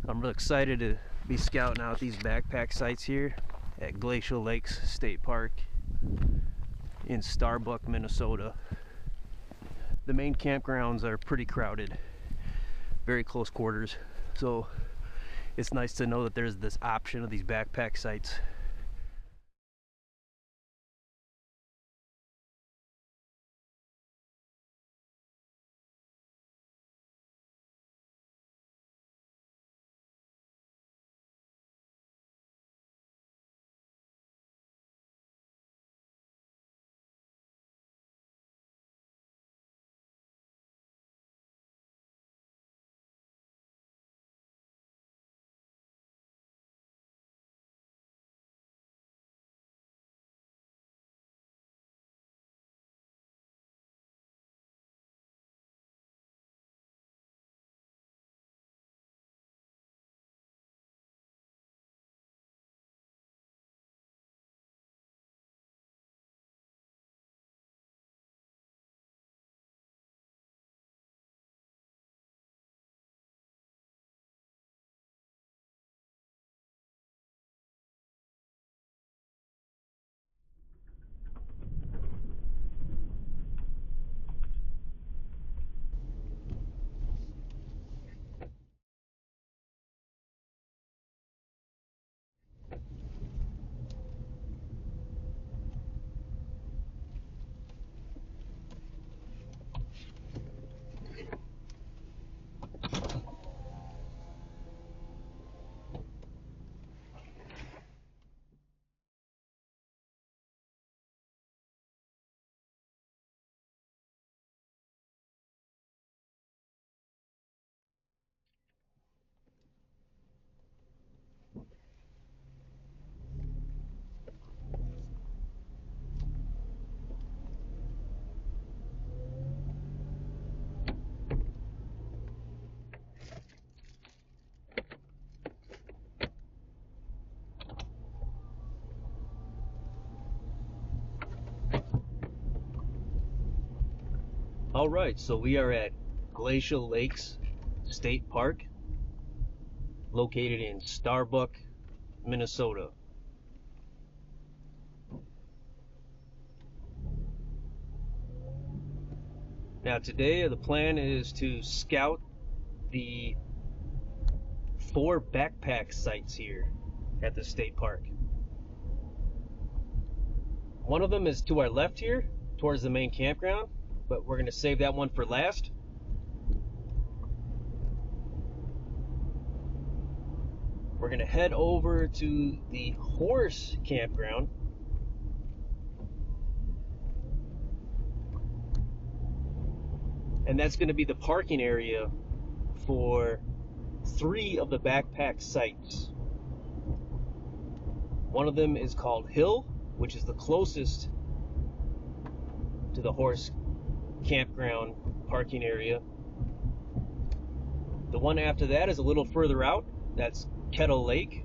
I'm real excited to be scouting out these backpack sites here at Glacial Lakes State Park in Starbuck, Minnesota. The main campgrounds are pretty crowded, very close quarters, so it's nice to know that there's this option of these backpack sites. Alright, so we are at Glacial Lakes State Park, located in Starbuck, Minnesota. Now today the plan is to scout the 4 backpack sites here at the state park. One of them is to our left here, towards the main campground, but we're going to save that one for last. We're going to head over to the horse campground. And that's going to be the parking area for 3 of the backpack sites. One of them is called Hill, which is the closest to the horse campground parking area. The one after that is a little further out. That's Kettle Lake.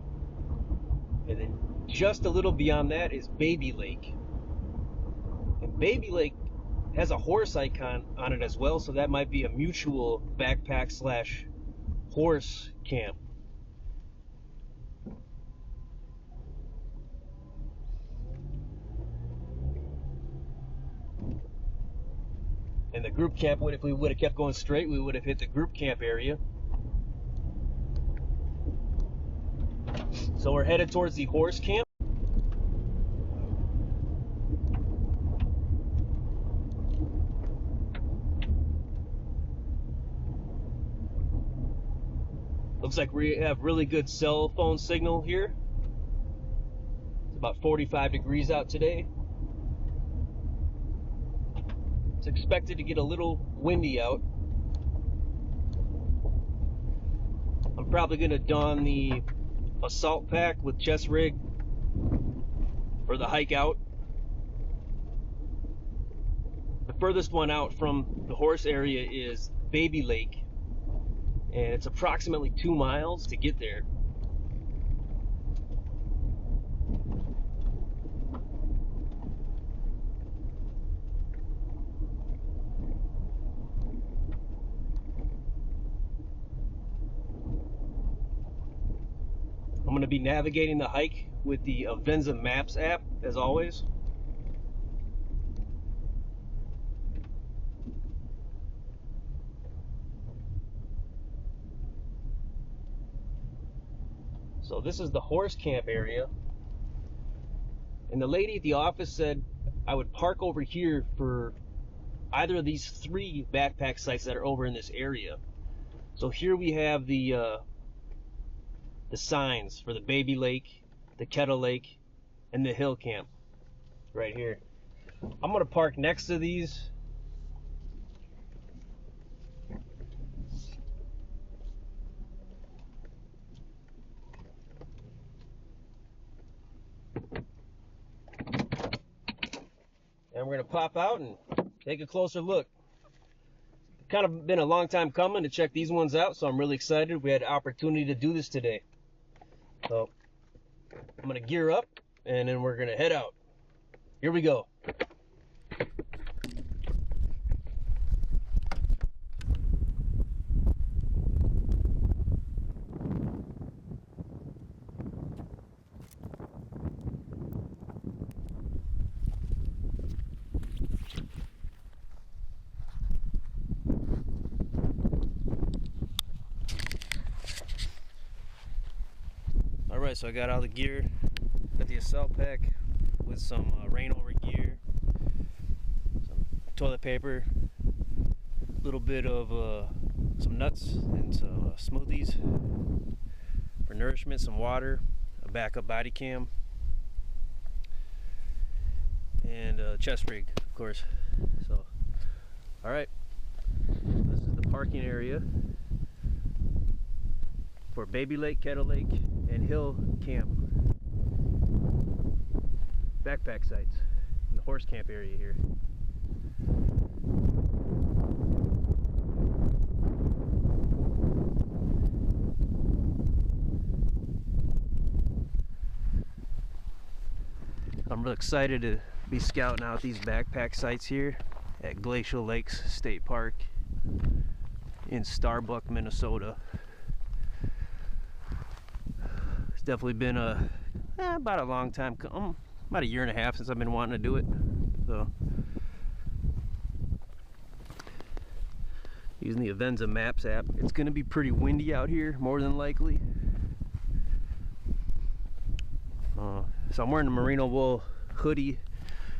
And then just a little beyond that is Baby Lake. And Baby Lake has a horse icon on it as well, so that might be a mutual backpack slash horse camp. And the group camp, if we would have kept going straight, we would have hit the group camp area. So we're headed towards the horse camp. Looks like we have really good cell phone signal here. It's about 45 degrees out today. It's expected to get a little windy out. I'm probably going to don the assault pack with chest rig for the hike out. The furthest one out from the horse area is Baby Lake, and it's approximately 2 miles to get there. I'm going to be navigating the hike with the Avenza Maps app, as always. So this is the horse camp area. And the lady at the office said I would park over here for either of these 3 backpack sites that are over in this area. So here we have the signs for the Baby Lake, the Kettle Lake, and the Hill Camp right here. I'm gonna park next to these. And we're gonna pop out and take a closer look. Kind of been a long time coming to check these ones out, so I'm really excited we had the opportunity to do this today. So I'm gonna gear up and then we're gonna head out. Here we go. Alright, so I got all the gear. Got the assault pack with some rain over gear, some toilet paper, a little bit of some nuts and some smoothies for nourishment, some water, a backup body cam, and a chest rig, of course. So, alright, this is the parking area for Baby Lake, Kettle Lake, and Hill Camp backpack sites in the horse camp area here. I'm real excited to be scouting out these backpack sites here at Glacial Lakes State Park in Starbuck, Minnesota. It's definitely been about a long time, about a year and a half since I've been wanting to do it. So using the Avenza Maps app. It's going to be pretty windy out here, more than likely. So I'm wearing a merino wool hoodie,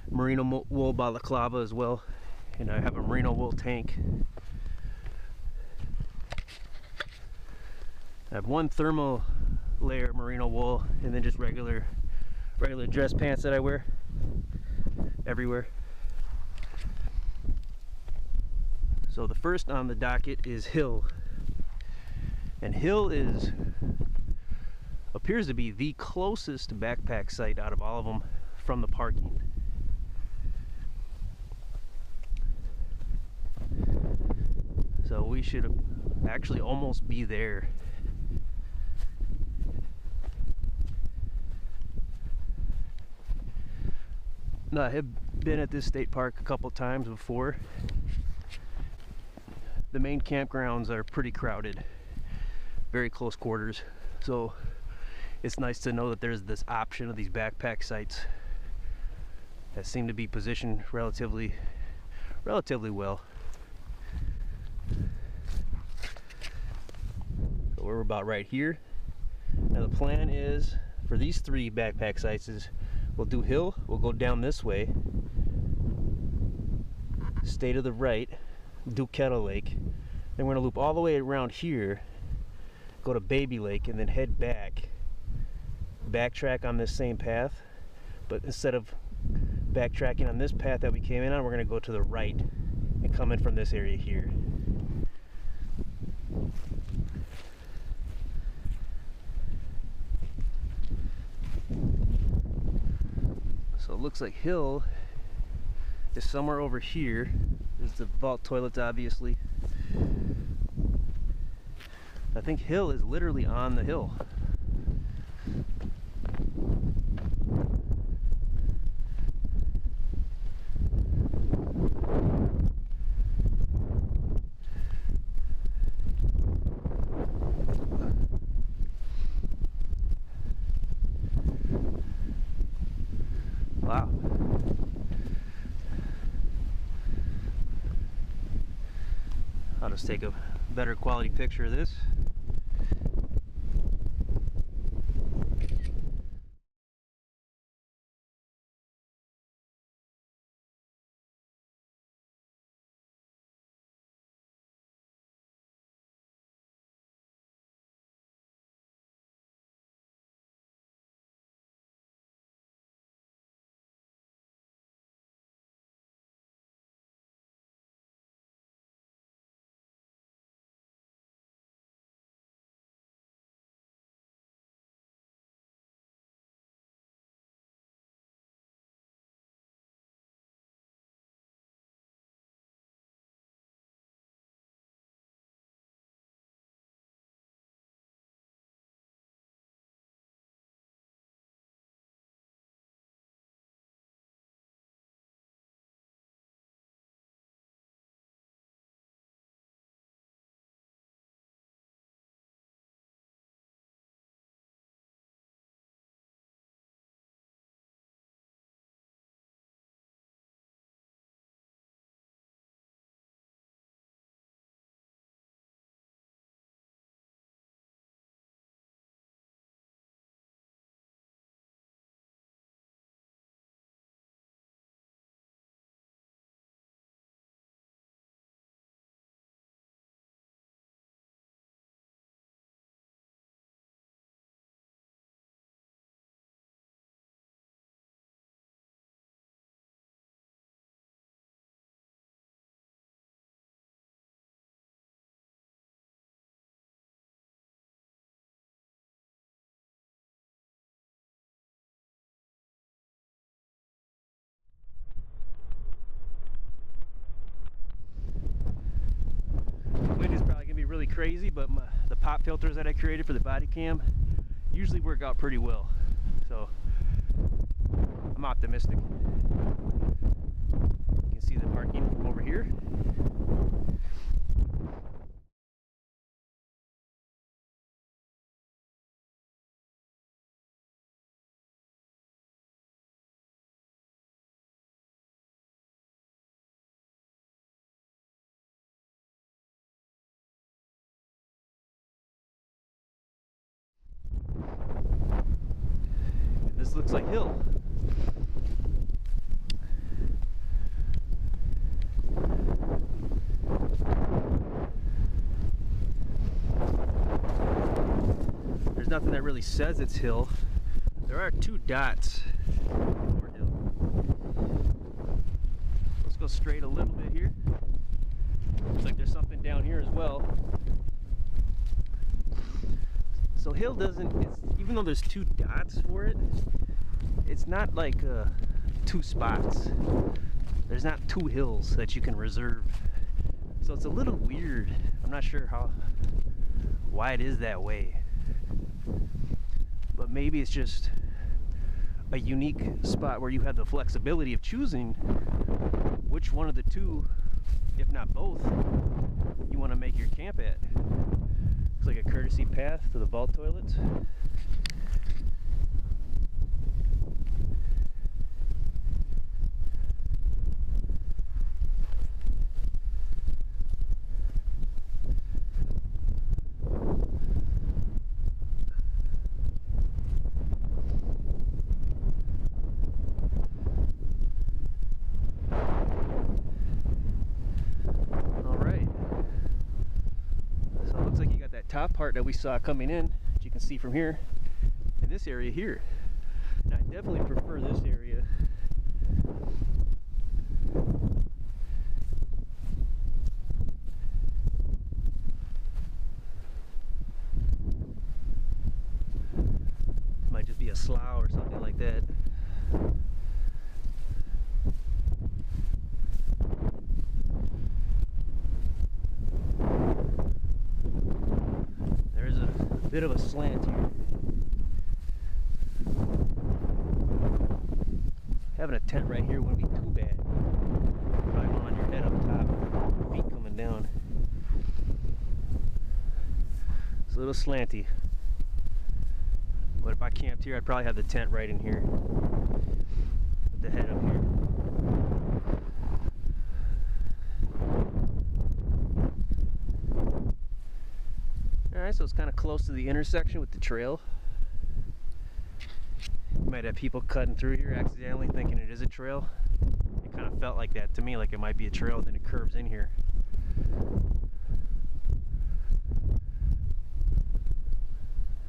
merino wool balaclava as well, and I have a merino wool tank. I have one thermal layer merino wool, and then just regular dress pants that I wear everywhere. So the first on the docket is Hill, and Hill appears to be the closest backpack site out of all of them from the parking. So we should actually almost be there. Now, I have been at this state park a couple times before. The main campgrounds are pretty crowded, very close quarters, so it's nice to know that there's this option of these backpack sites that seem to be positioned relatively well. So we're about right here. Now the plan is for these 3 backpack sites is we'll do Hill, we'll go down this way, stay to the right, do Kettle Lake, then we're gonna loop all the way around here, go to Baby Lake, and then head backtrack on this same path, but instead of backtracking on this path that we came in on, we're gonna go to the right and come in from this area here. So it looks like Hill is somewhere over here. There's the vault toilets, obviously. I think Hill is literally on the hill. Let's take a better quality picture of this. Wind is probably gonna be really crazy, but the pop filters that I created for the body cam usually work out pretty well, so I'm optimistic. You can see the parking from over here. And this looks like hill. There's nothing that really says it's hill. There are two dots for hill. Let's go straight a little bit here. Looks like there's something down here as well. So hill doesn't, even though there's two dots for it, it's not like two spots. There's not two hills that you can reserve. So it's a little weird. I'm not sure why it is that way. But maybe it's just a unique spot where you have the flexibility of choosing which one of the two, if not both, you want to make your camp at. Looks like a courtesy path to the vault toilets. Top part that we saw coming in, as you can see from here, in this area here. And I definitely prefer this area. Might just be a slough or something like that. Bit of a slant here. Having a tent right here wouldn't be too bad. Probably one on your head up top, feet coming down. It's a little slanty. But if I camped here, I'd probably have the tent right in here, with the head up here. Alright, so it's kind of close to the intersection with the trail. You might have people cutting through here accidentally thinking it is a trail. It kind of felt like that to me, like it might be a trail, then it curves in here.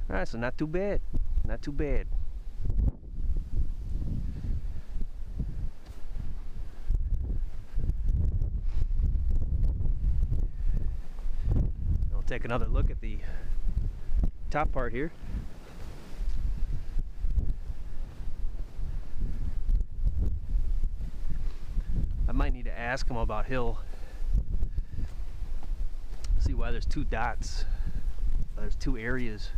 Alright, so not too bad. Not too bad. I'll take another look at the top part here. I might need to ask him about hill. See why there's two dots. There's two areas.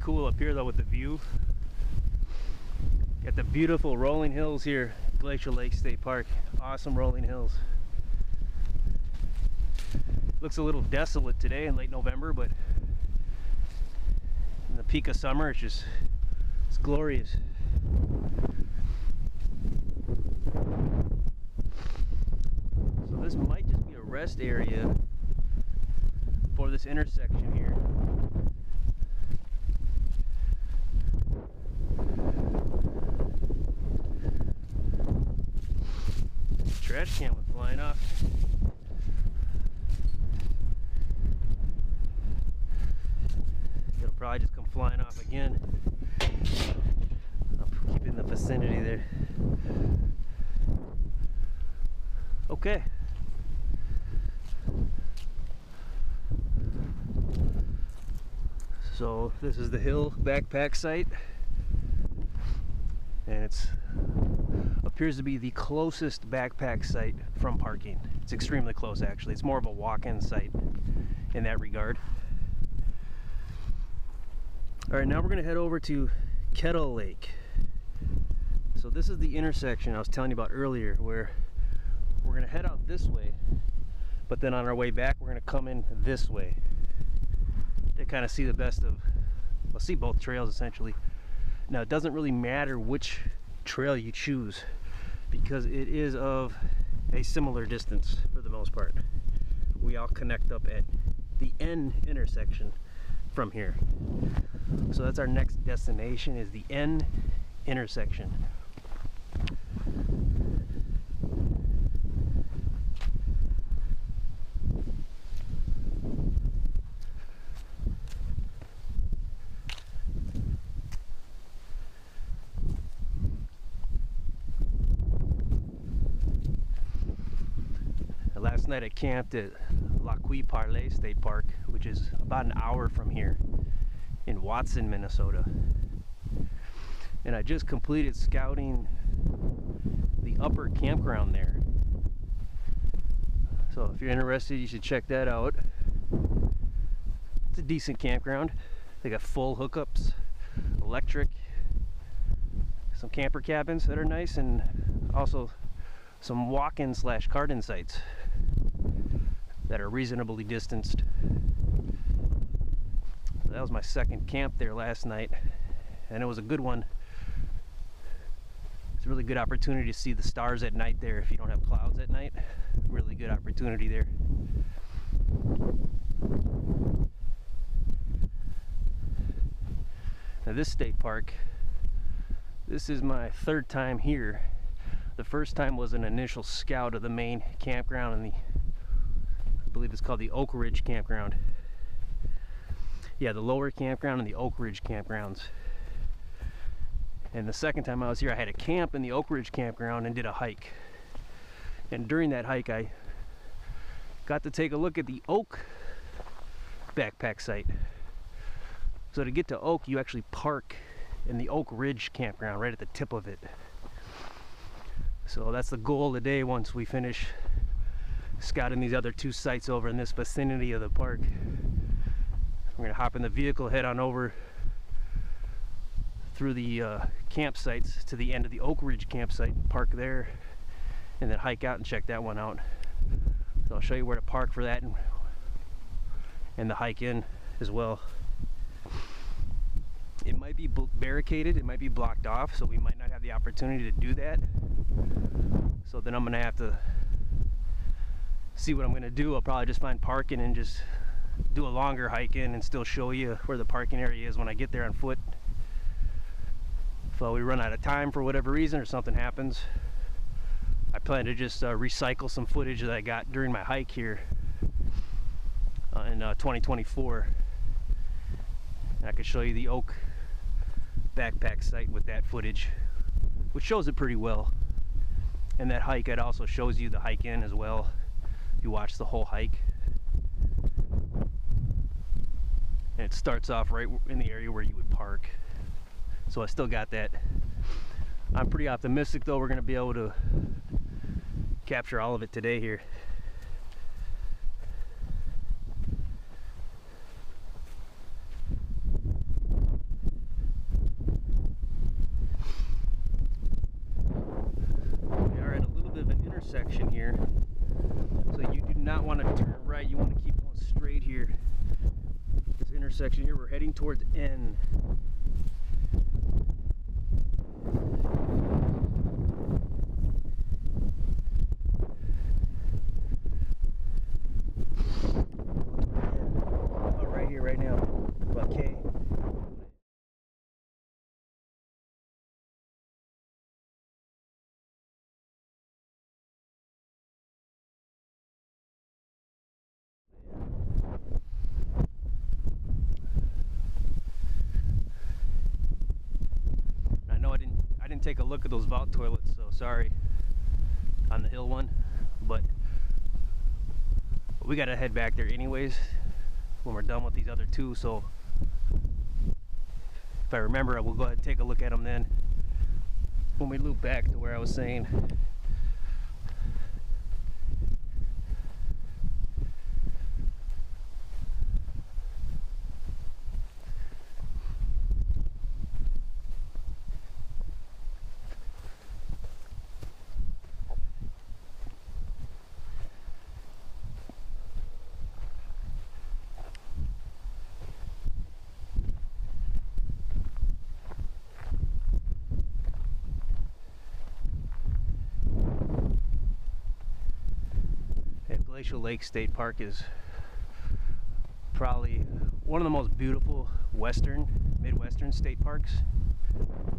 Cool up here though with the view. Got the beautiful rolling hills here, Glacial Lakes State Park. Awesome rolling hills. Looks a little desolate today in late November, but in the peak of summer it's glorious. So this might just be a rest area for this intersection here. Trash can went flying off. It'll probably just come flying off again. I'll keep it in the vicinity there. Okay. So this is the hill backpack site, and it's appears to be the closest backpack site from parking. It's extremely close actually. It's more of a walk-in site in that regard. Alright, now we're going to head over to Kettle Lake. So this is the intersection I was telling you about earlier, where we're going to head out this way, but then on our way back we're going to come in this way to kind of see the best of, well, see both trails essentially. Now it doesn't really matter which trail you choose, because it is of a similar distance for the most part. We all connect up at the N intersection from here. So that's our next destination, is the N intersection. Last night I camped at Glacial Lakes State Park, which is about an hour from here in Watson, Minnesota. And I just completed scouting the upper campground there. So if you're interested, you should check that out. It's a decent campground. They got full hookups, electric, some camper cabins that are nice, and also some walk-in / cart-in sites that are reasonably distanced. So that was my second camp there last night, and it was a good one. It's a really good opportunity to see the stars at night there if you don't have clouds at night. Really good opportunity there. Now this state park, this is my third time here. The first time was an initial scout of the main campground, and I believe it's called the Oak Ridge Campground. Yeah, the lower campground and the Oak Ridge campgrounds. And the second time I was here, I had a camp in the Oak Ridge campground and did a hike. And during that hike, I got to take a look at the Oak backpack site. So to get to Oak, you actually park in the Oak Ridge campground, right at the tip of it. So that's the goal of the day once we finish scouting these other two sites over in this vicinity of the park. We're gonna hop in the vehicle, head on over through the campsites to the end of the Oak Ridge campsite, park there, and then hike out and check that one out. So I'll show you where to park for that and the hike in as well. It might be barricaded, it might be blocked off, so we might not have the opportunity to do that. So then I'm gonna have to see what I'm gonna do. I'll probably just find parking and just do a longer hike in and still show you where the parking area is when I get there on foot. If we run out of time for whatever reason or something happens, I plan to just recycle some footage that I got during my hike here in 2024. And I could show you the Oak backpack site with that footage, which shows it pretty well. And that hike, it also shows you the hike in as well. You watch the whole hike. And it starts off right in the area where you would park. So I still got that. I'm pretty optimistic though we're going to be able to capture all of it today here. Section here, so you do not want to turn right, you want to keep going straight here. This intersection here, we're heading towards N. Oh, right here, right now, about K. I didn't take a look at those vault toilets, so sorry on the hill one, but we gotta head back there anyways when we're done with these other two. So if I remember, I will go ahead and take a look at them then when we loop back to where I was saying. Glacial Lakes State Park is probably one of the most beautiful Midwestern state parks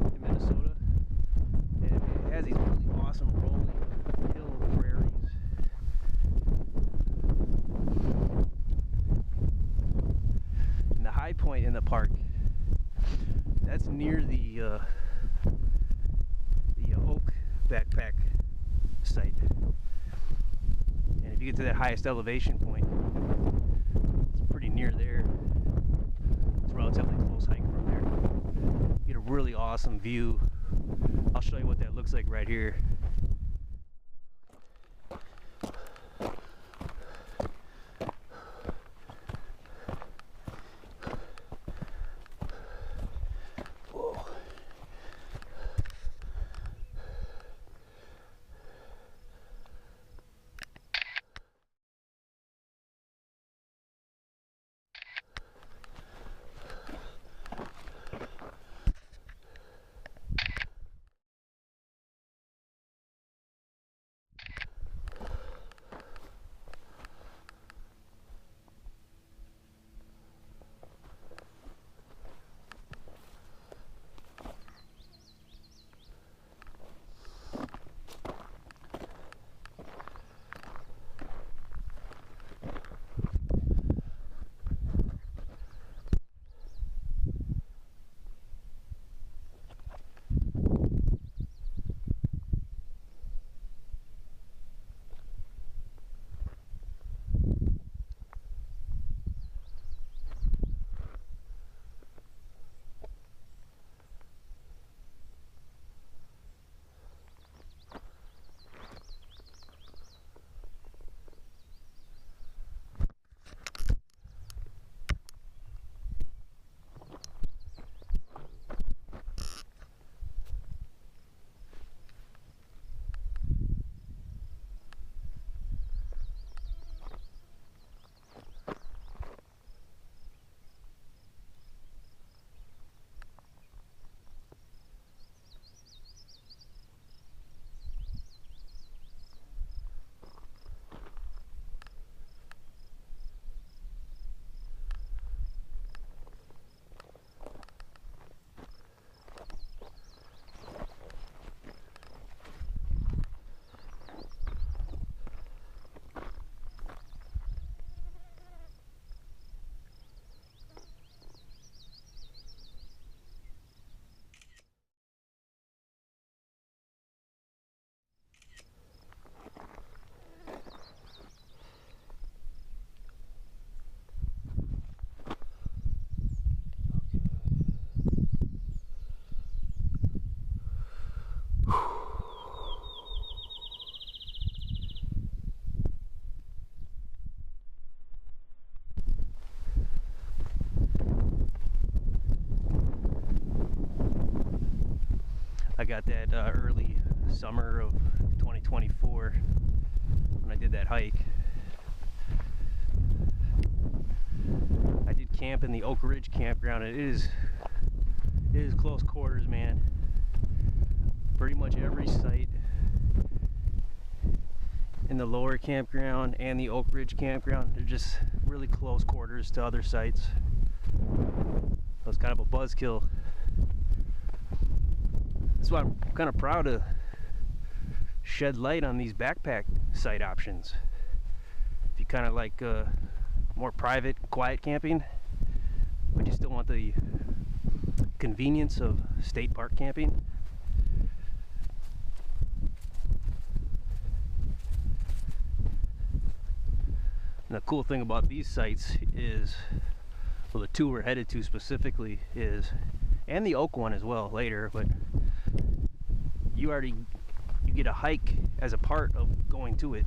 in Minnesota. And it has these really awesome rolling hill prairies. And the high point in the park, that's near the Oak backpack site. And if you get to that highest elevation point, it's pretty near there. It's a relatively close hike from there. You get a really awesome view. I'll show you what that looks like right here. I got that early summer of 2024 when I did that hike. I did camp in the Oak Ridge campground, and it is close quarters, man. Pretty much every site in the lower campground and the Oak Ridge campground, they're just really close quarters to other sites. So it's kind of a buzzkill. That's why I'm kind of proud to shed light on these backpack site options. If you kind of like more private, quiet camping, but you still want the convenience of state park camping. And the cool thing about these sites is, well, the two we're headed to specifically is, and the Oak one as well later, but you get a hike as a part of going to it.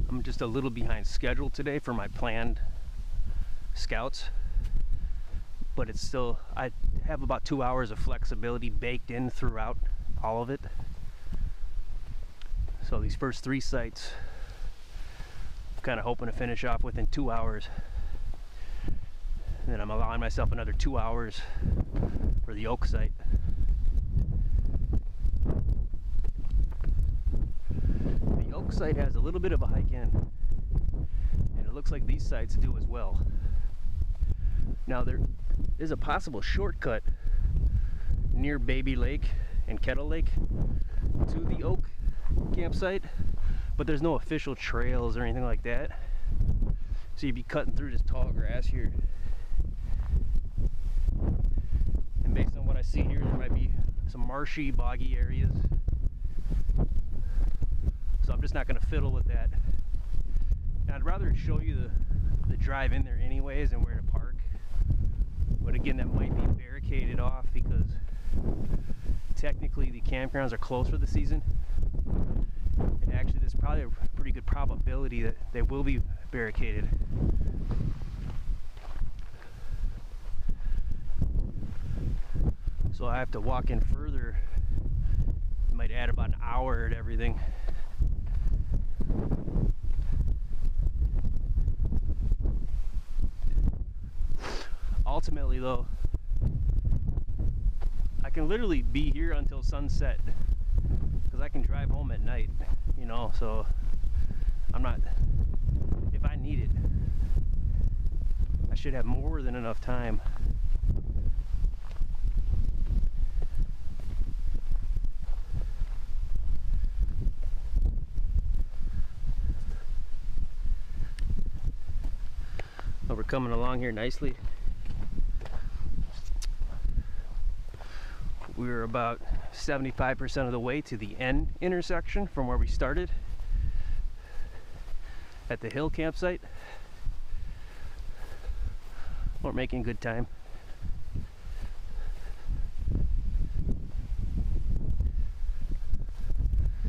I'm just a little behind schedule today for my planned scouts, but it's still, I have about 2 hours of flexibility baked in throughout all of it. So these first 3 sites, I'm kind of hoping to finish off within 2 hours. And then I'm allowing myself another 2 hours for the Oak site. The Oak site has a little bit of a hike in, and it looks like these sites do as well. Now there is a possible shortcut near Baby Lake and Kettle Lake to the Oak campsite, but there's no official trails or anything like that. So you'd be cutting through this tall grass here. And based on what I see here, there might be some marshy, boggy areas. So I'm just not going to fiddle with that. And I'd rather show you the drive in there anyways and where to park. But again, that might be barricaded off because technically the campgrounds are closed for the season. And actually there's probably a pretty good probability that they will be barricaded. So I have to walk in further. It might add about an hour to everything. Ultimately though, I can literally be here until sunset because I can drive home at night, you know, so I'm not, if I need it, I should have more than enough time. Oh, we're coming along here nicely. We were about 75% of the way to the end intersection from where we started at the hill campsite. We're making good time.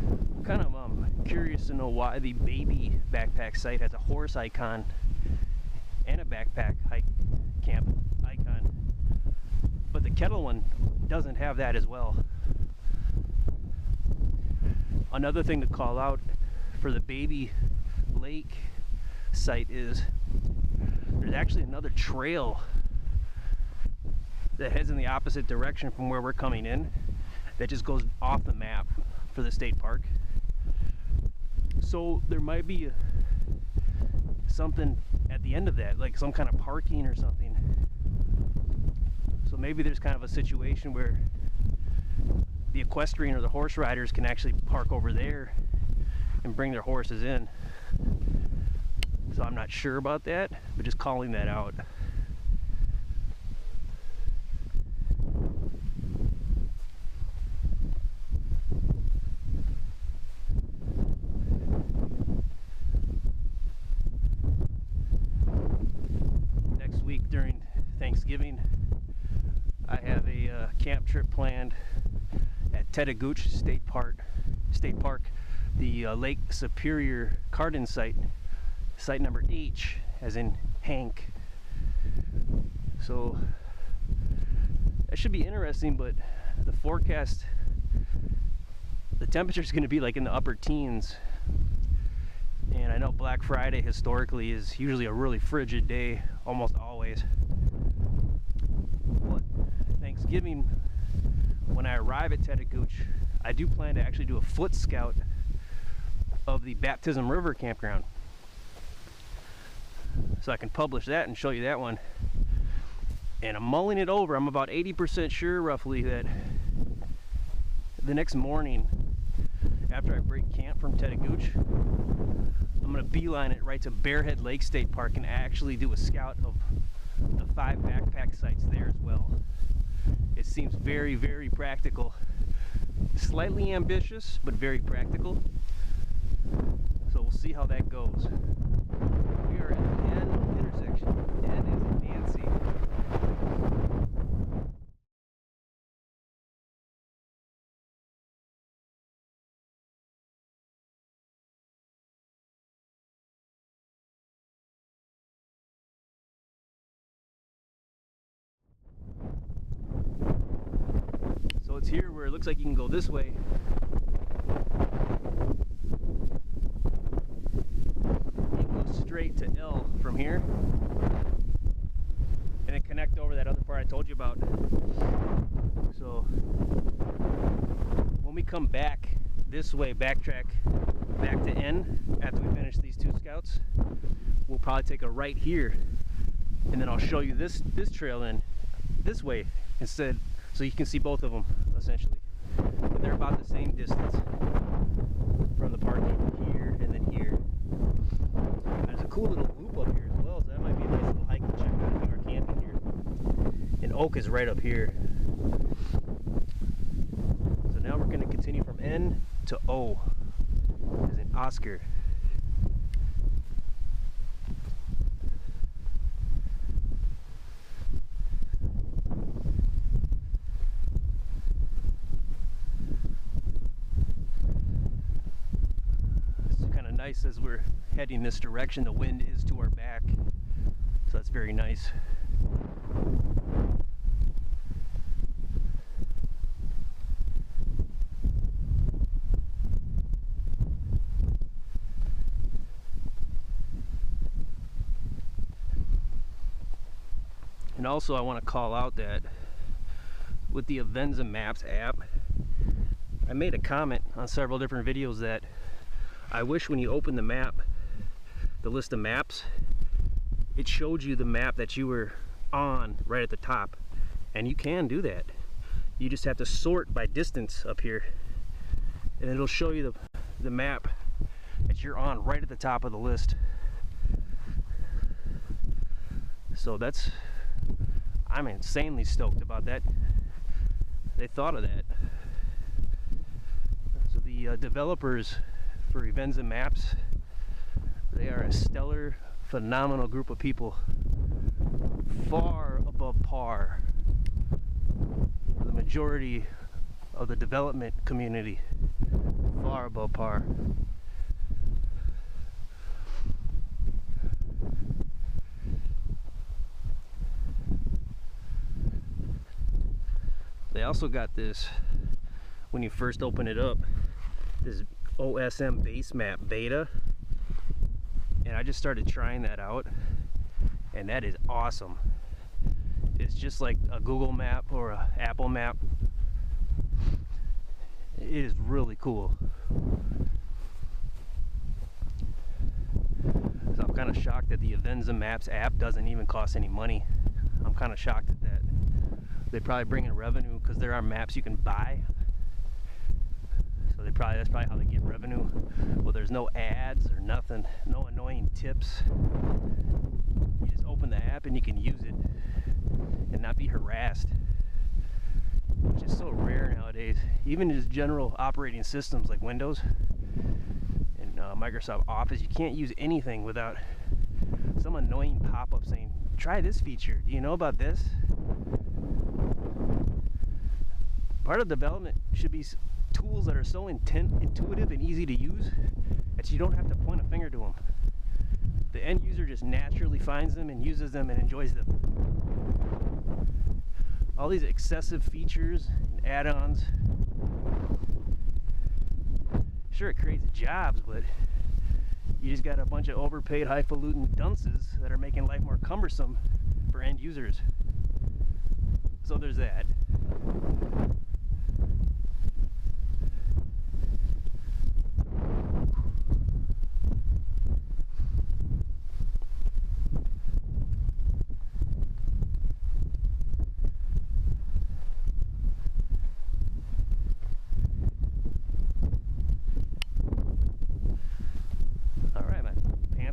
I'm kind of curious to know why the baby backpack site has a horse icon and a backpack hike camp icon, but the Kettle one doesn't have that as well. Another thing to call out for the Baby Lake site is there's actually another trail that heads in the opposite direction from where we're coming in that just goes off the map for the state park. So there might be something at the end of that, like some kind of parking or something. So maybe there's kind of a situation where the equestrian or the horse riders can actually park over there and bring their horses in. So I'm not sure about that, but just calling that out. week during Thanksgiving. I have a camp trip planned at Cipher-Tu State Park, the Lake Superior Cardin site number H, as in Hank. So that should be interesting, but the forecast, the temperature is going to be like in the upper teens. And I know Black Friday historically is usually a really frigid day, almost always. But Thanksgiving, when I arrive at Cipher-Tu, I do plan to actually do a foot scout of the Baptism River campground. So I can publish that and show you that one. And I'm mulling it over. I'm about 80% sure roughly that the next morning after I break camp from Cipher-Tu, I'm going to beeline it right to Glacial Lakes State Park and actually do a scout of the 5 backpack sites there as well. It seems very, very practical. Slightly ambitious, but very practical. So we'll see how that goes. We are at the N intersection. N is in Nancy. So it's here where it looks like you can go this way. You can go straight to L from here and then connect over that other part I told you about. So when we come back this way, backtrack back to N after we finish these 2 scouts, we'll probably take a right here, and then I'll show you this trail in this way instead, so you can see both of them essentially. But they're about the same distance from the parking here and then here. There's a cool little loop up here as well, so that might be a nice little hike to check out if you are camping here. And Oak is right up here. So now we're going to continue from N to O, as in Oscar. Nice as we're heading this direction. The wind is to our back, so that's very nice. And also I want to call out that with the Avenza Maps app, I made a comment on several different videos that I wish when you open the map, the list of maps, it showed you the map that you were on right at the top. And you can do that. You just have to sort by distance up here, and it'll show you the map that you're on right at the top of the list. So I'm insanely stoked about that. They thought of that. So the developers for Avenza Maps, they are a stellar, phenomenal group of people, far above par for the majority of the development community, far above par. They also got this, when you first open it up, this OSM base map beta, and I just started trying that out, and that is awesome. It's just like a Google map or a Apple map. It is really cool. So I'm kind of shocked that the Avenza Maps app doesn't even cost any money. I'm kind of shocked at that. They probably bring in revenue because there are maps you can buy. So that's probably how they get revenue. Well, there's no ads or nothing, no annoying tips. You just open the app and you can use it and not be harassed, which is so rare nowadays. Even just general operating systems like Windows and Microsoft Office, you can't use anything without some annoying pop-up saying try this feature. Do you know about this? Part of development should be tools that are so intuitive and easy to use that you don't have to point a finger to them. The end user just naturally finds them and uses them and enjoys them. All these excessive features and add-ons, sure, it creates jobs, but you just got a bunch of overpaid, highfalutin dunces that are making life more cumbersome for end users. So there's that.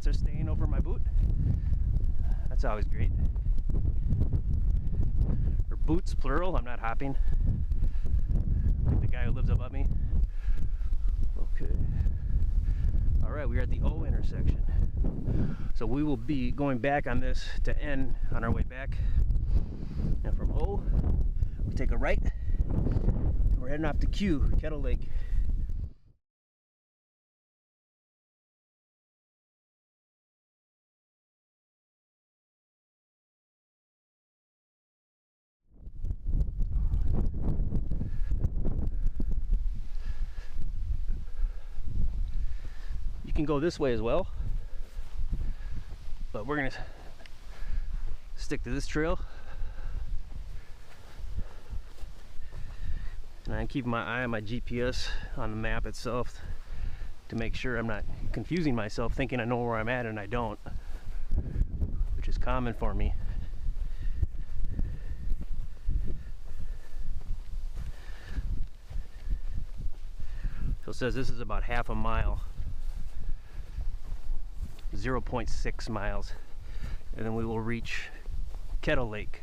Are staying over my boot. That's always great. Or boots, plural. I'm not hopping like the guy who lives above me. Okay. Alright, we are at the O intersection. So we will be going back on this to N on our way back. And from O, we take a right. And we're heading off to Q, Kettle Lake. You can go this way as well, but we're gonna stick to this trail, and I'm keeping my eye on my GPS on the map itself to make sure I'm not confusing myself thinking I know where I'm at and I don't, which is common for me. So it says this is about half a mile, 0.6 miles, and then we will reach Kettle Lake.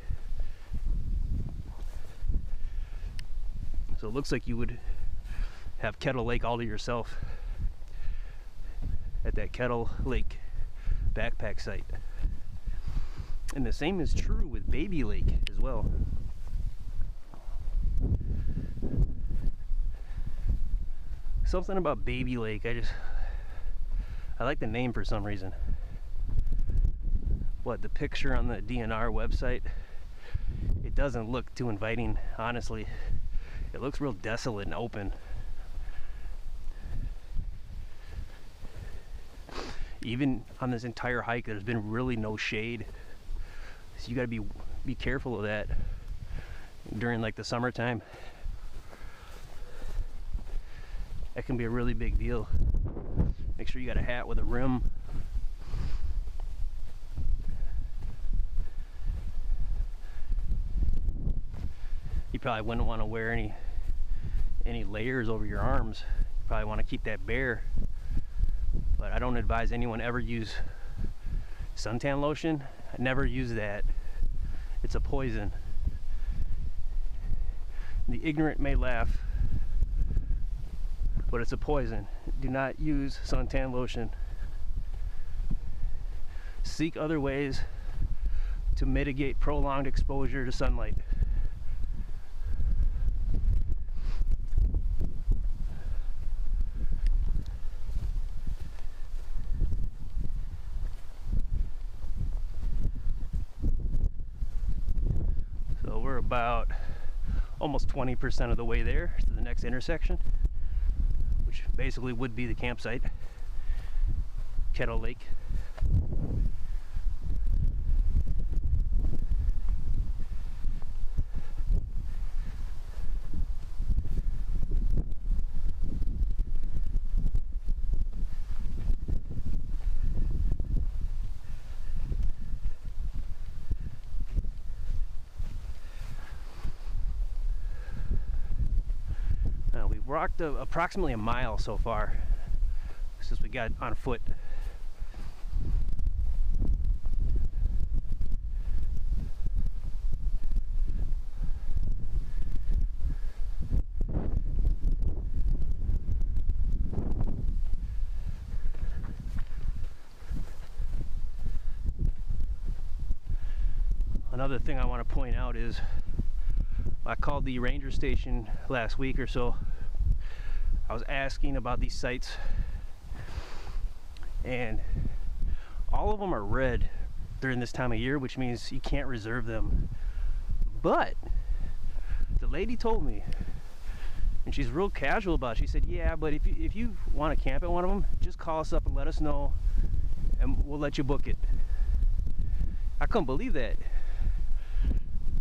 So it looks like you would have Kettle Lake all to yourself at that Kettle Lake backpack site. And the same is true with Baby Lake as well. Something about Baby Lake, I like the name for some reason. What, the picture on the DNR website, it doesn't look too inviting, honestly. It looks real desolate and open. Even on this entire hike, there's been really no shade. So you gotta be careful of that during like the summertime. That can be a really big deal. Make sure you got a hat with a rim. You probably wouldn't want to wear any layers over your arms. You probably want to keep that bare. But I don't advise anyone ever use suntan lotion. I never use that. It's a poison. The ignorant may laugh, but it's a poison. Do not use suntan lotion. Seek other ways to mitigate prolonged exposure to sunlight. So we're about almost 20% of the way there to the next intersection, which basically would be the campsite, Kettle Lake. We've walked approximately a mile so far since we got on foot. Another thing I want to point out is I called the ranger station last week or so. I was asking about these sites, and all of them are red during this time of year, which means you can't reserve them. But the lady told me, and she's real casual about it, she said, yeah, but if you want to camp at one of them, just call us up and let us know, and we'll let you book it. I couldn't believe that.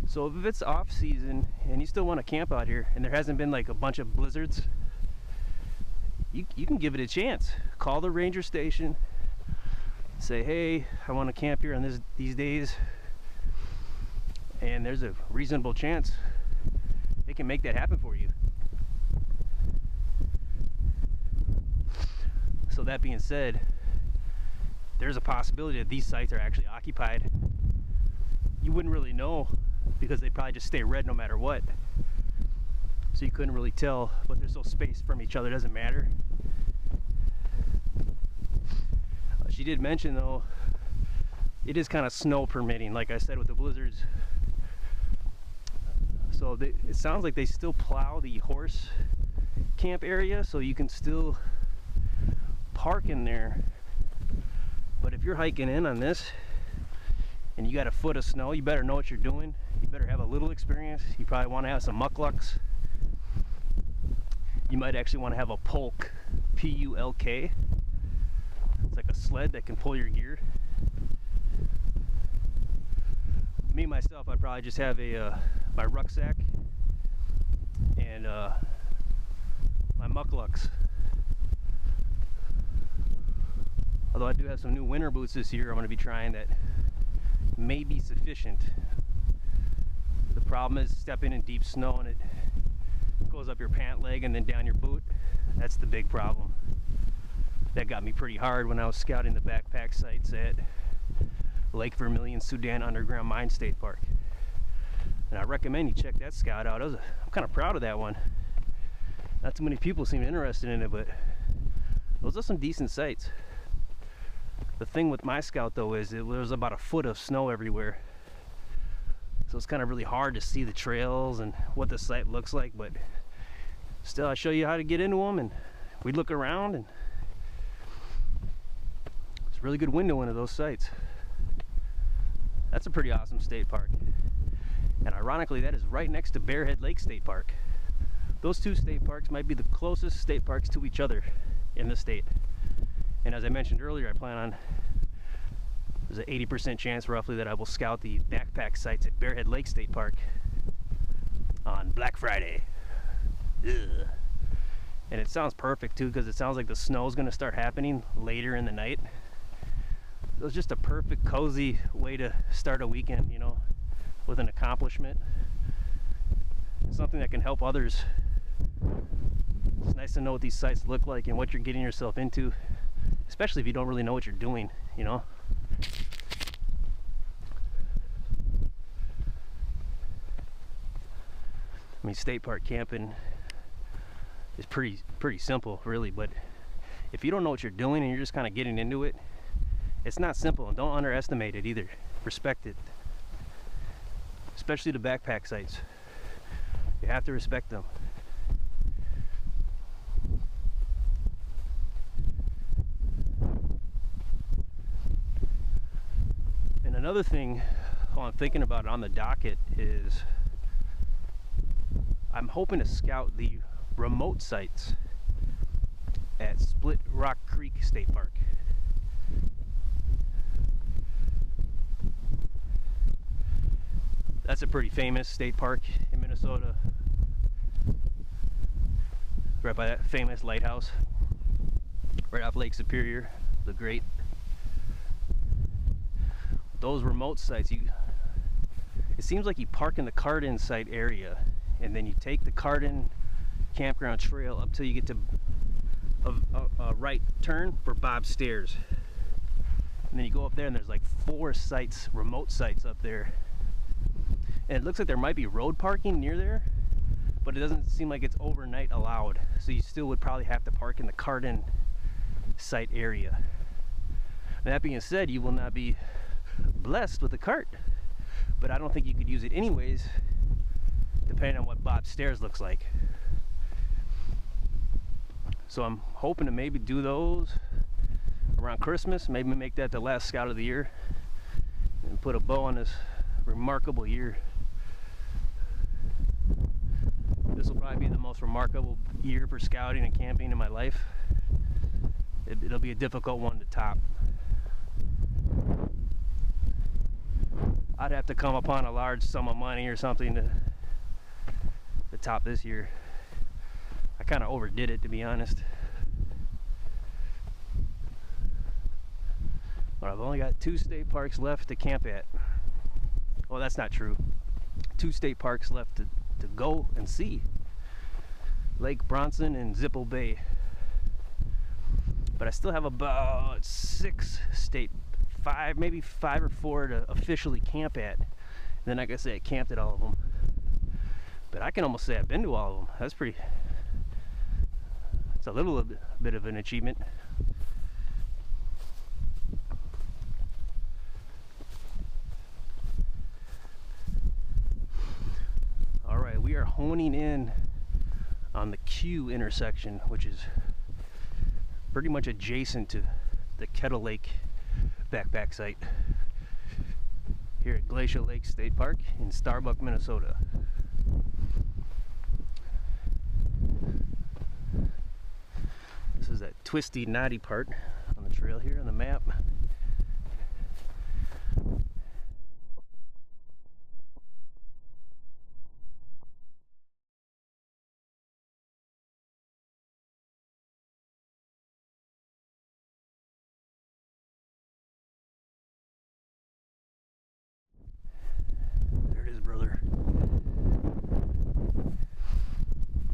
So if it's off season and you still want to camp out here and there hasn't been like a bunch of blizzards, you can give it a chance. Call the ranger station, say, hey, I want to camp here on these days, and there's a reasonable chance they can make that happen for you. So that being said, there's a possibility that these sites are actually occupied. You wouldn't really know because they probably just stay red no matter what. So you couldn't really tell, but they're so spaced from each other, it doesn't matter. She did mention though, it is kind of snow permitting, like I said, with the blizzards. So it sounds like they still plow the horse camp area, so you can still park in there. But if you're hiking in on this and you got a foot of snow, you better know what you're doing. You better have a little experience. You probably want to have some mucklucks. You might actually want to have a pulk, P-U-L-K. It's like a sled that can pull your gear. Me myself, I'd probably just have my rucksack and my mucklucks. Although I do have some new winter boots this year I'm going to be trying that may be sufficient. The problem is stepping in deep snow and it goes up your pant leg and then down your boot. That's the big problem. That got me pretty hard when I was scouting the backpack sites at Lake Vermilion Sudan Underground Mine State Park. And I recommend you check that scout out. I'm kind of proud of that one. Not too many people seem interested in it, but those are some decent sites. The thing with my scout though is there was about a foot of snow everywhere. So it's kind of really hard to see the trails and what the site looks like, but still I show you how to get into them and we look around, and it's a really good window into those sites. That's a pretty awesome state park. And ironically, that is right next to Bearhead Lake State Park. Those two state parks might be the closest state parks to each other in the state. And as I mentioned earlier, I plan on, there's an 80% chance roughly that I will scout the backpack sites at Bearhead Lake State Park on Black Friday. Ugh. And it sounds perfect too, because it sounds like the snow is going to start happening later in the night. So it's just a perfect cozy way to start a weekend, you know, with an accomplishment. Something that can help others. It's nice to know what these sites look like and what you're getting yourself into, especially if you don't really know what you're doing, you know. I mean, state park camping is pretty simple, really, but if you don't know what you're doing and you're just kind of getting into it, it's not simple, and don't underestimate it either. Respect it. Especially the backpack sites. You have to respect them. And another thing while I'm thinking about it on the docket is I'm hoping to scout the remote sites at Split Rock Creek State Park. That's a pretty famous state park in Minnesota, right by that famous lighthouse, right off Lake Superior, the Great. Those remote sites, it seems like you park in the Cardin site area, and then you take the Cardin campground trail up till you get to a right turn for Bob's Stairs, and then you go up there and there's like 4 sites, remote sites up there. And it looks like there might be road parking near there, but it doesn't seem like it's overnight allowed. So you still would probably have to park in the Cardin site area. And that being said, you will not be blessed with a cart. but I don't think you could use it anyways, depending on what Bob's Stairs looks like. So I'm hoping to maybe do those around Christmas, maybe make that the last scout of the year, and put a bow on this remarkable year. This will probably be the most remarkable year for scouting and camping in my life. It'll be a difficult one to top. I'd have to come upon a large sum of money or something to top this year. I kind of overdid it, to be honest. But I've only got 2 state parks left to camp at. Well, that's not true. 2 state parks left to go and see. Lake Bronson and Zippo Bay. But I still have about 5, maybe 5 or 4 to officially camp at. And then, like I say, I camped at all of them. But I can almost say I've been to all of them. That's pretty... It's a little bit of an achievement. Alright, we are honing in on the Q intersection, which is pretty much adjacent to the Kettle Lake backpack site here at Glacial Lakes State Park in Starbuck, Minnesota. This is that twisty, knotty part on the trail here on the map. There it is, brother.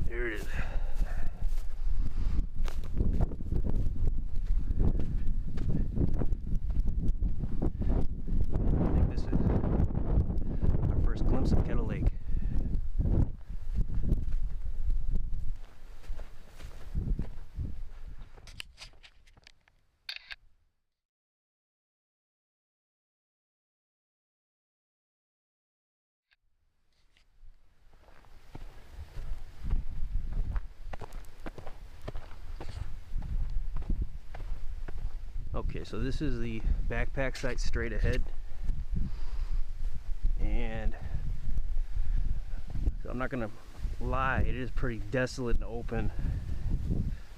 There it is. I think this is our first glimpse of Kettle Lake. Okay, so this is the backpack site straight ahead, and so I'm not gonna lie, it is pretty desolate and open,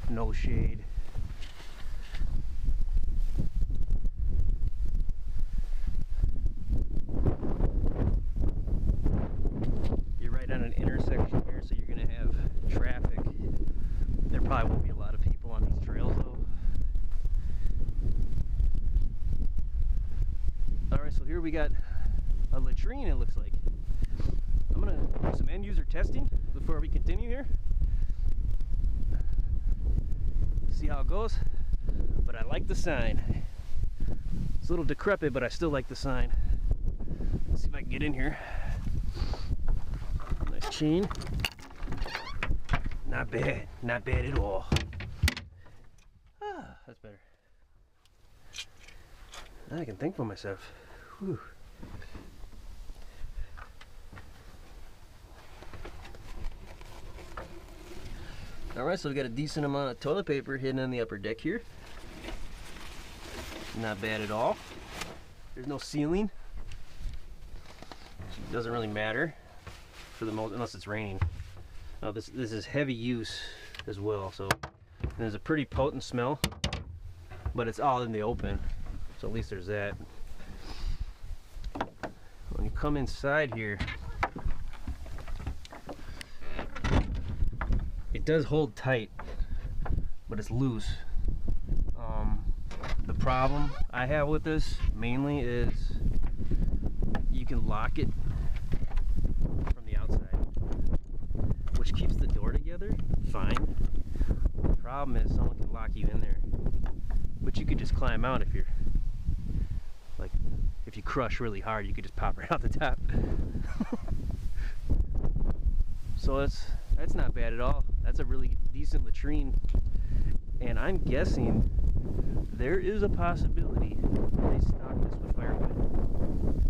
no shade. You're right on an intersection here, so you're gonna have traffic. There probably won't be a lot of people on these trails though. Alright, so here we got a latrine, it looks like. I'm going to do some end user testing before we continue here. See how it goes. But I like the sign. It's a little decrepit, but I still like the sign. Let's see if I can get in here. Nice chain. Not bad. Not bad at all. Ah, that's better. I can think for myself. Whew. Alright, so we got a decent amount of toilet paper hidden on the upper deck here. Not bad at all. There's no ceiling. It doesn't really matter for the most, unless it's raining. Oh, this is heavy use as well, so there's a pretty potent smell, but it's all in the open. So at least there's that. When you come inside here, it does hold tight, but it's loose. The problem I have with this mainly is you can lock it from the outside, which keeps the door together fine. The problem is someone can lock you in there, but you could just climb out if you're like, if you crush really hard, you could just pop right out the top. So that's not bad at all. That's a really decent latrine, and I'm guessing there is a possibility they stock this with firewood.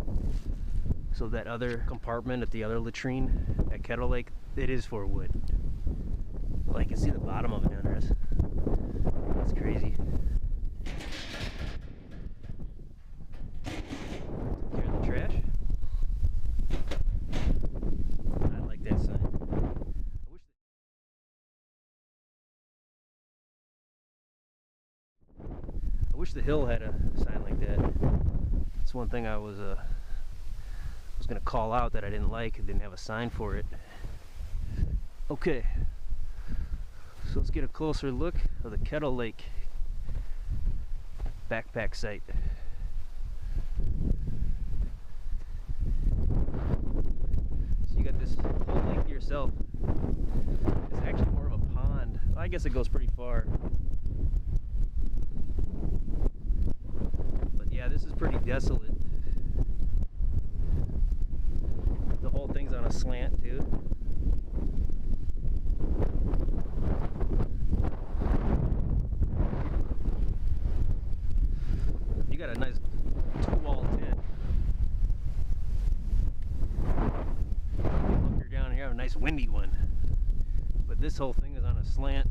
So that other compartment at the other latrine at Kettle Lake, it is for wood. Well, you can see the bottom of it down there. That's crazy. Take care of the trash. I like that sign. I wish the hill had a sign like that. That's one thing I was gonna call out that I didn't like. It didn't have a sign for it. Okay, so let's get a closer look of the Kettle Lake backpack site. So you got this whole lake to yourself. It's actually more of a pond. Well, I guess it goes pretty far. But yeah, this is pretty desolate. The whole thing's on a slant too. You got a nice two-wall tent. Bunker down here, have a nice windy one. But this whole thing is on a slant.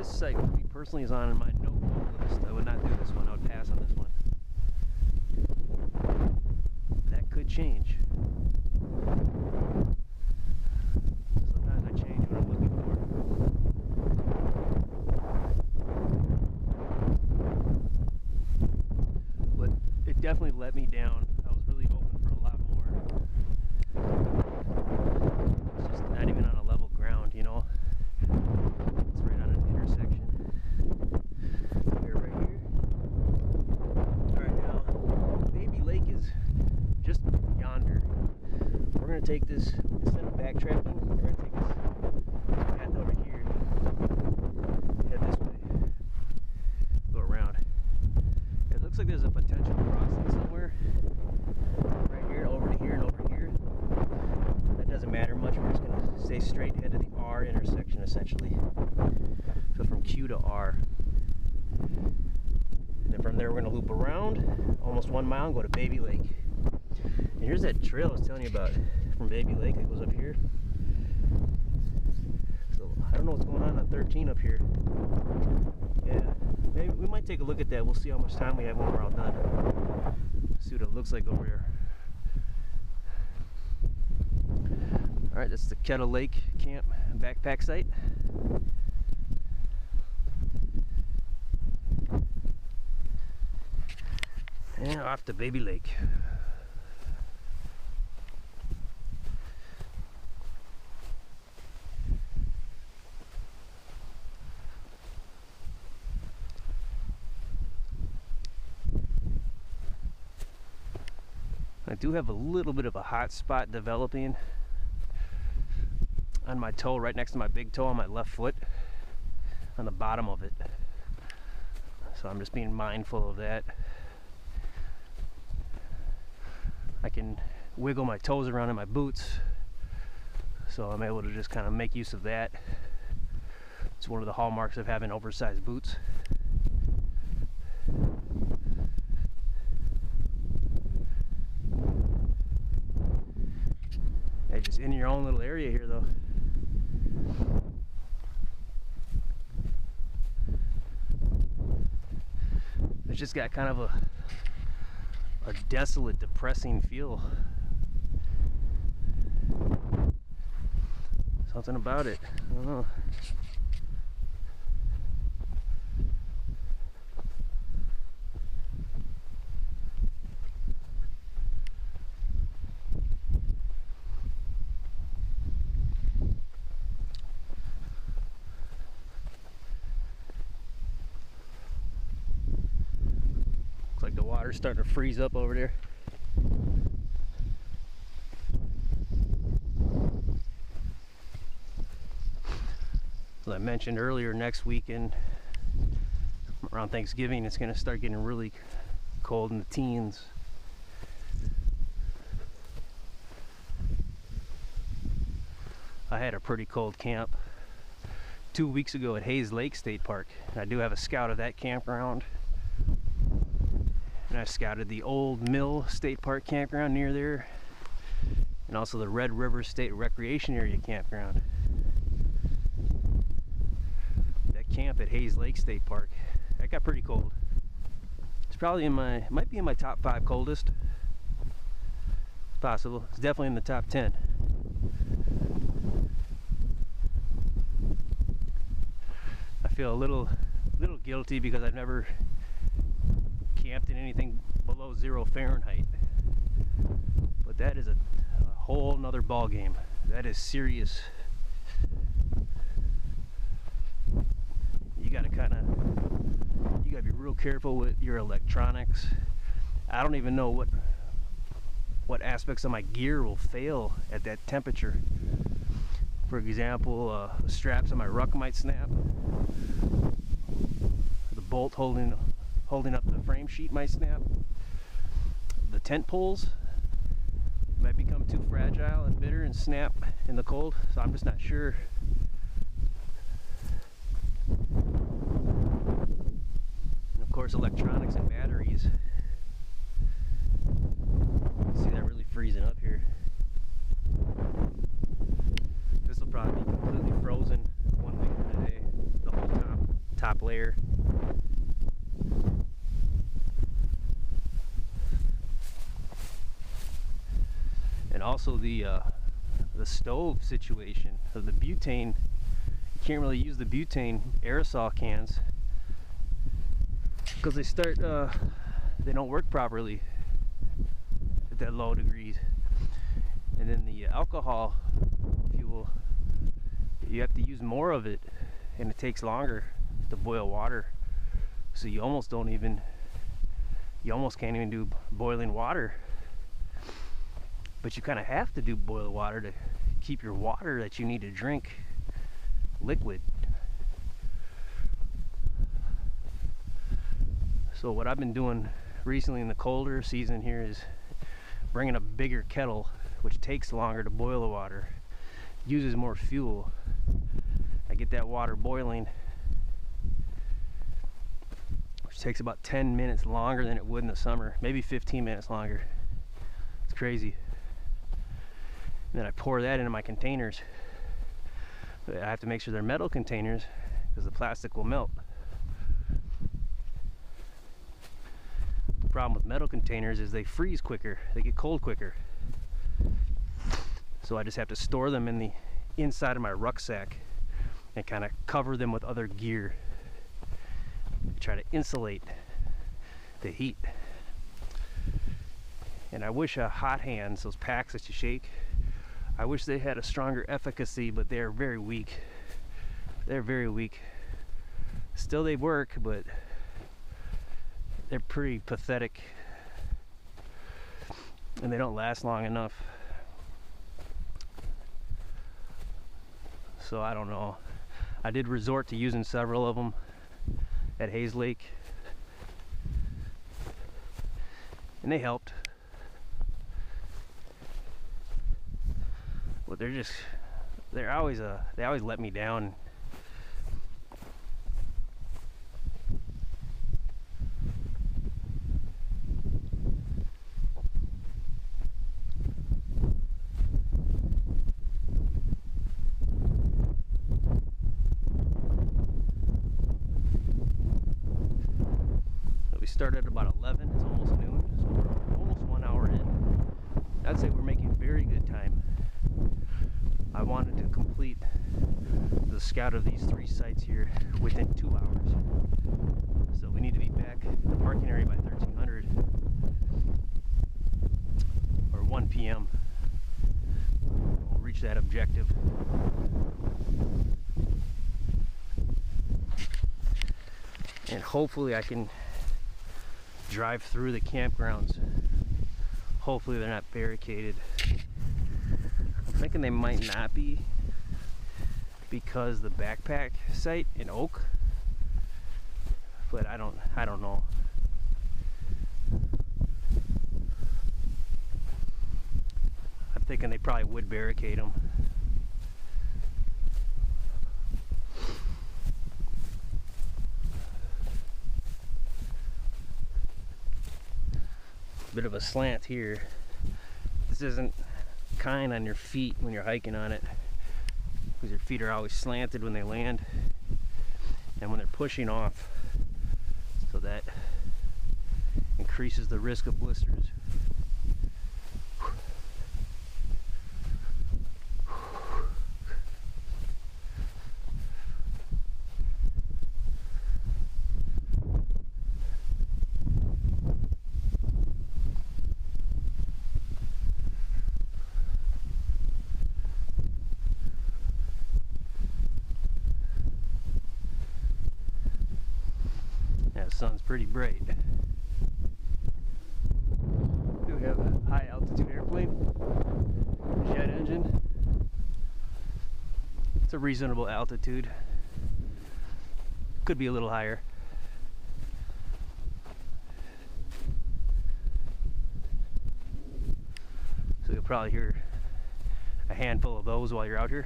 Site for me personally is on my no-go list. I would not do this one. I would pass on this one. That could change. Sometimes I change what I'm looking for. But it definitely let me down. I was really hoping for a lot more. It's just not even on a level ground, you know? It's right on an intersection. We're right here. Alright, now, Baby Lake is just yonder. We're going to take this, instead of backtracking, we're going to take this path over here. Head this way. Go around. It looks like there's a potential crossing somewhere. Right here, over to here, and over here. That doesn't matter much. We're just going to stay straight, head to the R intersection essentially. So from Q to R. And then from there we're going to loop around almost 1 mile and go to Baby Lake. And here's that trail I was telling you about from Baby Lake that goes up here. So I don't know what's going on 13 up here. Yeah, maybe we might take a look at that. We'll see how much time we have when we're all done. See what it looks like over here. Alright, that's the Kettle Lake Camp backpack site. And off to Baby Lake. I do have a little bit of a hot spot developing on my toe, right next to my big toe on my left foot, on the bottom of it. So I'm just being mindful of that. I can wiggle my toes around in my boots, so I'm able to just kind of make use of that. It's one of the hallmarks of having oversized boots. Hey, just in your own little area here though. It's just got kind of a desolate, depressing feel. Something about it. I don't know. Looks like the water's starting to freeze up over there. As I mentioned earlier, next weekend around Thanksgiving it's going to start getting really cold in the teens. I had a pretty cold camp 2 weeks ago at Glacial Lakes State Park. I do have a scout of that campground, and I scouted the Old Mill State Park campground near there, and also the Red River State Recreation Area campground. That camp at Glacial Lakes State Park, that got pretty cold. It's probably might be in my top 5 coldest. It's possible. It's definitely in the top 10. I feel a little guilty because I've never camped in anything below 0 Fahrenheit. But that is a whole nother ball game. That is serious. You gotta be real careful with your electronics. I don't even know what aspects of my gear will fail at that temperature. For example, the straps on my ruck might snap. The bolt holding up the frame sheet might snap. The tent poles might become too fragile and bitter and snap in the cold. So I'm just not sure. And of course, electronics and batteries. See that really freezing up here. This will probably be completely frozen 1 week from today. The whole top layer. And also the stove situation of the butane. You can't really use the butane aerosol cans because they don't work properly at that low degrees. And then the alcohol fuel, you have to use more of it, and it takes longer to boil water. So you almost can't even do boiling water. But you kind of have to do boiled water to keep your water that you need to drink liquid. So what I've been doing recently in the colder season here is bringing a bigger kettle, which takes longer to boil the water, uses more fuel. I get that water boiling, which takes about 10 minutes longer than it would in the summer, maybe 15 minutes longer. It's crazy. And then I pour that into my containers. I have to make sure they're metal containers because the plastic will melt. The problem with metal containers is they freeze quicker, they get cold quicker. So I just have to store them in the inside of my rucksack and kind of cover them with other gear. Try to insulate the heat. And I wish hot hands, those packs that you shake, I wish they had a stronger efficacy, but they are very weak. They're very weak. Still they work, but they're pretty pathetic. And they don't last long enough. So I don't know. I did resort to using several of them at Glacial Lake, and they helped. But they always let me down. We started at about 11, it's almost noon, so we're almost 1 hour in. I'd say we're making very good time. I wanted to complete the scout of these 3 sites here within 2 hours. So we need to be back in the parking area by 1300 or 1 p.m. We'll reach that objective. And hopefully I can drive through the campgrounds. Hopefully they're not barricaded. I'm thinking they might not be. because the backpack site in Oak, but I don't know. I'm thinking they probably would barricade them. Bit of a slant here. This isn't kind on your feet when you're hiking on it, because your feet are always slanted when they land and when they're pushing off, so that increases the risk of blisters. Sun's pretty bright. We have a high altitude airplane, jet engine. It's a reasonable altitude. Could be a little higher. So you'll probably hear a handful of those while you're out here,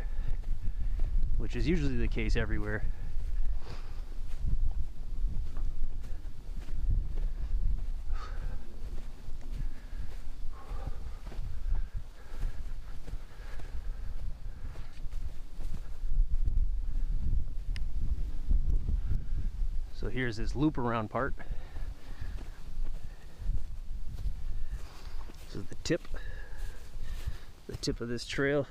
which is usually the case everywhere. So here's this loop around part. This is the tip of this trail.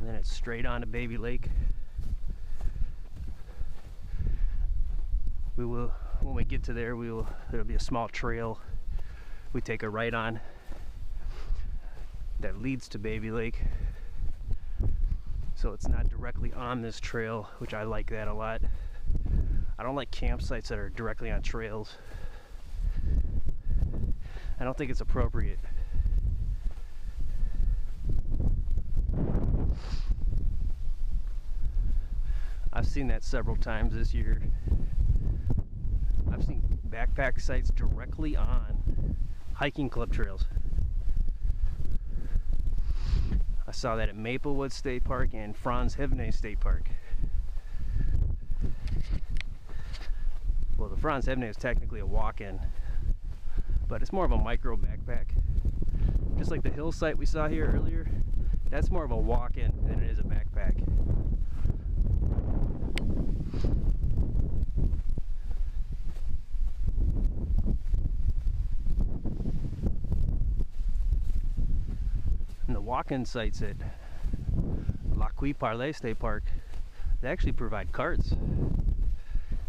And then it's straight on to Baby Lake. We will, when we get to there, there'll be a small trail we take a right on that leads to Baby Lake. So it's not directly on this trail, which I like that a lot. I don't like campsites that are directly on trails. I don't think it's appropriate. I've seen that several times this year. I've seen backpack sites directly on hiking club trails. I saw that at Maplewood State Park and Franz Hevne State Park. Well, the Franz Hevne is technically a walk-in, but it's more of a micro backpack. Just like the hill site we saw here earlier, that's more of a walk-in than it is a backpack. And the walk-in sites at Lac Parle State Park, they actually provide carts,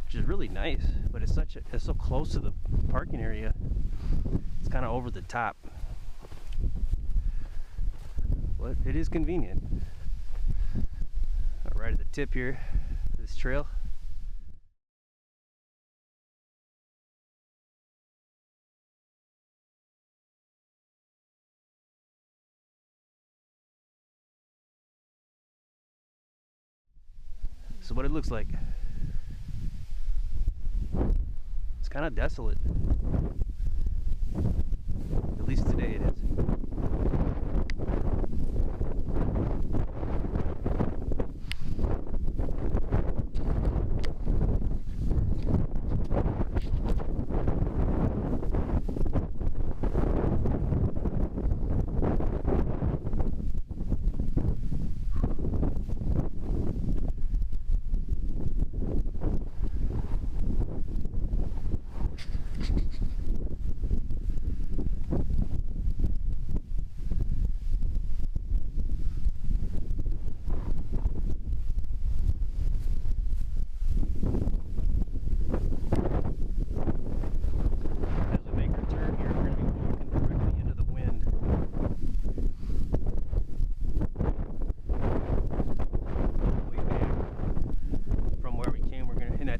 which is really nice, but it's so close to the parking area, it's kind of over the top. But it is convenient. Right at the tip here of this trail. So what it looks like. It's kind of desolate. At least today it is.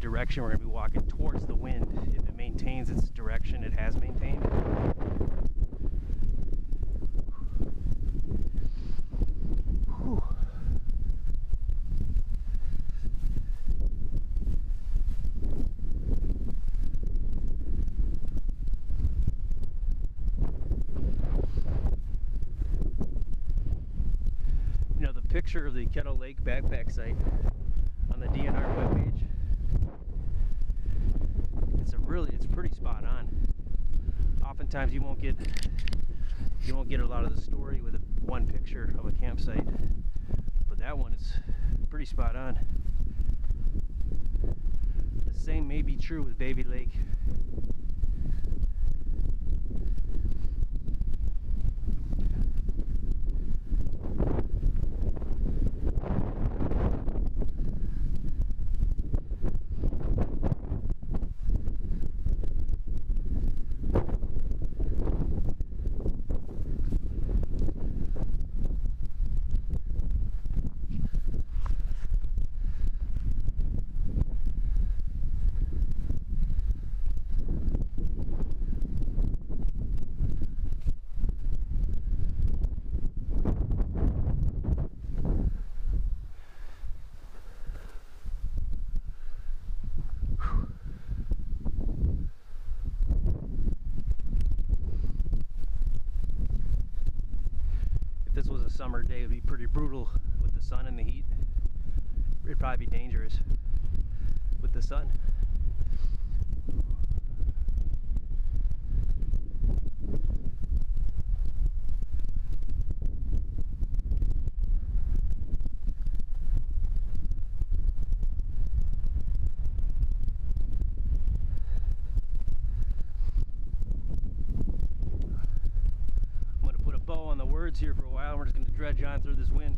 Direction, we're going to be walking towards the wind if it maintains its direction it has maintained. picture of the Kettle Lake backpack site on the DNR webpage. It's pretty spot on. Oftentimes you won't get a lot of the story with one picture of a campsite, but that one is pretty spot on. The same may be true with Baby Lake. This was a summer day, it would be pretty brutal with the sun and the heat. It'd probably be dangerous with the sun. Bow on the words here for a while. We're just going to dredge on through this wind.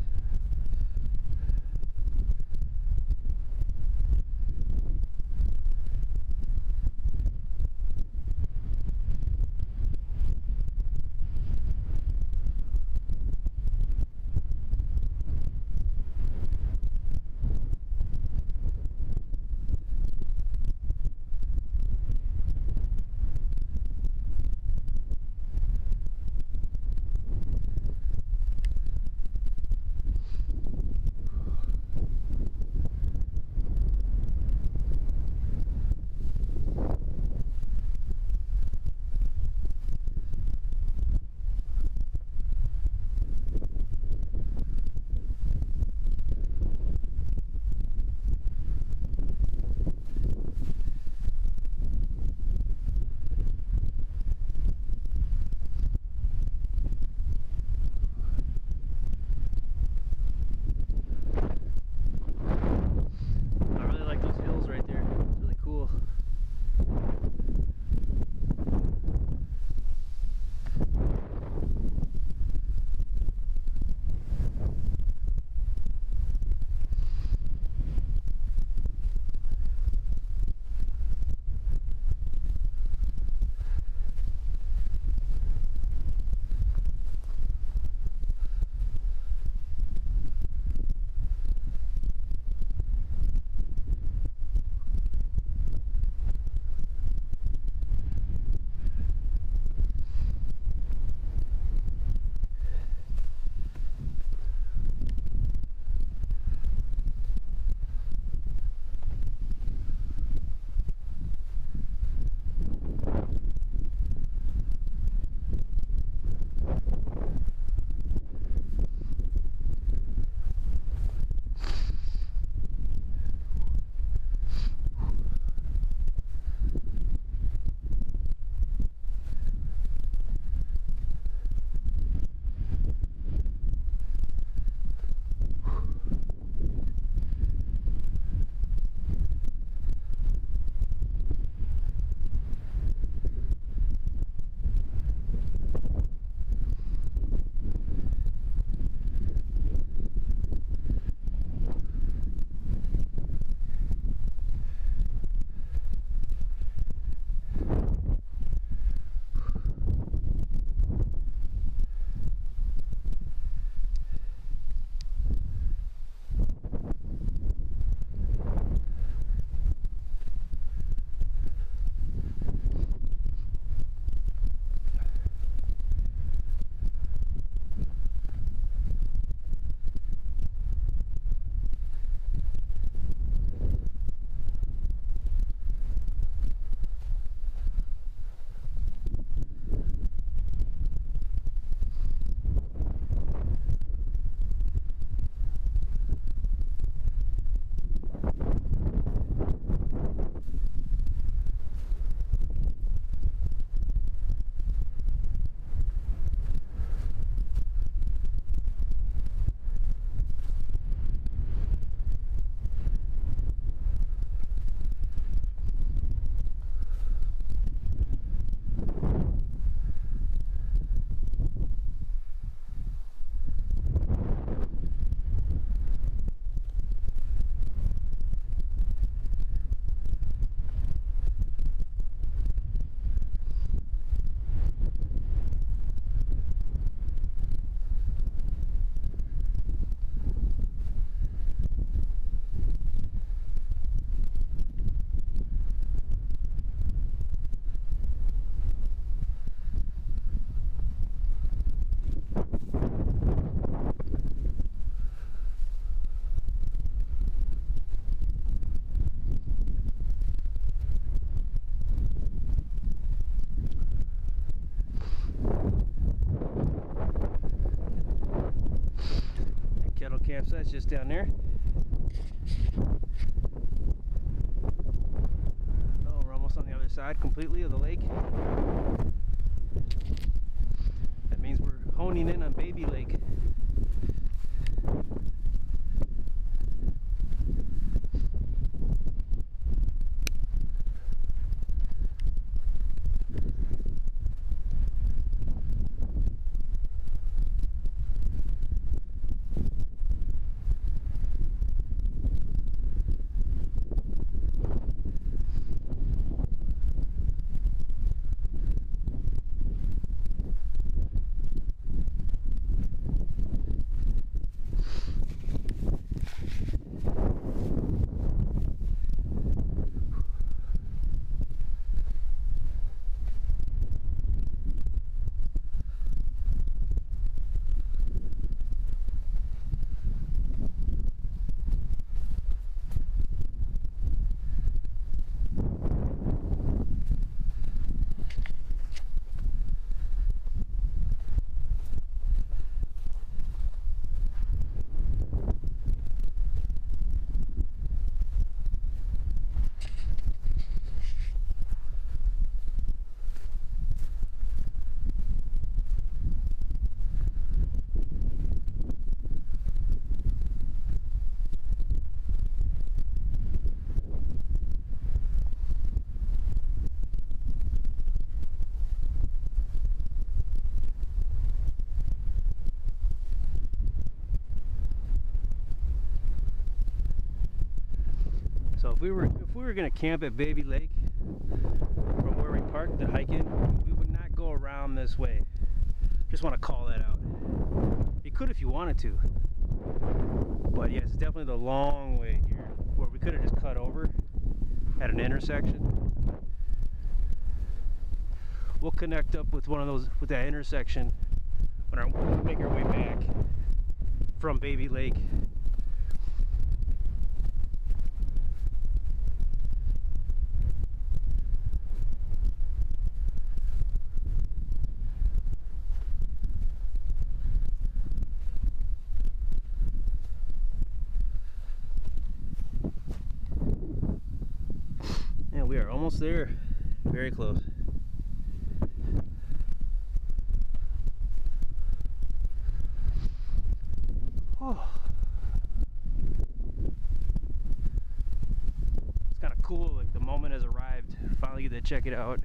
campsite's just down there. Oh, we're almost on the other side completely of the lake. That means we're honing in on Baby Lake. So if we were gonna camp at Baby Lake from where we parked to hike in, we would not go around this way. Just want to call that out. You could if you wanted to, but yeah, it's definitely the long way here, where we could have just cut over at an intersection. We'll connect up with one of those, with that intersection, when we make our way back from Baby Lake. And we are almost there, very close. Oh. It's kind of cool, like the moment has arrived. Finally get to check it out.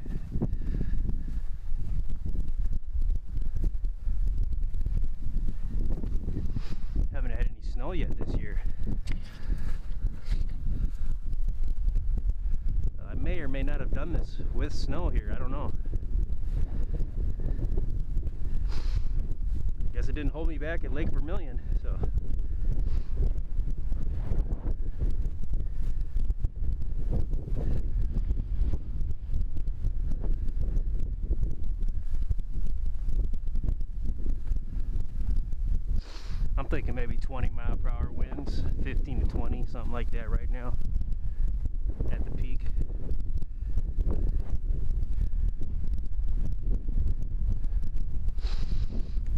Haven't had any snow yet this year. I may or may not have done this with snow here, I don't know. Guess it didn't hold me back at Lake Vermilion, so. I'm thinking maybe 20-mile-per-hour winds, 15 to 20, something like that right now at the peak.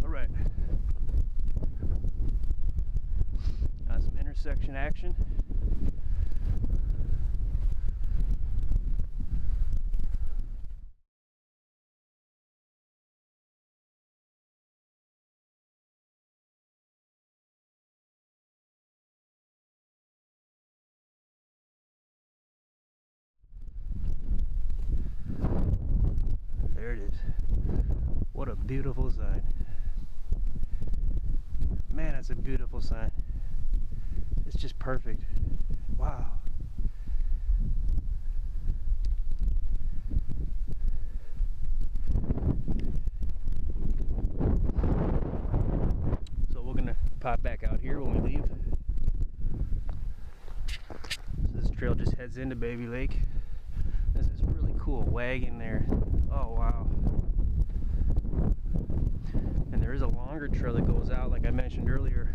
All right. Got some intersection action. There it is. What a beautiful sign. Man, that's a beautiful sign. It's just perfect. Wow. So we're gonna pop back out here when we leave. So this trail just heads into Baby Lake. There's this really cool wagon there. Oh wow. And there is a longer trail that goes out, like I mentioned earlier,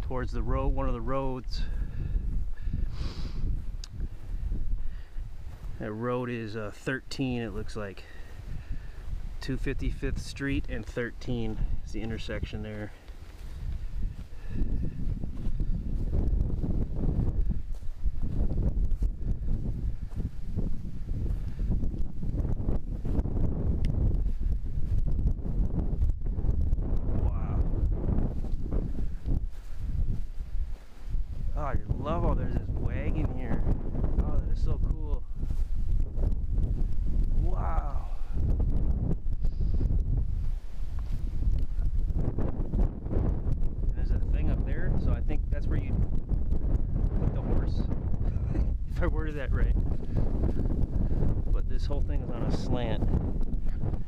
towards the road, one of the roads. That road is 13, it looks like. 255th Street and 13 is the intersection there. Oh, I love how there's this wagon here. Oh, that is so cool. Wow. And there's a thing up there, so I think that's where you put the horse. If I worded that right. But this whole thing is on a slant,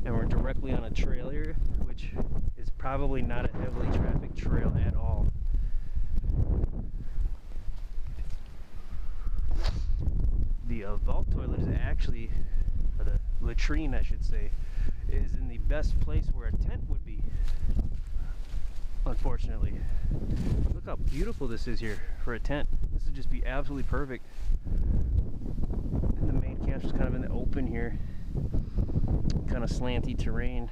and we're directly on a trail here, which is probably not a heavily trafficked trail at all. The vault toilet is actually, or the latrine I should say, is in the best place where a tent would be, unfortunately. Look how beautiful this is here for a tent. This would just be absolutely perfect. And the main camp's just kind of in the open here, kind of slanty terrain.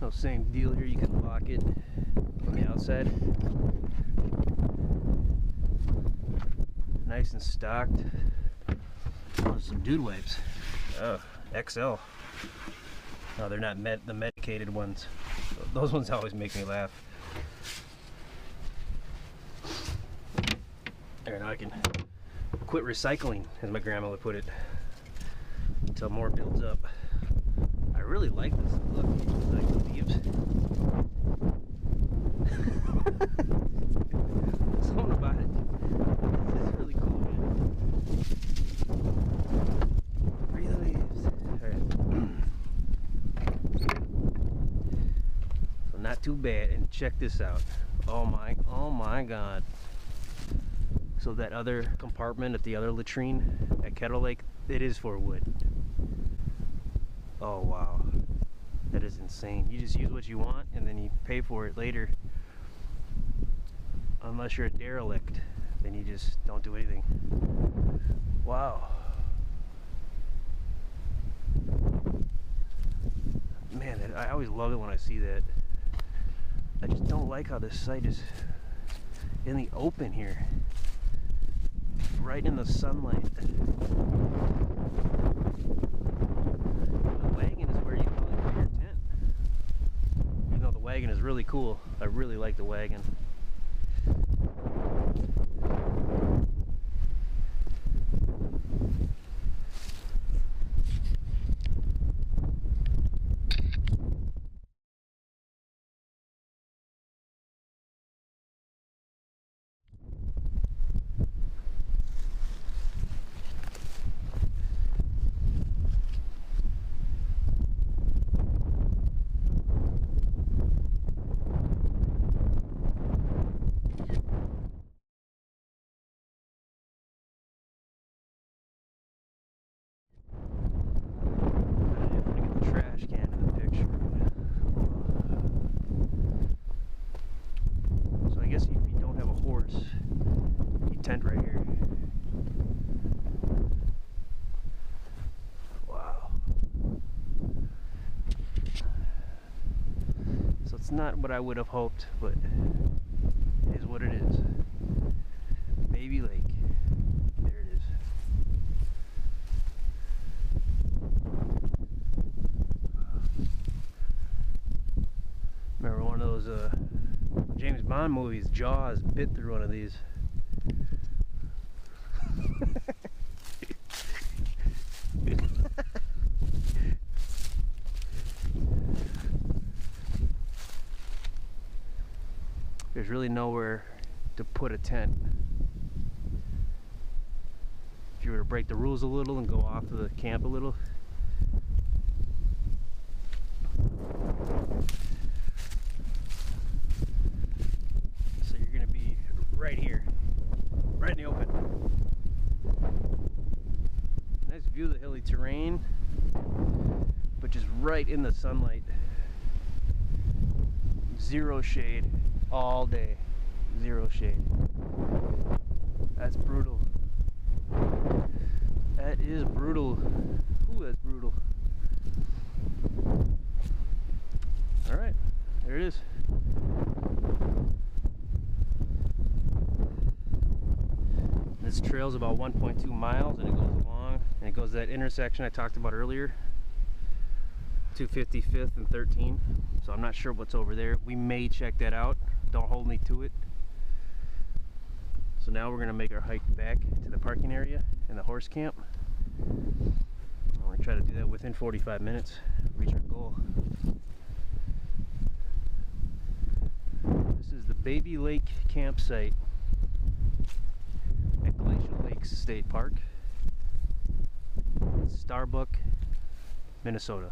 No, same deal here, you can lock it on the outside. Nice and stocked. Oh, some dude wipes. Oh, XL. No, they're not the medicated ones. Those ones always make me laugh. There, now I can quit recycling, as my grandma would put it, until more builds up. I really like this look, like the leaves. Something about it. This is really cool, man. Free the leaves. Alright. So not too bad. And check this out. Oh my god. So that other compartment at the other latrine at Kettle Lake, it is for wood. Oh wow. That is insane. You just use what you want and then you pay for it later. Unless you're a derelict, then you just don't do anything. Wow. Man, I always love it when I see that. I just don't like how this site is in the open here. Right in the sunlight. The wagon is where you probably put your tent. Even though the wagon is really cool. I really like the wagon. Tent right here. Wow. So it's not what I would have hoped, but it is what it is. Baby Lake. There it is. Remember one of those James Bond movies, Jaws, bit through one of these. There's really nowhere to put a tent. If you were to break the rules a little and go off to the camp a little. So you're gonna be right here, right in the open. Nice view of the hilly terrain, but just right in the sunlight. Zero shade. All day, zero shade. That's brutal. That is brutal. Ooh, that's brutal. All right, there it is. This trail is about 1.2 miles, and it goes along, and it goes to that intersection I talked about earlier. 255th and 13, so I'm not sure what's over there. We may check that out. Don't hold me to it. So now we're gonna make our hike back to the parking area and the horse camp. We're gonna try to do that within 45 minutes, reach our goal. This is the Baby Lake campsite at Glacial Lakes State Park, Starbuck, Minnesota.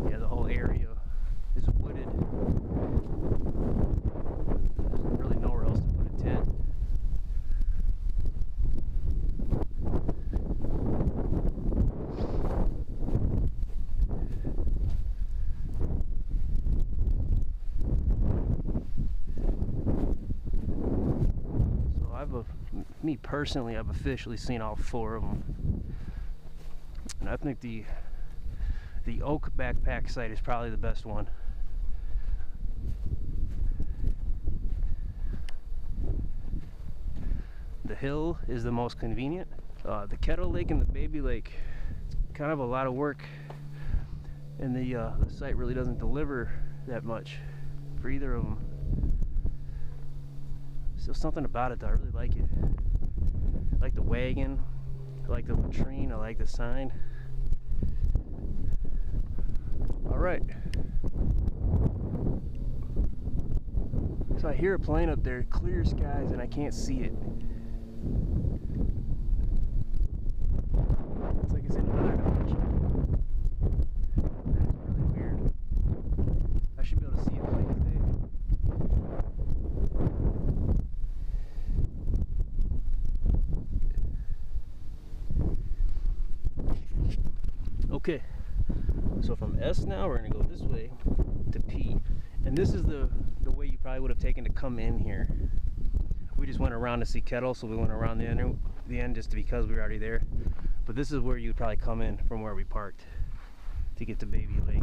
Yeah, the whole area is wooded. There's really nowhere else to put a tent. Me personally, I've officially seen all 4 of them, and I think the oak backpack site is probably the best one. The hill is the most convenient. The Kettle Lake and the Baby Lake, it's kind of a lot of work, and the site really doesn't deliver that much for either of them. Still something about it though, I really like it. I like the wagon, I like the latrine, I like the sign. Alright. So I hear a plane up there, clear skies, and I can't see it. It's like it's in another dimension. That's really weird. I should be able to see it plain as day. Okay, so from S now we're gonna go this way to P, and this is the way you probably would have taken to come in here. We just went around to see Kettle, so we went around the end just because we were already there. But this is where you would probably come in from where we parked to get to Baby Lake.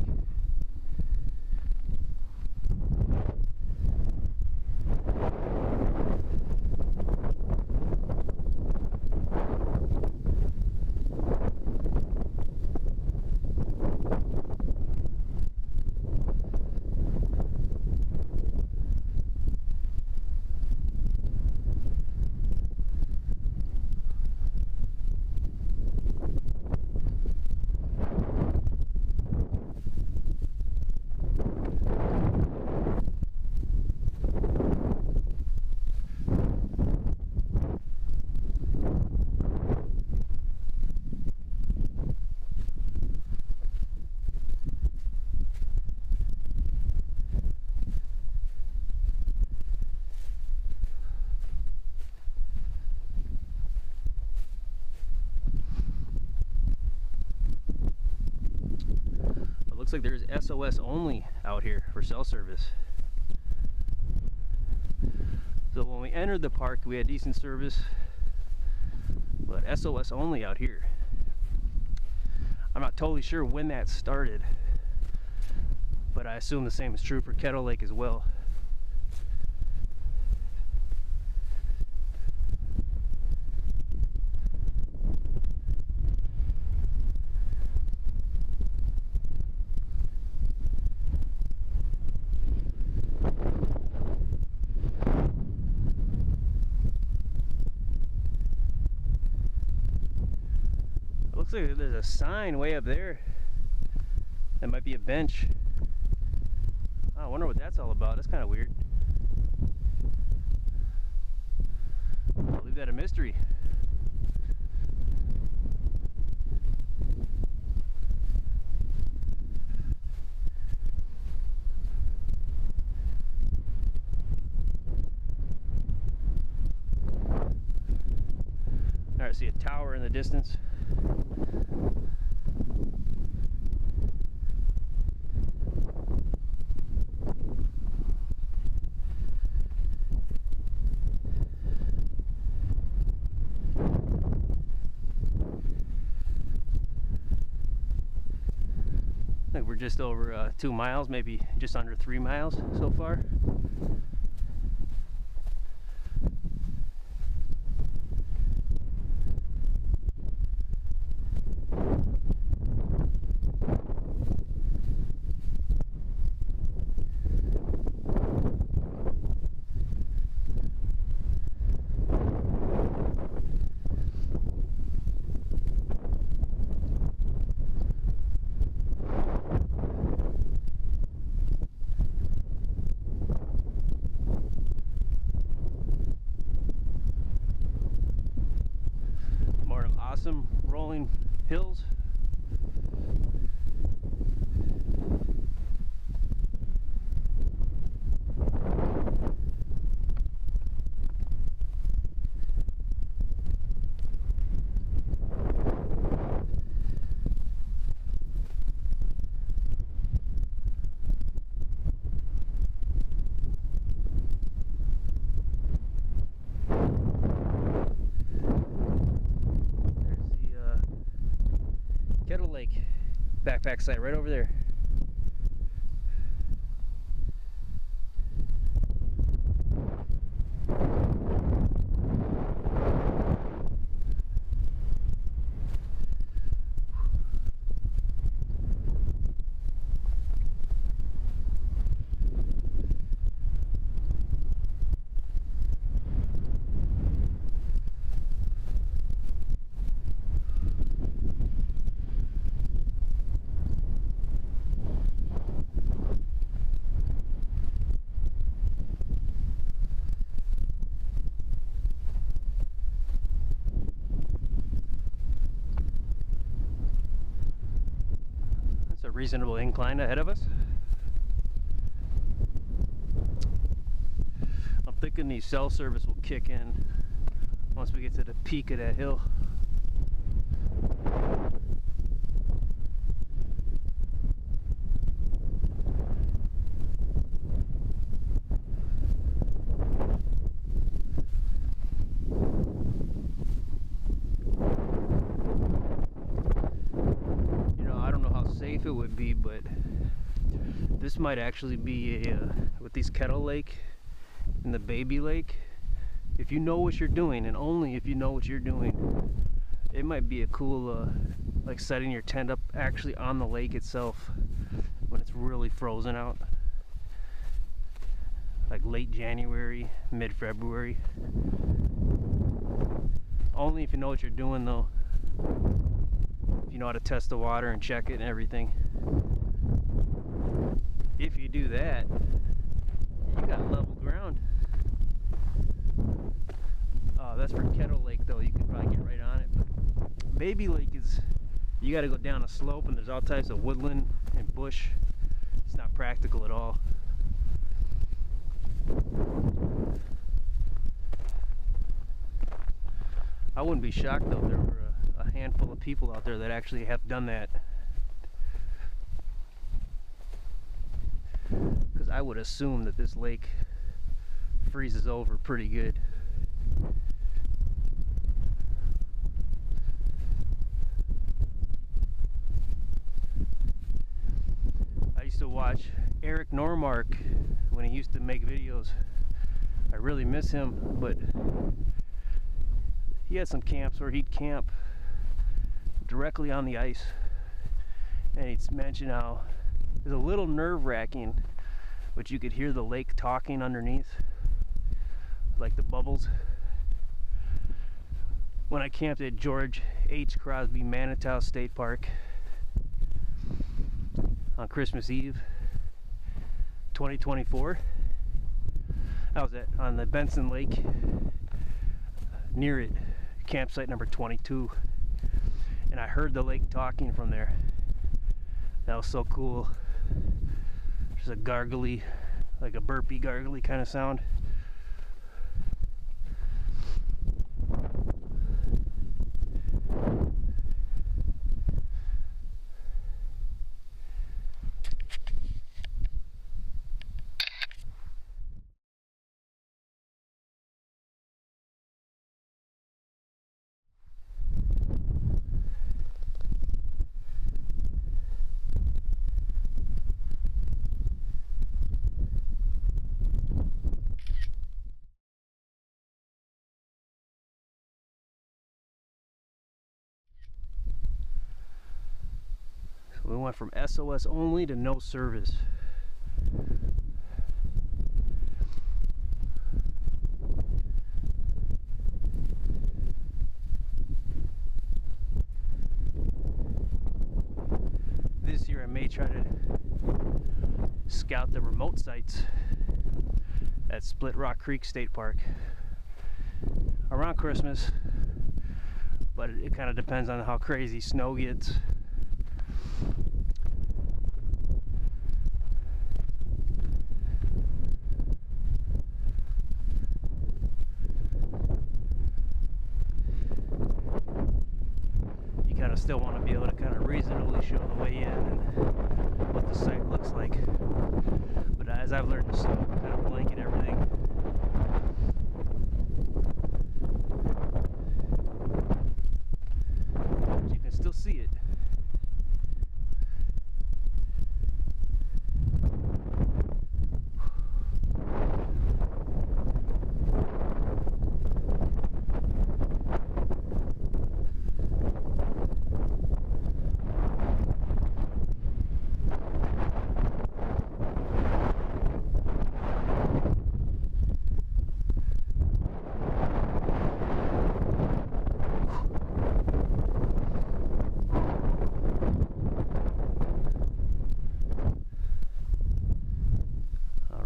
Looks like there's SOS only out here for cell service. So when we entered the park, we had decent service, but SOS only out here. I'm not totally sure when that started, but I assume the same is true for Kettle Lake as well. Looks like there's a sign way up there. That might be a bench. Oh, I wonder what that's all about. That's kind of weird. I'll leave that a mystery. Alright, see a tower in the distance. we're just over 2 miles, maybe just under 3 miles so far. Awesome rolling hills. Kettle Lake backpack site right over there. A reasonable incline ahead of us. I'm thinking the cell service will kick in once we get to the peak of that hill. It would be, but this might actually be a with these Kettle Lake and the Baby Lake, if you know what you're doing, and only if you know what you're doing, it might be a cool like setting your tent up actually on the lake itself when it's really frozen out, like late January, mid-February. Only if you know what you're doing though. If you know how to test the water and check it and everything. If you do that, you got level ground. That's for Kettle Lake though, you can probably get right on it. But Baby Lake is, you got to go down a slope and there's all types of woodland and bush. It's not practical at all. I wouldn't be shocked though if there were a handful of people out there that actually have done that, because I would assume that this lake freezes over pretty good. I used to watch Eric Normark when he used to make videos. I really miss him, but he had some camps where he'd camp directly on the ice, and he'd mention how it was a little nerve-wracking, but you could hear the lake talking underneath, like the bubbles. When I camped at George H. Crosby Manitou State Park on Christmas Eve 2024, I was on the Benson Lake near it, campsite number 22, and I heard the lake talking from there. That was so cool. There's a gargly, like a burpy gargly kind of sound. We went from SOS only to no service. This year I may try to scout the remote sites at Split Rock Creek State Park around Christmas, but it kind of depends on how crazy snow gets. You kind of still want to be able to kind of reasonably show the way in and what the site looks like, but as I've learned to kind of blanket everything. But you can still see it.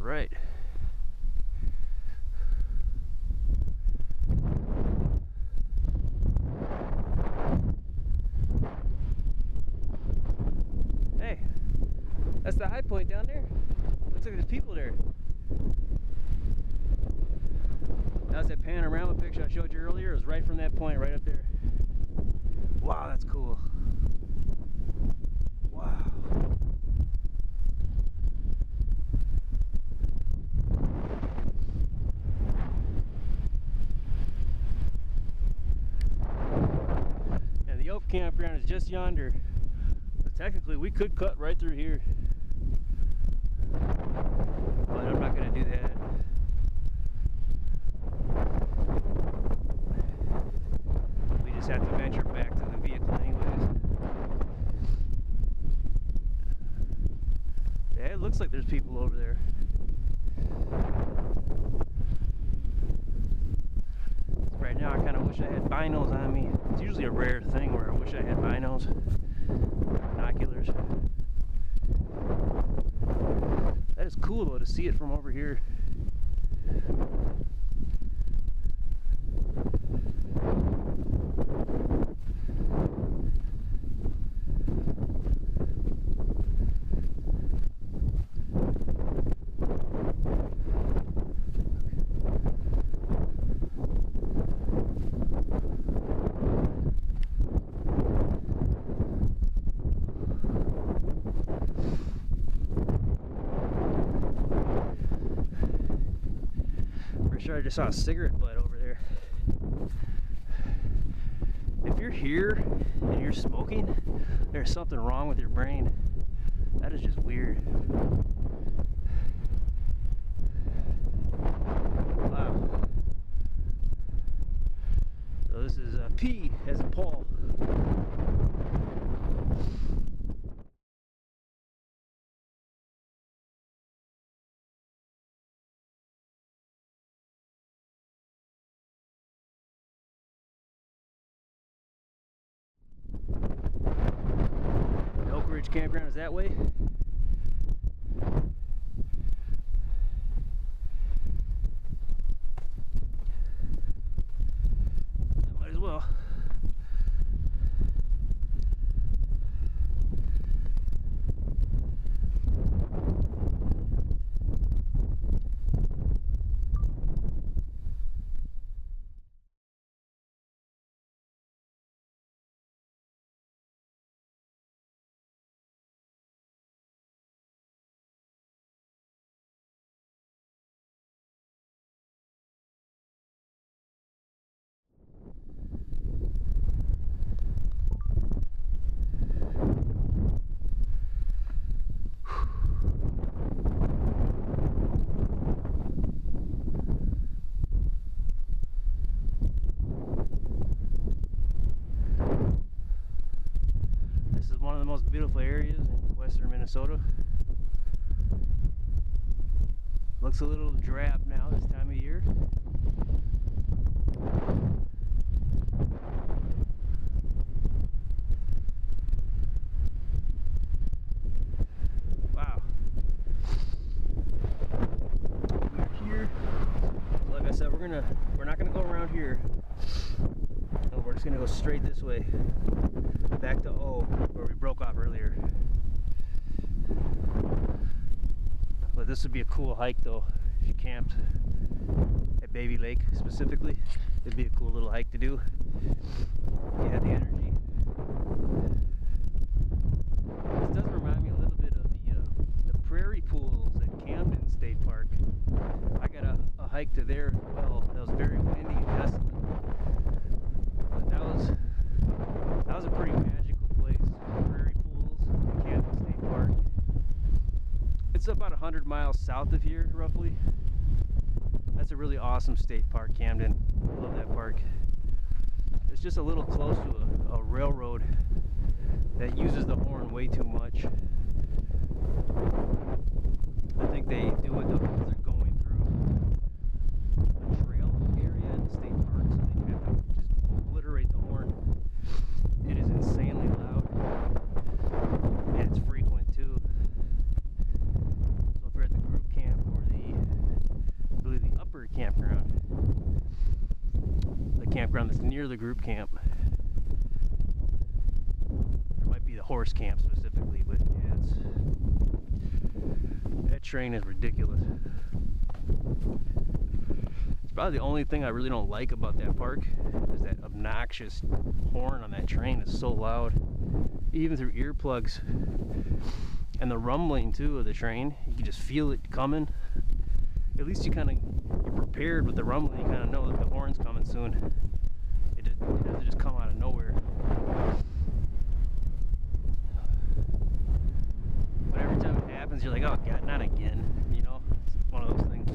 Right. Hey, that's the high point down there. Looks like there's people there. That was that panorama picture I showed you earlier. It was right from that point, right up there. Wow, that's cool. Wow. And the Oak Campground is just yonder. So technically, we could cut right through here. But I'm not going to do that. We just have to venture back to the vehicle anyways. Yeah, it looks like there's people over there. Right now I kind of wish I had binos on me. It's usually a rare thing where I wish I had binos, binoculars. That is cool though to see it from over here. Sure, I just saw a cigarette butt over there. If you're here and you're smoking, there's something wrong with your brain. That is just weird. Wow. So this is P as in Paul. Oak Ridge Campground is that way. Might as well. is one of the most beautiful areas in western Minnesota. Looks a little drab now this time of year. Wow. We're here. Like I said, we're not gonna go around here. No, we're just gonna go straight this way, back to O, where we broke off earlier. But this would be a cool hike though. If you camped at Baby Lake specifically, it'd be a cool little hike to do. You had the energy. This does remind me a little bit of the prairie pools at Camden State Park. I got a hike to there as well. That was very windy and desolate. But that was a pretty magical place. Prairie pools at Camden State Park. It's about 100 miles south of here, roughly. That's a really awesome state park, Camden. I love that park. It's just a little close to a railroad that uses the horn way too much. I think they do it because they're going through a trail area in the state park, so they have to just obliterate the horn. It is insanely loud, and it's frequent too. So if you're at the group camp or I believe the upper campground, the campground that's near the group camp, there might be the horse camp specifically, but yeah, that train is ridiculous. It's probably the only thing I really don't like about that park is that obnoxious horn on that train is so loud, even through earplugs. And the rumbling too of the train, you can just feel it coming. At least you're prepared with the rumbling. You kind of know that the horn's coming soon. It doesn't just come out of nowhere. But every time it happens, you're like, oh God, not again. You know, it's one of those things.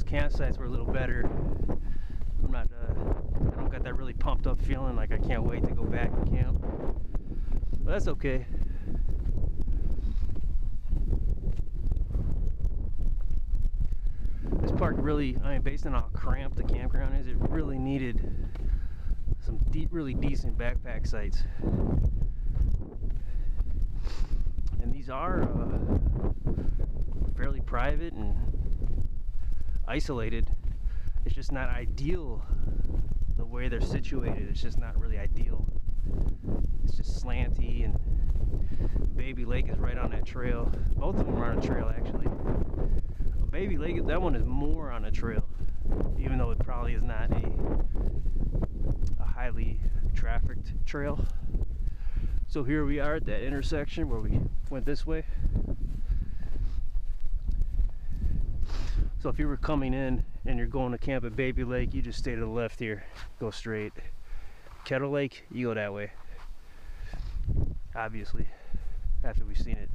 Campsites were a little better. I don't got that really pumped up feeling like I can't wait to go back and camp. But that's okay. This park really, based on how cramped the campground is, it really needed some really decent backpack sites. And these are fairly private and isolated. It's just not ideal the way they're situated. It's just not really ideal. It's just slanty, and Baby Lake is right on that trail. Both of them are on a trail actually. Baby Lake, that one is more on a trail, even though it probably is not a highly trafficked trail. So here we are at that intersection where we went this way. So if you were coming in and you're going to camp at Baby Lake, you just stay to the left here, go straight. Kettle Lake, you go that way. Obviously, after we've seen it.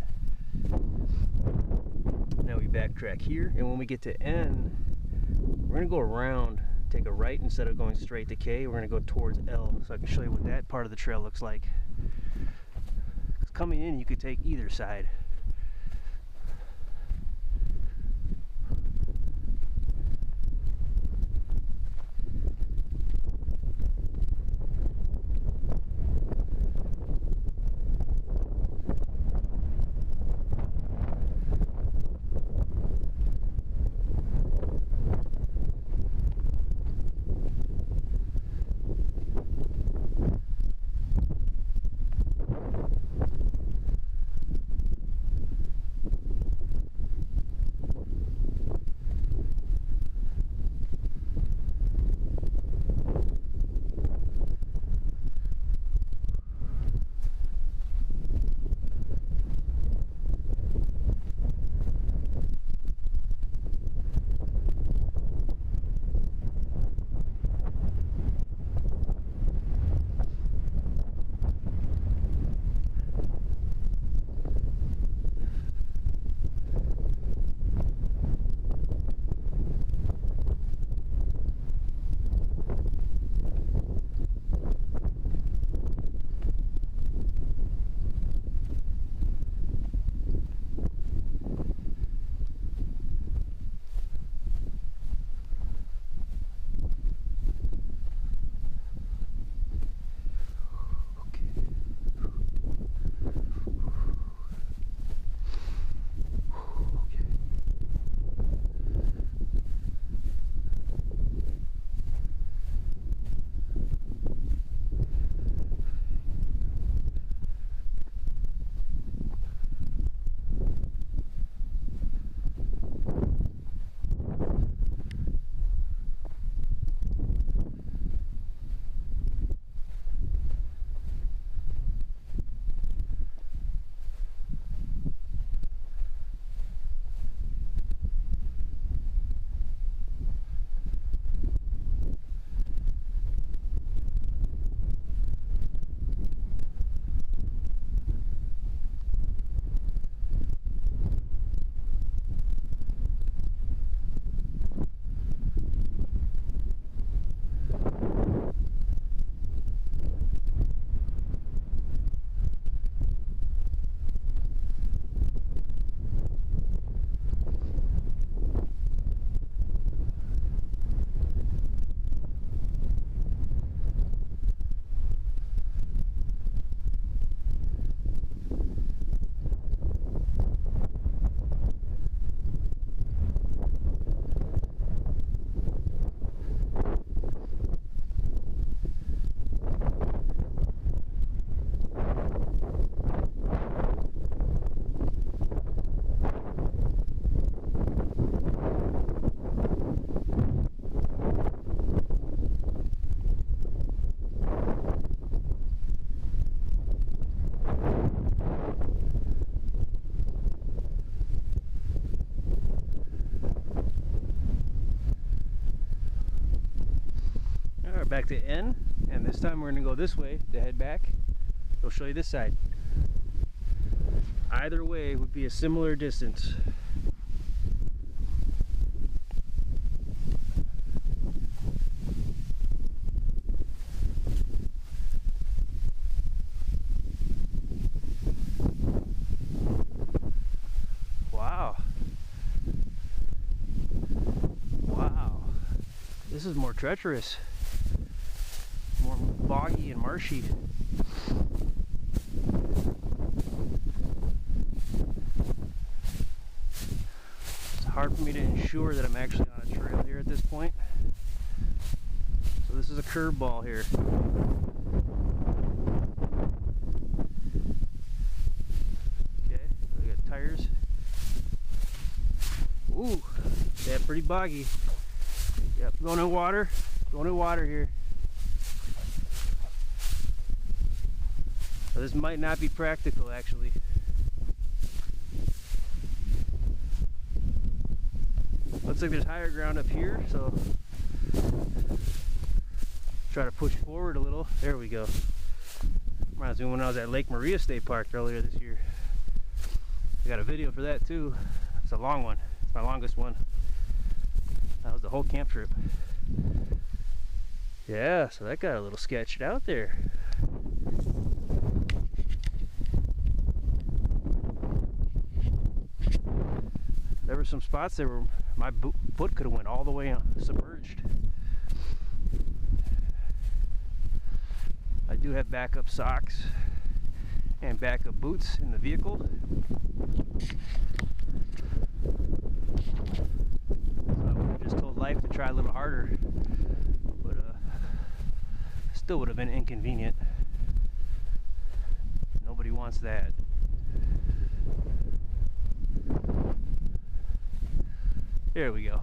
Now we backtrack here, and when we get to N, we're gonna go around, take a right instead of going straight to K. We're gonna go towards L, so I can show you what that part of the trail looks like. 'Cause coming in, you could take either side. Back to N, and this time we're going to go this way to head back. I'll show you this side. Either way would be a similar distance. Wow. Wow. This is more treacherous. More boggy and marshy. It's hard for me to ensure that I'm actually on a trail here at this point. So this is a curveball here. Okay, we got tires. Ooh, yeah, pretty boggy. Yep, going in water. Going in water here. So this might not be practical, actually. Looks like there's higher ground up here, so try to push forward a little. There we go. Reminds me when I was at Lake Maria State Park earlier this year. I got a video for that too. It's a long one. It's my longest one. That was the whole camp trip. Yeah, so that got a little sketched out there. There were some spots there where my foot could have went all the way submerged. I do have backup socks and backup boots in the vehicle. So I would have just told Life to try a little harder, but still would have been inconvenient. Nobody wants that. There we go.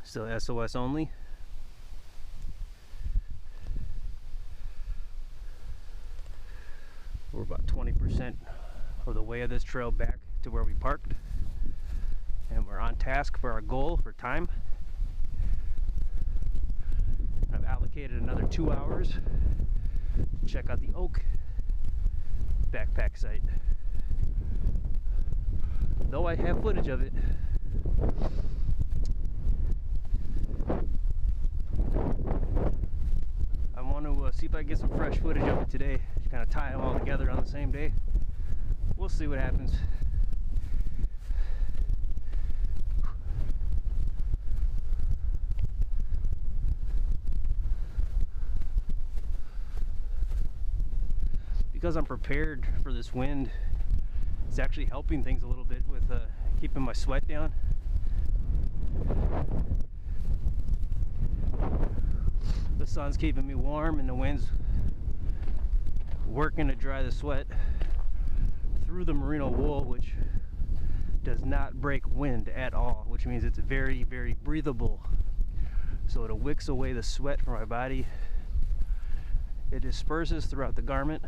Still SOS only. We're about 20% of the way of this trail back to where we parked, and we're on task for our goal for time. I've allocated another 2 hours to check out the Oak backpack site. Though I have footage of it, I want to see if I can get some fresh footage of it today. Just kind of tie them all together on the same day. We'll see what happens. Because I'm prepared for this wind, it's actually helping things a little bit with keeping my sweat down. The sun's keeping me warm and the wind's working to dry the sweat through the merino wool, which does not break wind at all, which means it's very, very breathable. So it wicks away the sweat from my body. It disperses throughout the garment,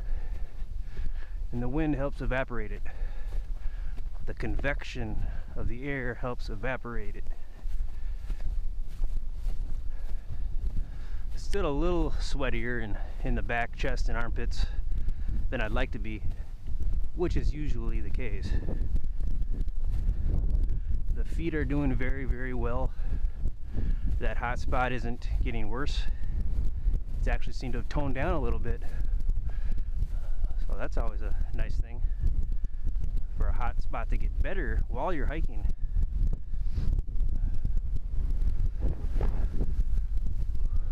and the wind helps evaporate it. The convection of the air helps evaporate it. Still a little sweatier in the back, chest, and armpits than I'd like to be, which is usually the case. The feet are doing very, very well. That hot spot isn't getting worse. It's actually seemed to have toned down a little bit. So that's always a nice thing, for a hot spot to get better while you're hiking.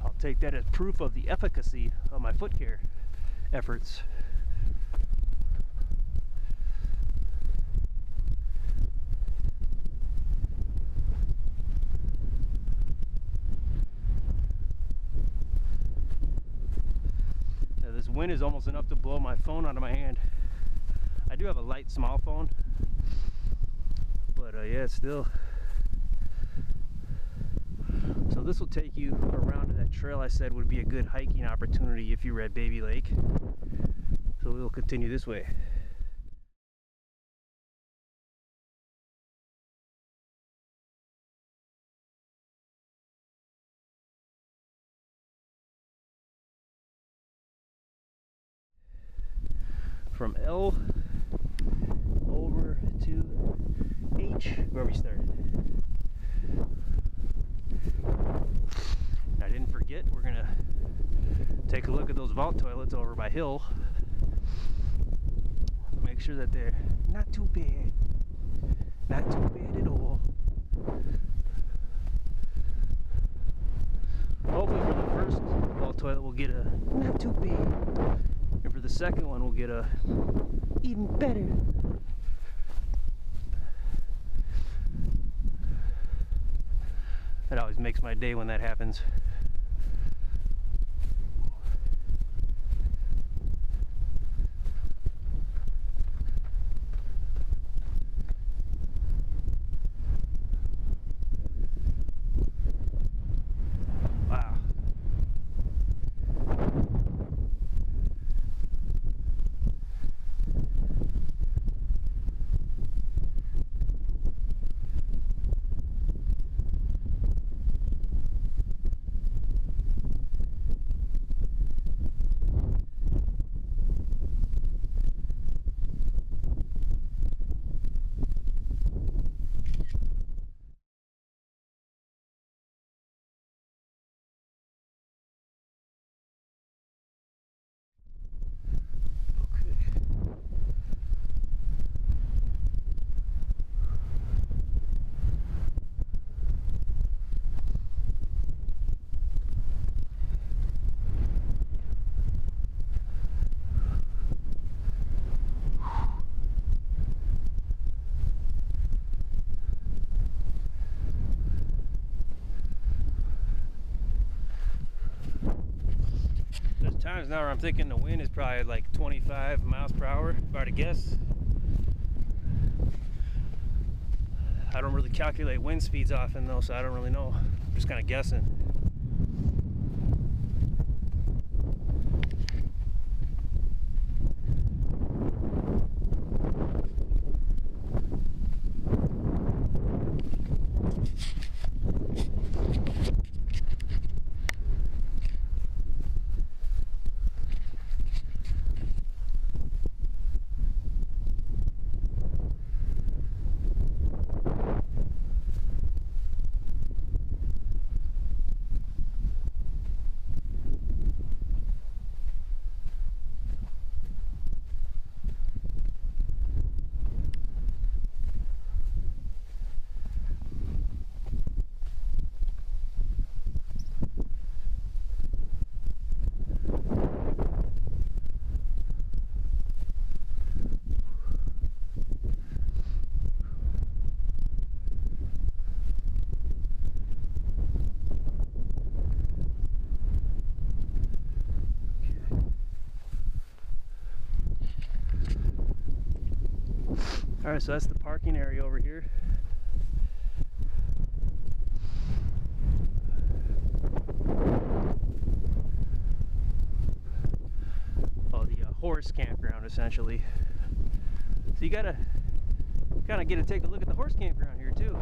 I'll take that as proof of the efficacy of my foot care efforts. Now, this wind is almost enough to blow my phone out of my hand. I do have a light small phone, but yeah, still. So this will take you around to that trail I said would be a good hiking opportunity if you were at Baby Lake. So we'll continue this way. From L over to beach where we started. I didn't forget, we're gonna take a look at those vault toilets over by Hill. Make sure that they're not too bad. Not too bad at all. Hopefully for the first vault toilet we'll get a not too bad. And for the second one we'll get a even better. That always makes my day when that happens. Wow. There's times now where I'm thinking the wind is probably like 25 miles per hour, if I were to guess. I don't really calculate wind speeds often though, so I don't really know. I'm just kind of guessing. Alright, so that's the parking area over here. Oh, the horse campground essentially. So you gotta kind of get to take a look at the horse campground here too.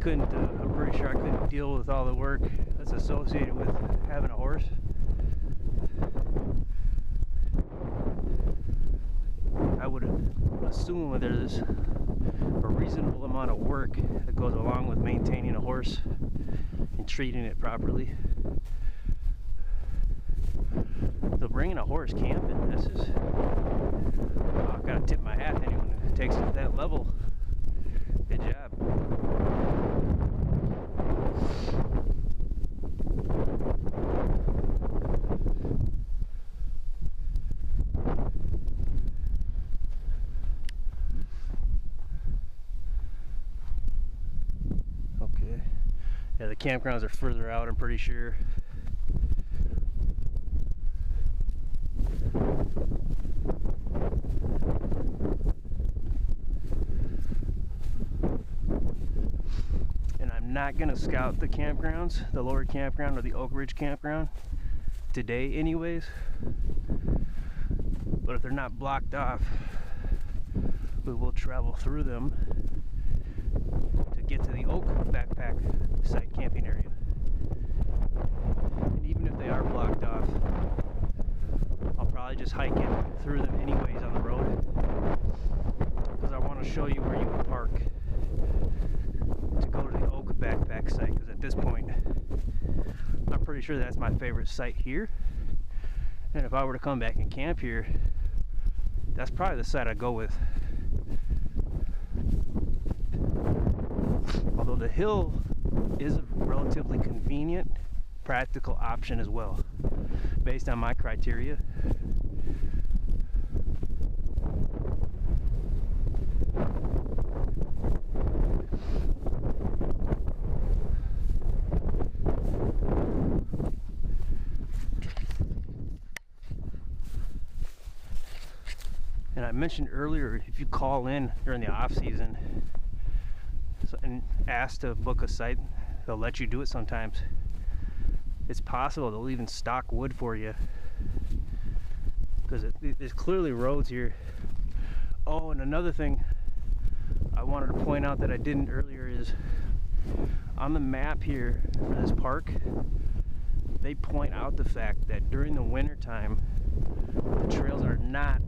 I'm pretty sure I couldn't deal with all the work that's associated with having a horse. I would assume that there's a reasonable amount of work that goes along with maintaining a horse and treating it properly. So bringing a horse camping, this is, I've got to tip my hat to anyone who takes it to that level. Good job. Okay. Yeah, the campgrounds are further out, I'm pretty sure. Not gonna scout the campgrounds, the lower campground or the Oak Ridge campground today anyways. But if they're not blocked off, we will travel through them to get to the Oak backpack site camping area. And even if they are blocked off, I'll probably just hike in through them anyways on the road, because I want to show you where you would park to go to the Oak backpack site, because at this point I'm pretty sure that's my favorite site here, and if I were to come back and camp here, that's probably the site I'd go with. Although the hill is a relatively convenient, practical option as well, based on my criteria. And I mentioned earlier, if you call in during the off season and ask to book a site, they'll let you do it sometimes. It's possible they'll even stock wood for you, because there's clearly roads here. Oh, and another thing I wanted to point out that I didn't earlier is on the map here for this park, they point out the fact that during the winter time the trails are not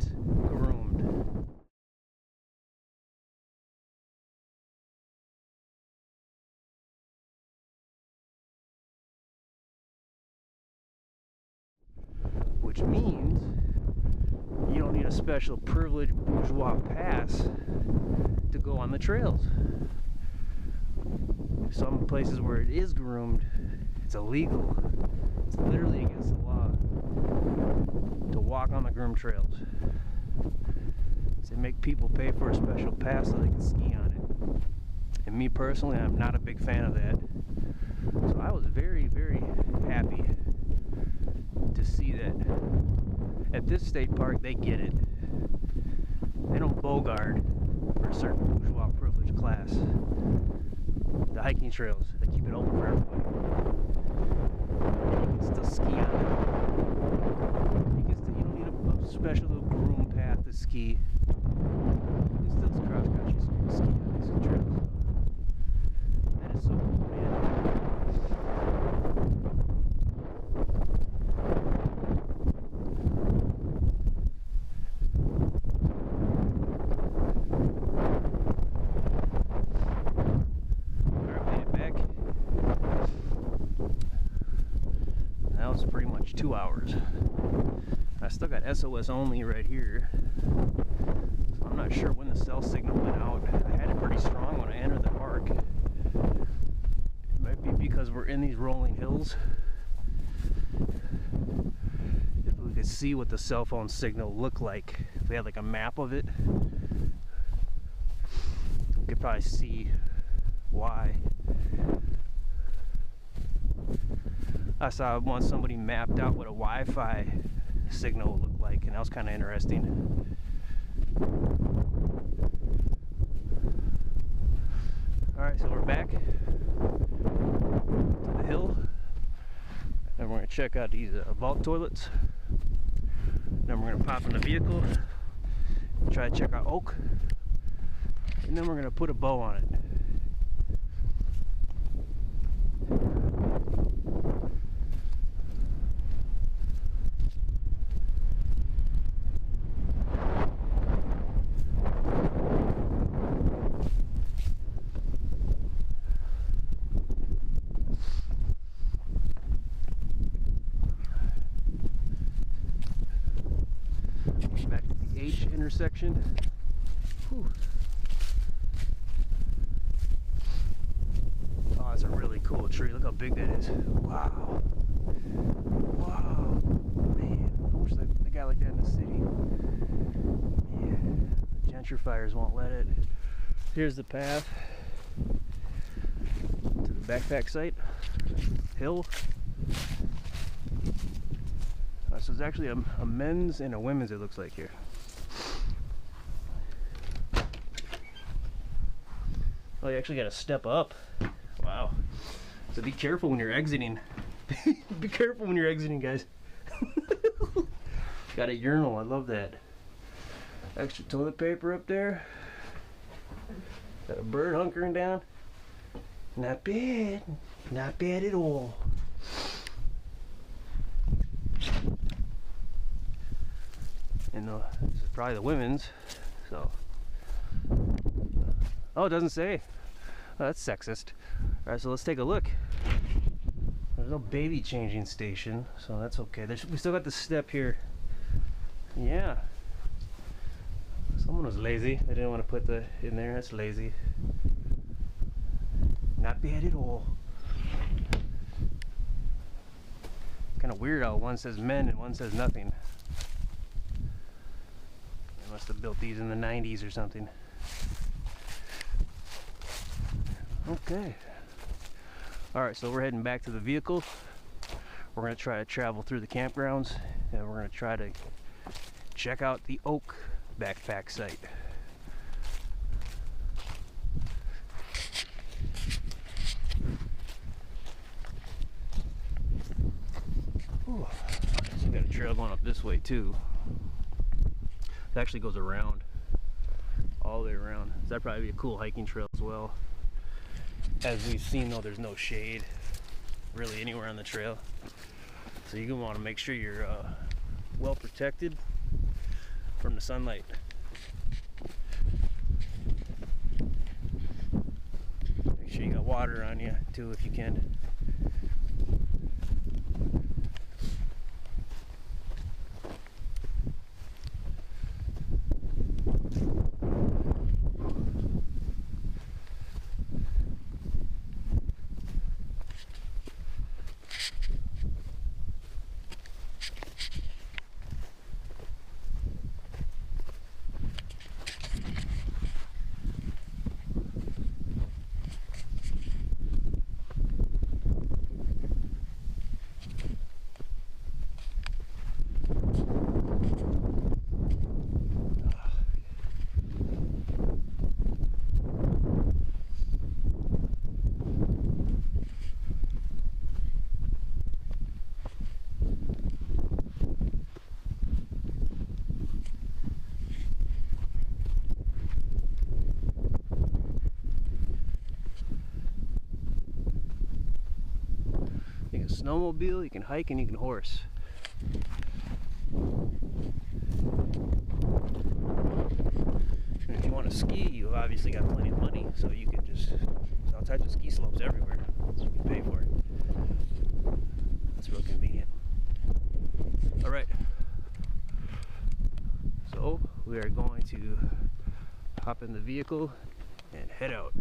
groomed. Which means you don't need a special privileged bourgeois pass to go on the trails. Some places where it is groomed, it's illegal. It's literally against the law to walk on the groomed trails. They make people pay for a special pass so they can ski on it. And me personally, I'm not a big fan of that. So I was very, very happy to see that at this state park they get it. They don't bogart for a certain bourgeois privilege class. The hiking trails, they keep it open for everybody. You can still ski on it. You don't need a special little groom path to ski. You can still cross country ski on these trails. That is so cool, man. It's pretty much 2 hours. I still got SOS only right here, so I'm not sure when the cell signal went out. I had it pretty strong when I entered the park. It might be because we're in these rolling hills. If we could see what the cell phone signal looked like, if we had like a map of it, we could probably see why. I saw once somebody mapped out what a Wi-Fi signal would look like, and that was kind of interesting. Alright, so we're back to the hill, and we're going to check out these vault toilets. Then we're going to pop in the vehicle, try to check out Oak, and then we're going to put a bow on it. Back to the H intersection. Whew. Oh, that's a really cool tree. Look how big that is. Wow. Wow. Man, I wish they got like that in the city. Yeah, the gentrifiers won't let it. Here's the path to the backpack site. Hill. So it's actually a men's and a women's, it looks like here. Oh, you actually got to step up. Wow. So be careful when you're exiting. Be careful when you're exiting, guys. Got a urinal, I love that. Extra toilet paper up there. Got a bird hunkering down. Not bad. Not bad at all. And this is probably the women's. So. Oh, it doesn't say. Oh, that's sexist. Alright, so let's take a look. There's no baby changing station, so that's okay. We still got the step here. Yeah. Someone was lazy. They didn't want to put the in there. That's lazy. Not bad at all. Kind of weird how one says men and one says nothing. They must have built these in the 90s or something. Okay. Alright, so we're heading back to the vehicle. We're going to try to travel through the campgrounds, and we're going to try to check out the Oak backpack site. Ooh. So we got a trail going up this way too. It actually goes around, all the way around. So that'd probably be a cool hiking trail as well. As we've seen though, there's no shade really anywhere on the trail. So you're gonna want to make sure you're well protected from the sunlight. Make sure you got water on you too if you can. Snowmobile, you can hike, and you can horse. And if you want to ski, you've obviously got plenty of money, so you can just, there's all types of ski slopes everywhere, so you can pay for it. That's real convenient. Alright, so we are going to hop in the vehicle and head out.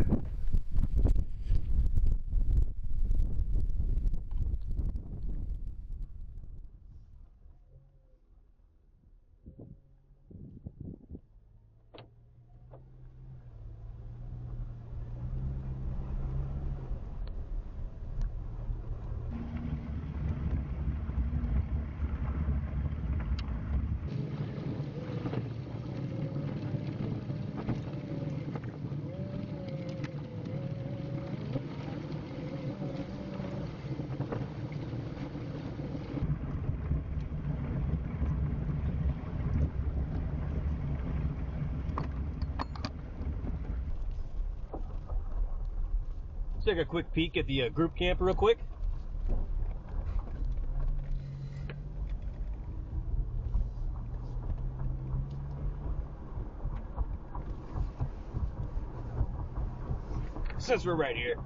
Let's take a quick peek at the group camper real quick. Since we're right here.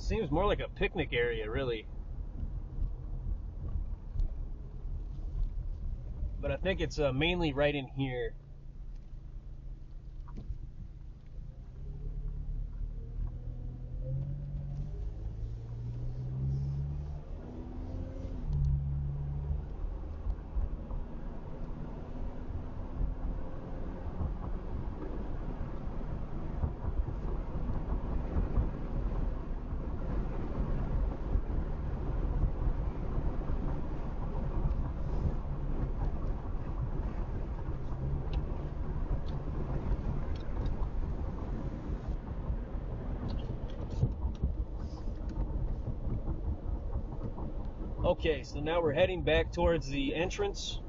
Seems more like a picnic area, really. But I think it's mainly right in here. Okay, so now we're heading back towards the entrance,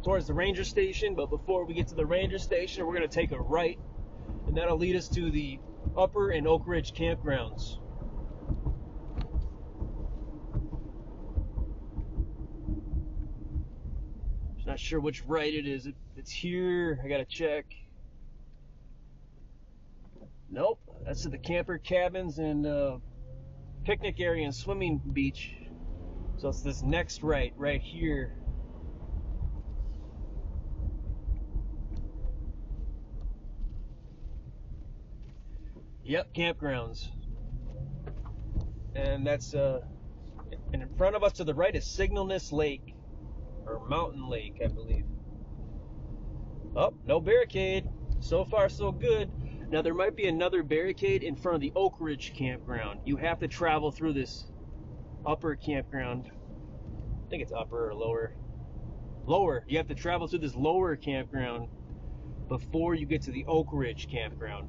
towards the ranger station. But before we get to the ranger station, we're going to take a right, and that'll lead us to the Upper and Oak Ridge campgrounds. Just not sure which right it is. It's here. I gotta check. Nope, that's to the camper cabins and picnic area and swimming beach. So it's this next right here. Yep, campgrounds. And that's and in front of us to the right is Signalness Lake, or Mountain Lake, I believe. Oh, no barricade. So far, so good. Now there might be another barricade in front of the Oak Ridge campground. You have to travel through this upper campground. I think it's upper or lower. Lower. You have to travel through this lower campground before you get to the Oak Ridge campground.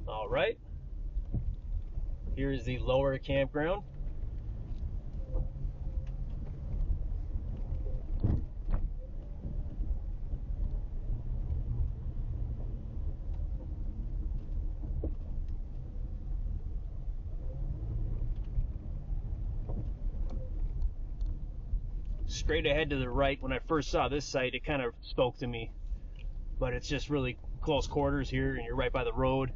All right. Here's the lower campground. Straight ahead to the right, when I first saw this site, it kind of spoke to me. But it's just really close quarters here, and you're right by the road.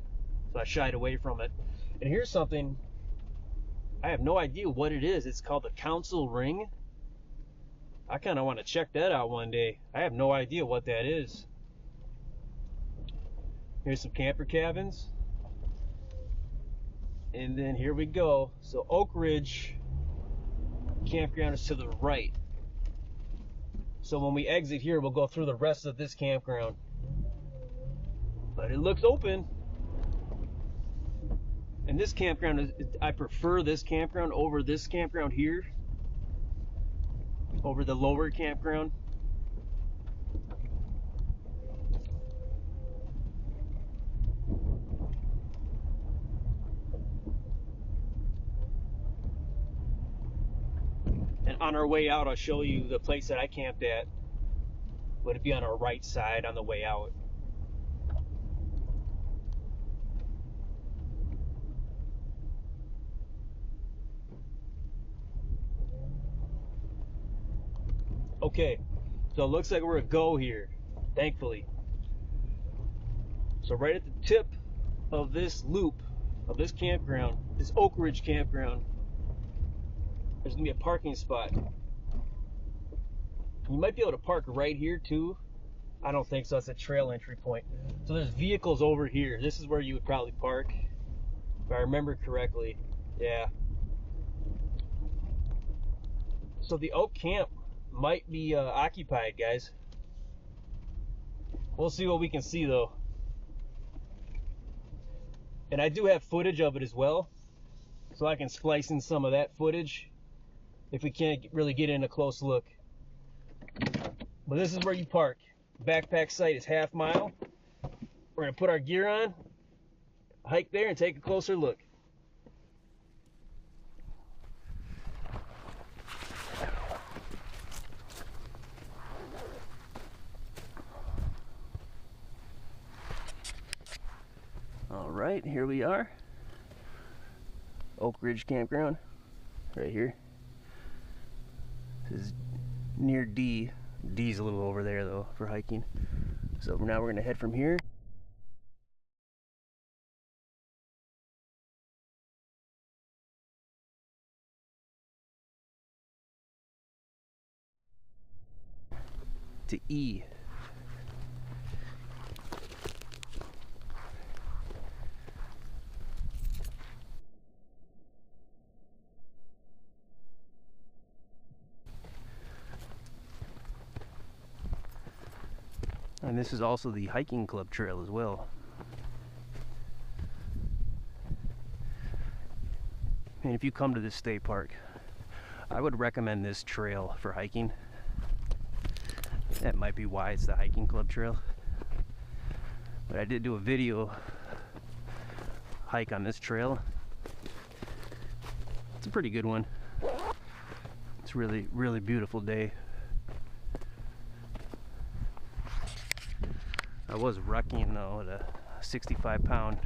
So I shied away from it. And here's something, I have no idea what it is. It's called the Council Ring. I kind of want to check that out one day. I have no idea what that is. Here's some camper cabins. And then here we go. So Oak Ridge campground is to the right. So when we exit here, we'll go through the rest of this campground. But it looks open. And this campground, I prefer this campground over this campground here. Over the lower campground. And on our way out, I'll show you the place that I camped at. Would it be on our right side on the way out? Okay, so it looks like we're a go here, thankfully. So right at the tip of this loop, of this campground, this Oak Ridge campground, there's gonna be a parking spot. You might be able to park right here too. I don't think so, it's a trail entry point. So there's vehicles over here. This is where you would probably park, if I remember correctly. Yeah. So the Oak Camp might be occupied, guys. We'll see what we can see though. And I do have footage of it as well, so I can splice in some of that footage if we can't really get in a close look. But this is where you park. Backpack site is half mile. We're gonna put our gear on, hike there, and take a closer look. All right, here we are. Oak Ridge Campground, right here. This is near D. D's a little over there though for hiking. So now we're gonna head from here to E. And this is also the hiking club trail as well. And if you come to this state park, I would recommend this trail for hiking. That might be why it's the hiking club trail. But I did do a video hike on this trail. It's a pretty good one. It's really, really beautiful day. I was rucking though, at a 65-pound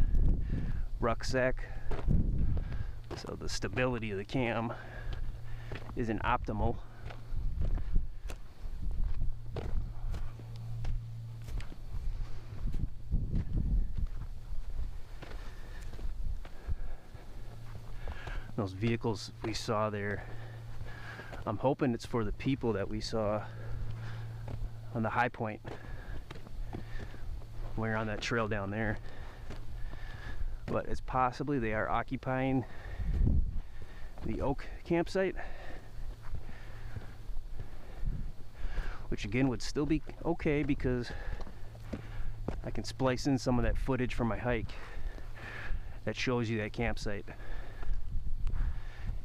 rucksack, so the stability of the cam isn't optimal. Those vehicles we saw there, I'm hoping it's for the people that we saw on the high point. We're on that trail down there, but it's possibly they are occupying the Oak campsite, which again would still be okay because I can splice in some of that footage from my hike that shows you that campsite.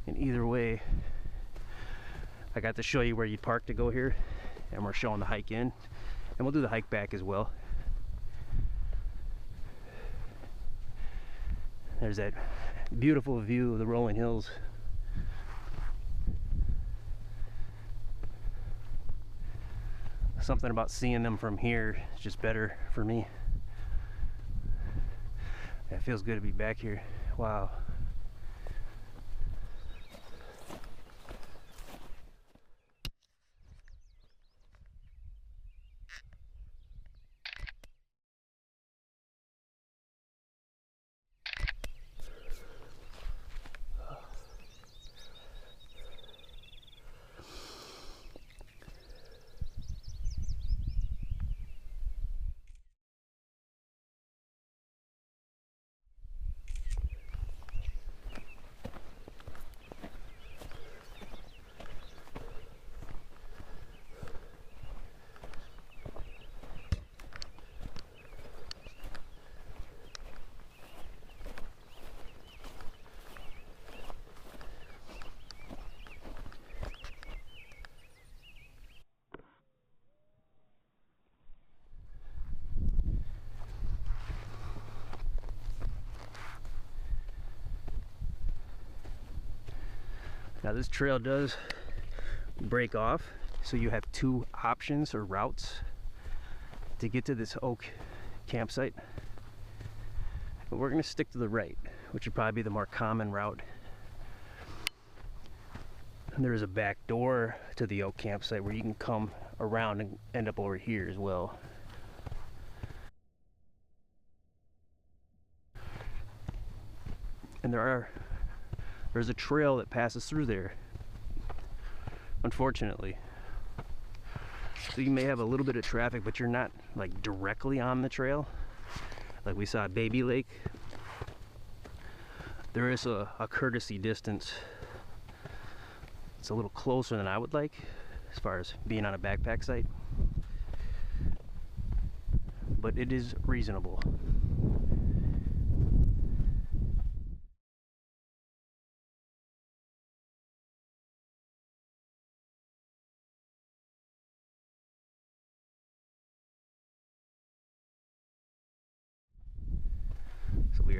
And either way, I got to show you where you'd park to go here, and we're showing the hike in, and we'll do the hike back as well. There's that beautiful view of the rolling hills. Something about seeing them from here is just better for me. It feels good to be back here. Wow. Now this trail does break off, so you have two options or routes to get to this Oak campsite. But we're going to stick to the right, which would probably be the more common route. And there is a back door to the Oak campsite where you can come around and end up over here as well. And there's a trail that passes through there, unfortunately. So you may have a little bit of traffic, but you're not like directly on the trail. Like we saw at Baby Lake, there is a courtesy distance. It's a little closer than I would like as far as being on a backpack site, but it is reasonable.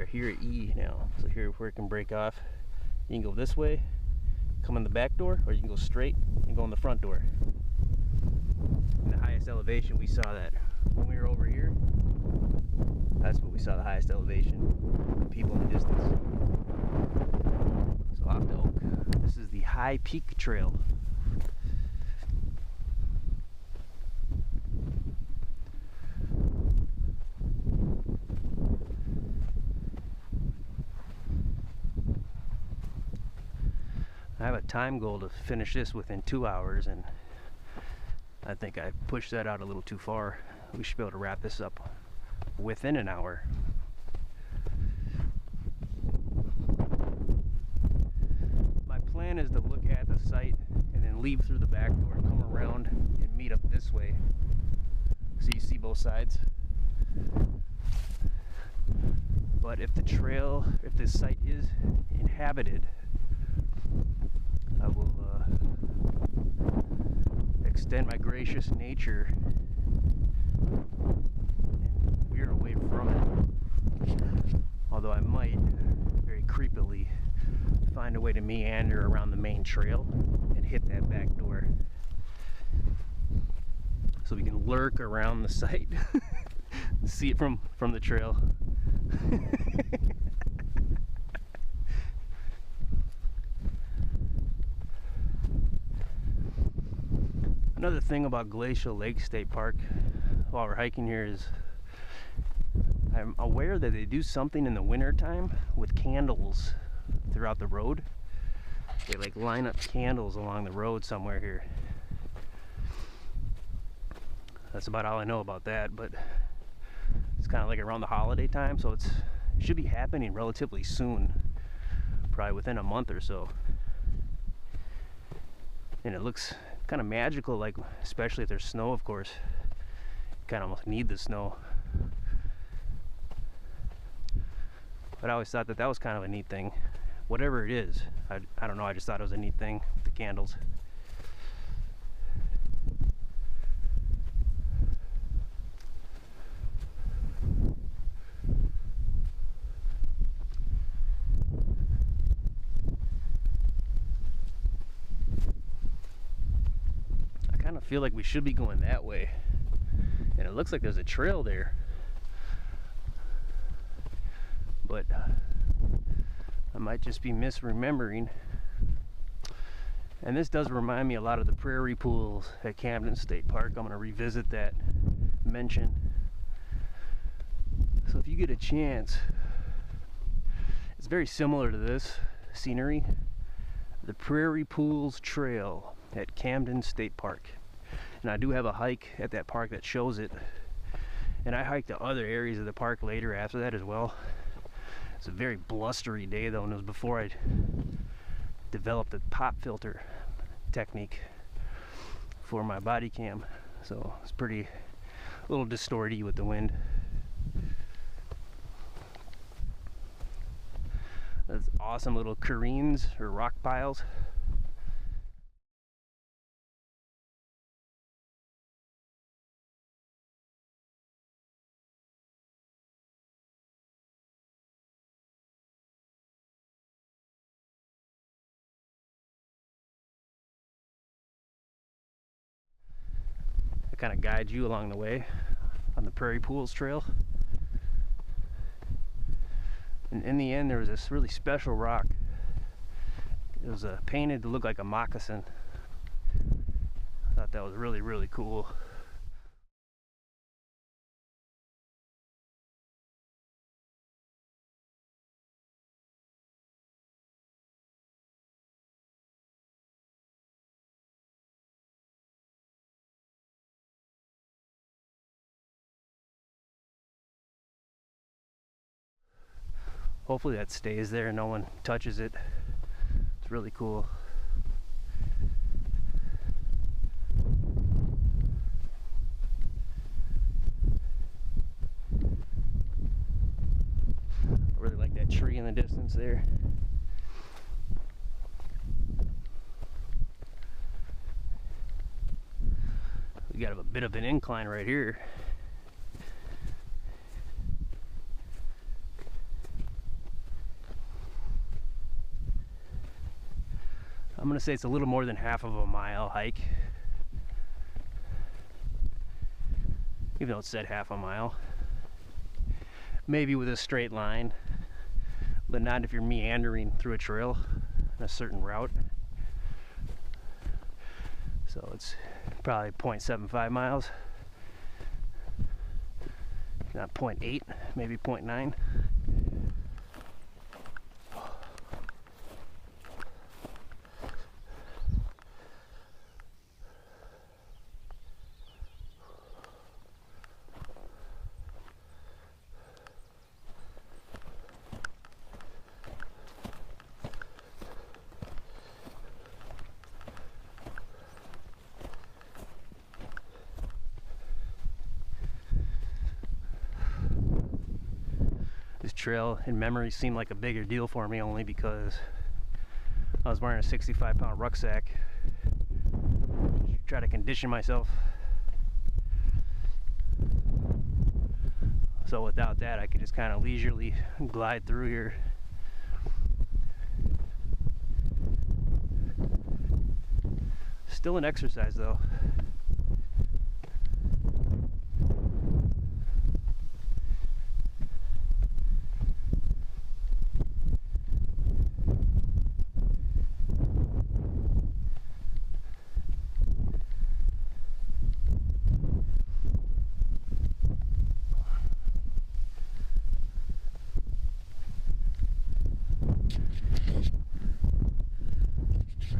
are here at E now. So here where it can break off. You can go this way, come in the back door, or you can go straight and go in the front door. In the highest elevation, we saw that when we were over here. That's what we saw, the highest elevation. The people in the distance. So off to Oak. This is the High Peak Trail. I have a time goal to finish this within 2 hours, and I think I pushed that out a little too far. We should be able to wrap this up within an hour. My plan is to look at the site and then leave through the back door and come around and meet up this way so you see both sides. But if this site is inhabited, I will extend my gracious nature and veer away from it. Although I might, very creepily, find a way to meander around the main trail and hit that back door. So we can lurk around the site, see it from the trail. Another thing about Glacial Lakes State Park while we're hiking here is I'm aware that they do something in the winter time with candles throughout the road. They like line up candles along the road somewhere here. That's about all I know about that, but it's kind of like around the holiday time, so it should be happening relatively soon, probably within a month or so. And it looks kind of magical, like especially if there's snow, of course. You kind of almost need the snow. But I always thought that that was kind of a neat thing. Whatever it is, I don't know, I just thought it was a neat thing, the candles. I feel like we should be going that way, and it looks like there's a trail there, but I might just be misremembering. And this does remind me a lot of the prairie pools at Camden State Park. I'm going to revisit that mention. So if you get a chance, it's very similar to this scenery, the Prairie Pools Trail at Camden State Park. And I do have a hike at that park that shows it. And I hiked the other areas of the park later after that as well. It's a very blustery day though, and it was before I developed a pop filter technique for my body cam. So it's pretty, a little distorty with the wind. That's awesome little careens or rock piles. Kind of guide you along the way on the Prairie Pools Trail. And in the end, there was this really special rock. It was painted to look like a moccasin. I thought that was really, really cool. Hopefully that stays there and no one touches it. It's really cool. I really like that tree in the distance there. We got a bit of an incline right here. I'm gonna say it's a little more than half of a mile hike, even though it said half a mile. Maybe with a straight line, but not if you're meandering through a trail on a certain route. So it's probably 0.75 miles, not 0.8, maybe 0.9. This trail in memory seemed like a bigger deal for me only because I was wearing a 65-pound rucksack. Try to condition myself. So without that, I could just kind of leisurely glide through here. Still an exercise though.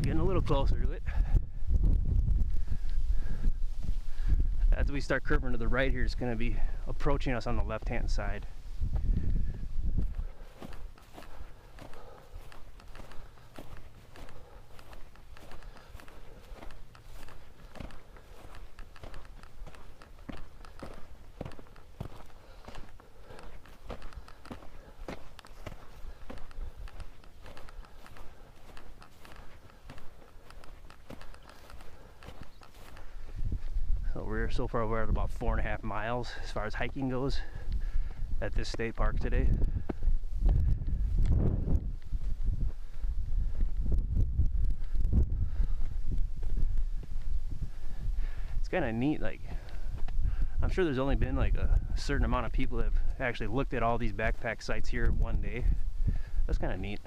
Getting a little closer to it. As we start curving to the right here, it's going to be approaching us on the left-hand side. So far we're at about 4.5 miles as far as hiking goes at this state park today. It's kind of neat, like I'm sure there's only been like a certain amount of people that have actually looked at all these backpack sites here one day. That's kind of neat.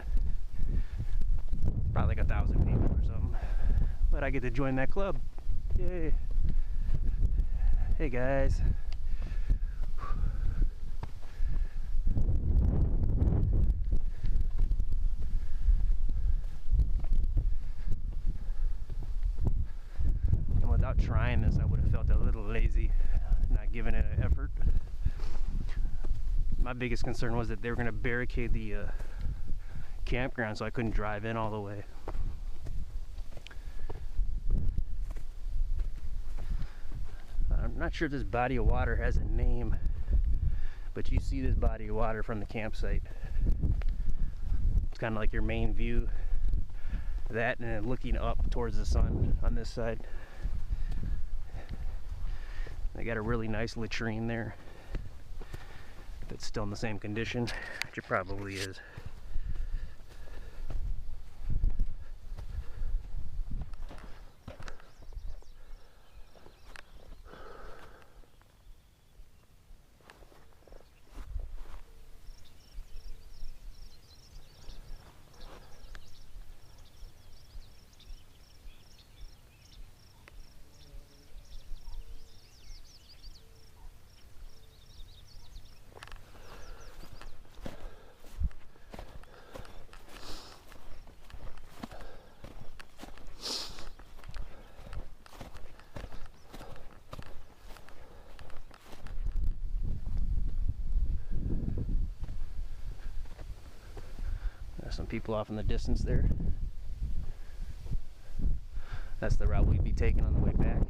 Probably like 1,000 people or something, but I get to join that club. Yay. Hey guys. And without trying this, I would have felt a little lazy, not giving it an effort. My biggest concern was that they were going to barricade the campground so I couldn't drive in all the way. I'm not sure if this body of water has a name, but you see this body of water from the campsite. It's kind of like your main view. That and then looking up towards the sun on this side. They got a really nice latrine there that's still in the same condition, which it probably is. Some people off in the distance there. That's the route we'd be taking on the way back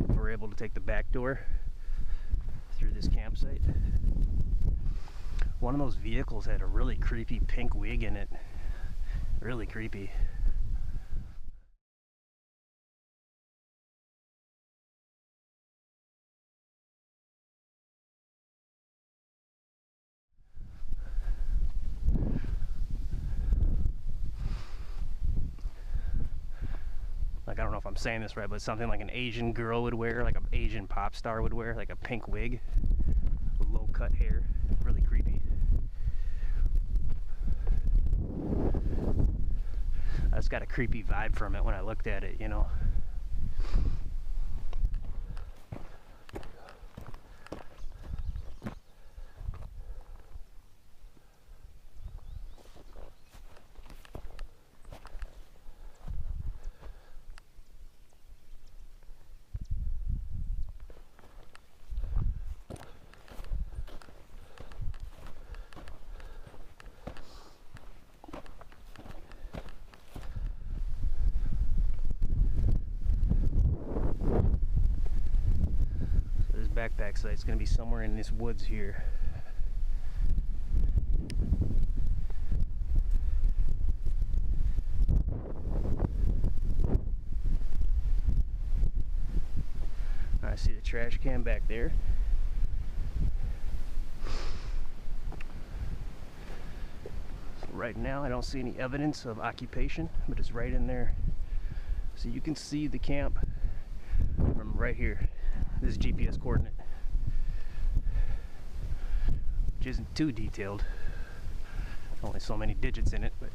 if we're able to take the back door through this campsite. One of those vehicles had a really creepy pink wig in it. Really creepy. like, I don't know if I'm saying this right, but something like an Asian girl would wear, like an Asian pop star would wear, like a pink wig with low cut hair. Really creepy. I just got a creepy vibe from it when I looked at it, you know. Backpack site. It's going to be somewhere in this woods here. I see the trash can back there. So right now I don't see any evidence of occupation, but it's right in there. So you can see the camp from right here. This is GPS coordinate, which isn't too detailed. Only so many digits in it, but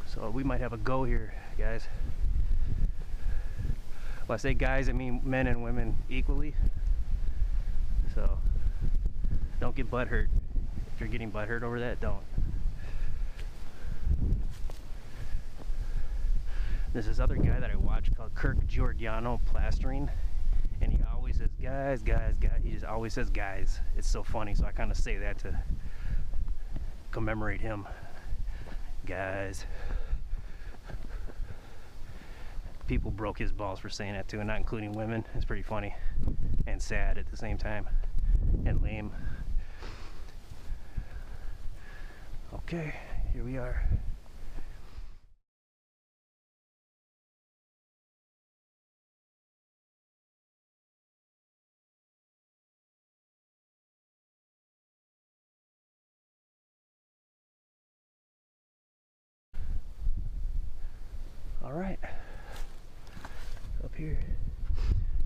so we might have a go here, guys. When I say guys, I mean men and women equally. So don't get butthurt. If you're getting butthurt over that, don't. There's this other guy that I watch called Kirk Giordano Plastering, and he always says guys, guys, guys. He just always says guys. It's so funny, so I kind of say that to commemorate him. Guys. People broke his balls for saying that too, and not including women. It's pretty funny and sad at the same time, and lame. Okay, here we are. All right, up here.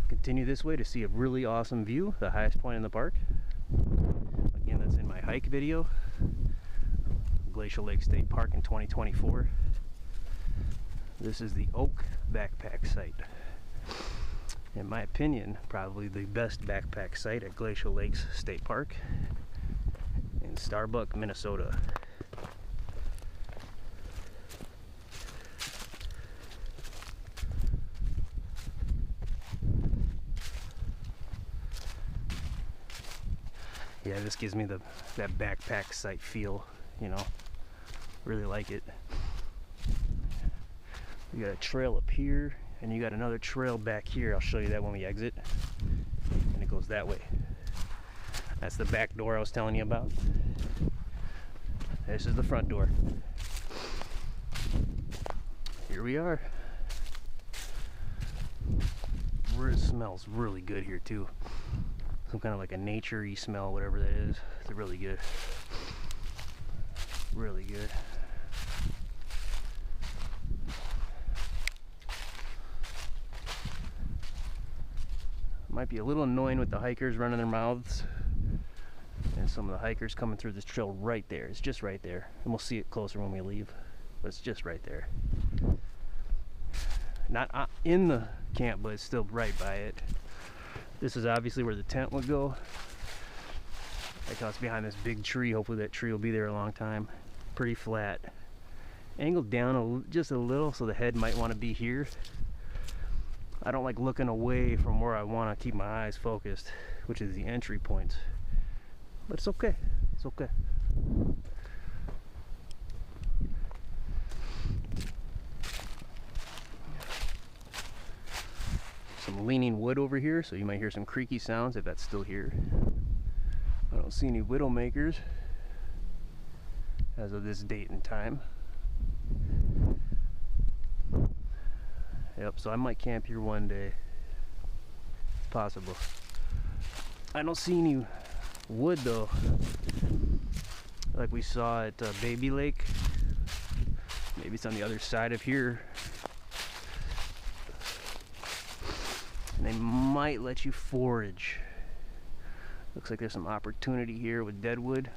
Continue this way to see a really awesome view, the highest point in the park. Again, that's in my hike video, Glacial Lakes State Park in 2024. This is the Oak Backpack Site. In my opinion, probably the best backpack site at Glacial Lakes State Park in Starbuck, Minnesota. Yeah, this gives me that backpack site feel, you know. Really like it. You got a trail up here, and you got another trail back here. I'll show you that when we exit. And it goes that way. That's the back door I was telling you about. This is the front door. Here we are. It smells really good here too. Some kind of like a nature-y smell, whatever that is. It's really good. Really good. Might be a little annoying with the hikers running their mouths. And some of the hikers coming through this trail right there. It's just right there. And we'll see it closer when we leave. But it's just right there. Not in the camp, but it's still right by it. This is obviously where the tent would go. Like how it's behind this big tree. Hopefully that tree will be there a long time. Pretty flat. Angled down just a little, so the head might want to be here. I don't like looking away from where I want to keep my eyes focused, which is the entry point. But it's okay. It's okay. Some leaning wood over here, so you might hear some creaky sounds if that's still here. I don't see any widowmakers as of this date and time. Yep, so I might camp here one day. It's possible. I don't see any wood though, like we saw at Baby Lake. Maybe it's on the other side of here. And they might let you forage. Looks like there's some opportunity here with deadwood.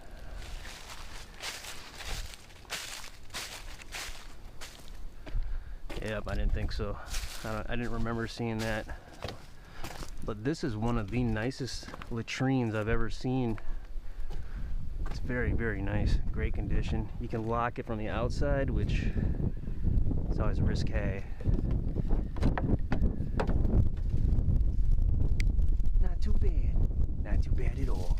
Yep, I didn't think so. I didn't remember seeing that. But this is one of the nicest latrines I've ever seen. It's very, very nice. Great condition. You can lock it from the outside, which is always risque. Not too bad. Not too bad at all.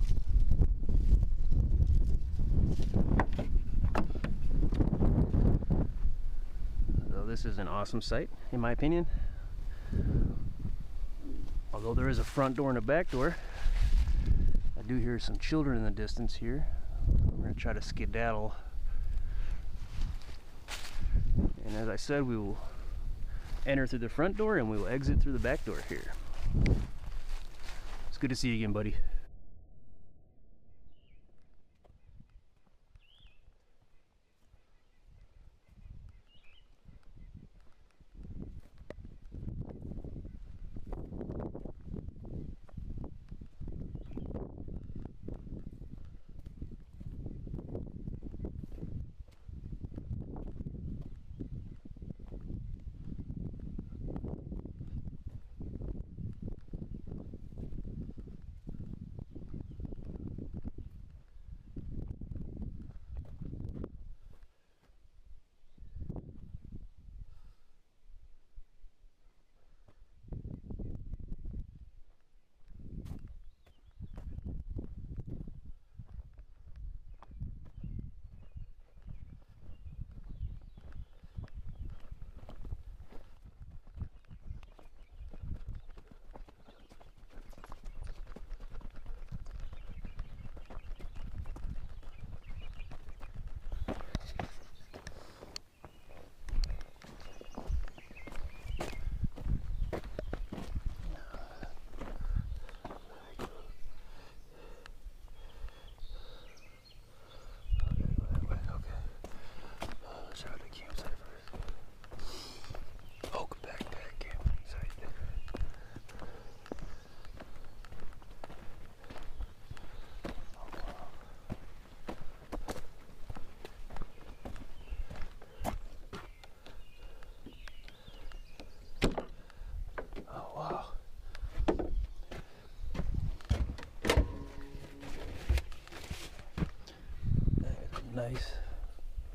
So this is an awesome site, in my opinion. Although there is a front door and a back door, I do hear some children in the distance here. I'm going to try to skedaddle. And as I said, we will enter through the front door and we will exit through the back door here. It's good to see you again, buddy.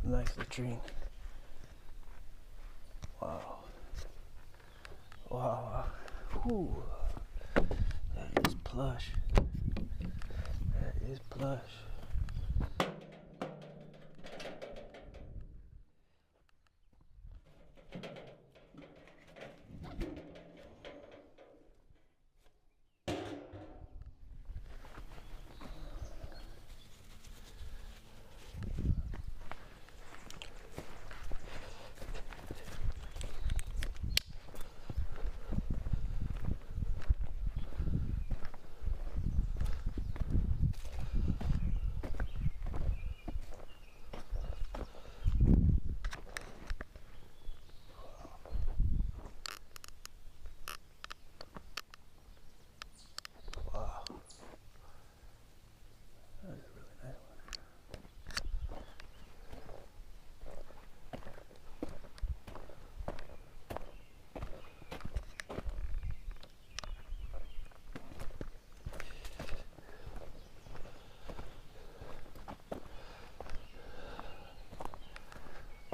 Nice latrine. Wow. Wow. Whew. That is plush. That is plush.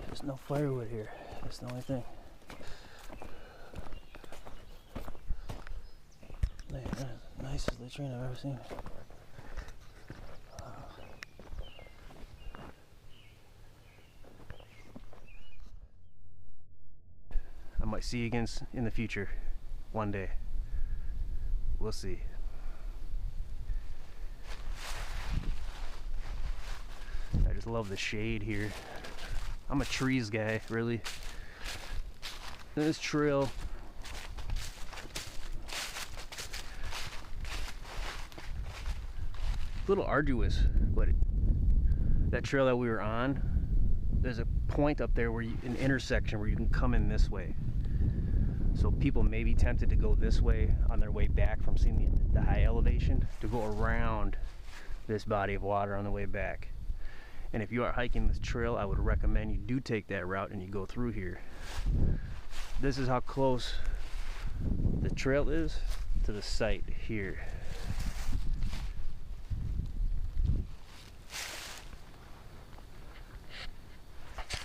There's no firewood here. That's the only thing. Man, that is the nicest latrine I've ever seen. I might see you again in the future. One day. We'll see. I just love the shade here. I'm a trees guy, really. This trail, a little arduous, but that trail that we were on, there's a point up there where an intersection where you can come in this way. So people may be tempted to go this way on their way back from seeing the high elevation, to go around this body of water on the way back. And if you are hiking this trail, I would recommend you do take that route and you go through here. This is how close the trail is to the site here.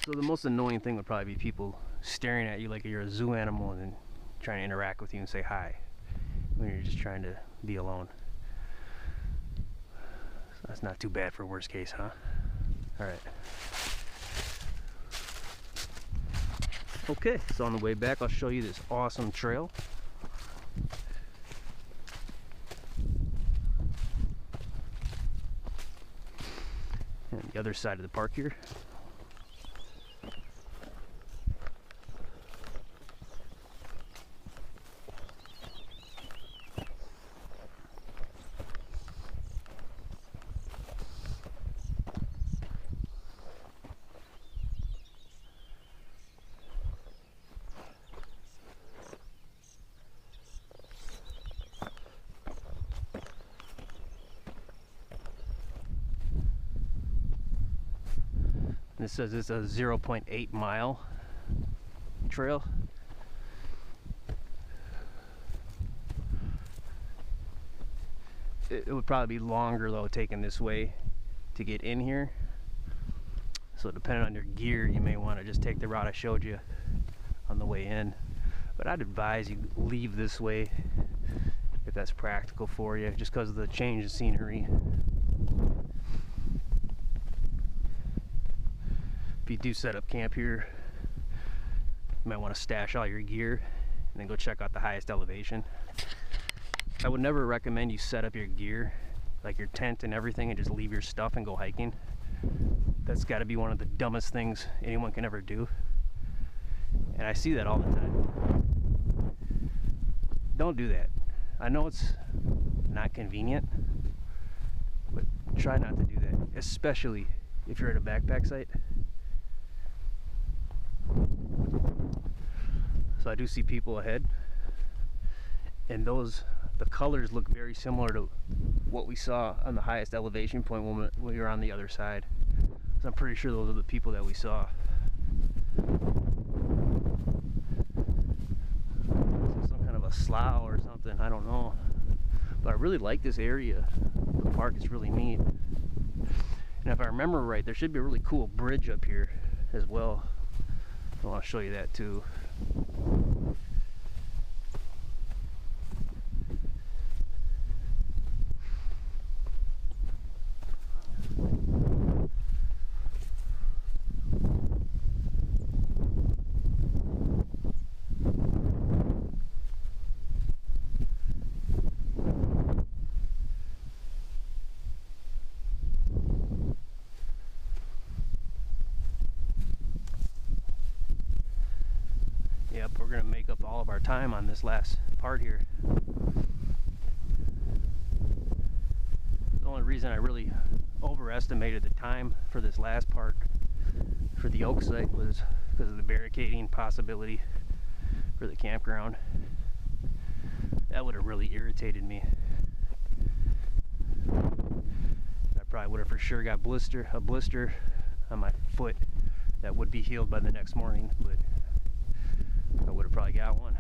So the most annoying thing would probably be people staring at you like you're a zoo animal and then trying to interact with you and say hi when you're just trying to be alone. So that's not too bad for worst case, huh? Alright. Okay, so on the way back I'll show you this awesome trail. And the other side of the park here. This says it's a 0.8 mile trail. It would probably be longer though taking this way to get in here. So depending on your gear, you may want to just take the route I showed you on the way in. But I'd advise you leave this way if that's practical for you, just because of the change in scenery. If you do set up camp here, you might want to stash all your gear and then go check out the highest elevation. I would never recommend you set up your gear, like your tent and everything, and just leave your stuff and go hiking. That's got to be one of the dumbest things anyone can ever do. And I see that all the time. Don't do that. I know it's not convenient, but try not to do that, especially if you're at a backpack site. So I do see people ahead, and the colors look very similar to what we saw on the highest elevation point when we were on the other side. So I'm pretty sure those are the people that we saw. Some kind of a slough or something, I don't know. But I really like this area. The park is really neat. And if I remember right, there should be a really cool bridge up here as well. I want to show you that too. Yep, we're gonna make up all of our time on this last part here. The only reason I really overestimated the time for this last part for the oak site was because of the barricading possibility for the campground. That would have really irritated me. I probably would have for sure got a blister on my foot that would be healed by the next morning, but I would have probably got one.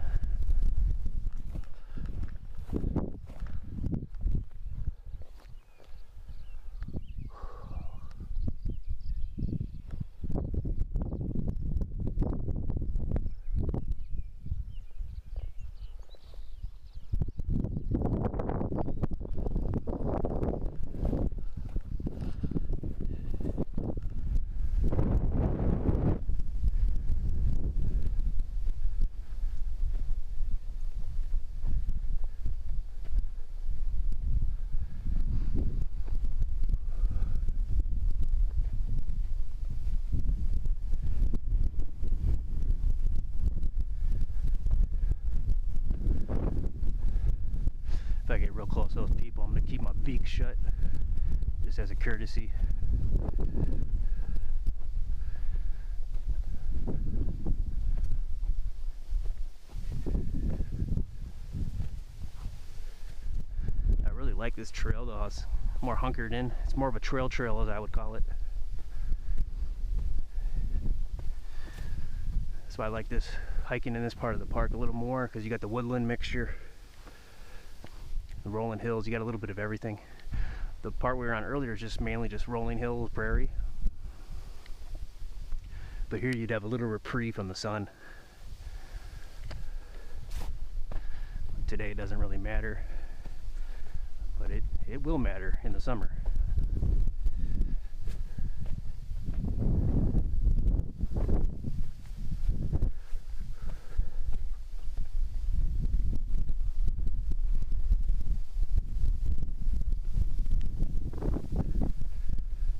If I get real close to those people, I'm going to keep my beak shut, just as a courtesy. like this trail though. It's more hunkered in. It's more of a trail as I would call it. That's why I like this, hiking in this part of the park a little more, because you got the woodland mixture, the rolling hills, you got a little bit of everything. The part we were on earlier is just mainly just rolling hills, prairie. But here you'd have a little reprieve from the sun. Today it doesn't really matter, but it will matter in the summer.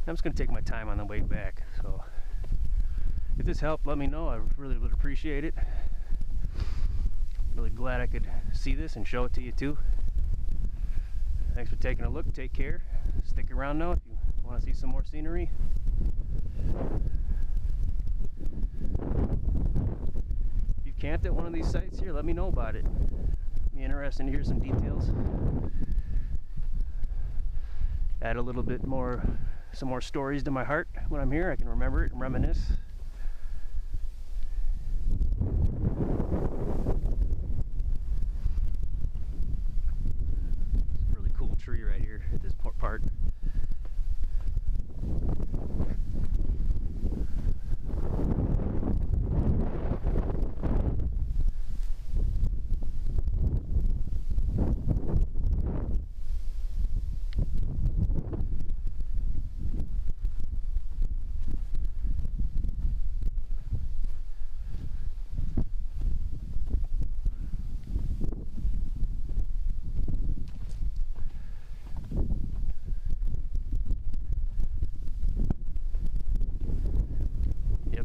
I'm just going to take my time on the way back, so if this helped, let me know. I really would appreciate it. Really glad I could see this and show it to you too. Thanks for taking a look. Take care. Stick around now if you want to see some more scenery. If you camped at one of these sites here, let me know about it. Be interested to hear some details. Add a little bit more, some more stories to my heart when I'm here. I can remember it and reminisce. It's a really cool tree right here at this part.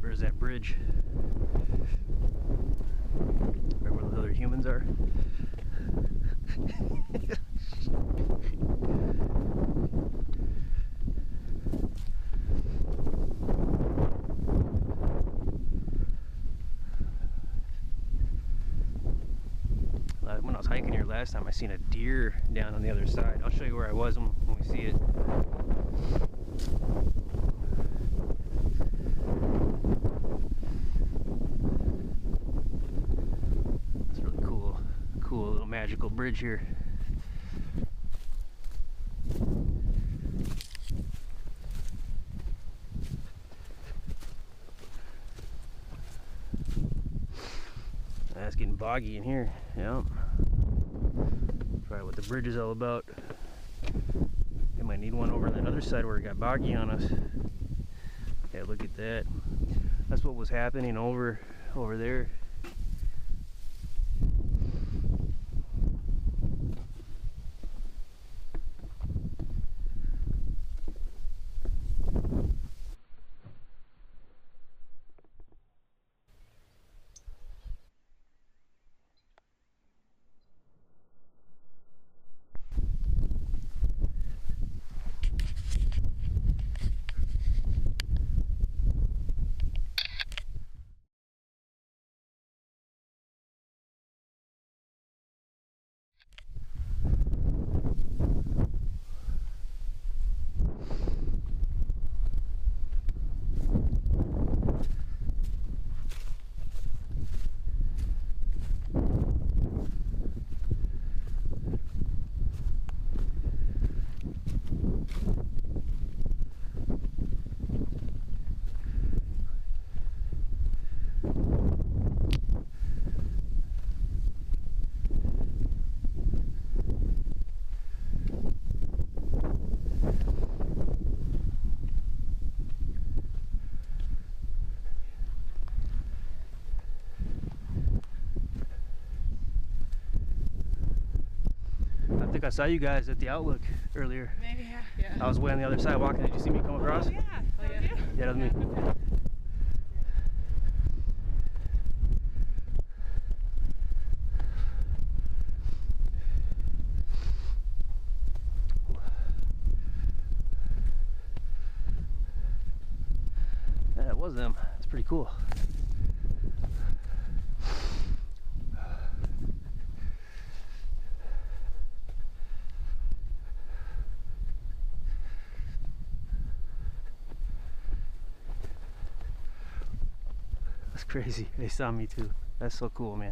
There's that bridge right where those other humans are. When I was hiking here last time, I seen a deer down on the other side. I'll show you where I was when we see it. Cool little magical bridge here. It's getting boggy in here. Yeah, probably what the bridge is all about. I might need one over on that other side where it got boggy on us. Yeah, look at that. That's what was happening over there. I think I saw you guys at the Outlook earlier. Maybe, yeah. I was way on the other side walking. Did you see me come across? Oh, yeah. Oh, yeah. Yeah, that was me. Yeah, that was them. That's pretty cool. That's crazy. They saw me too. That's so cool, man.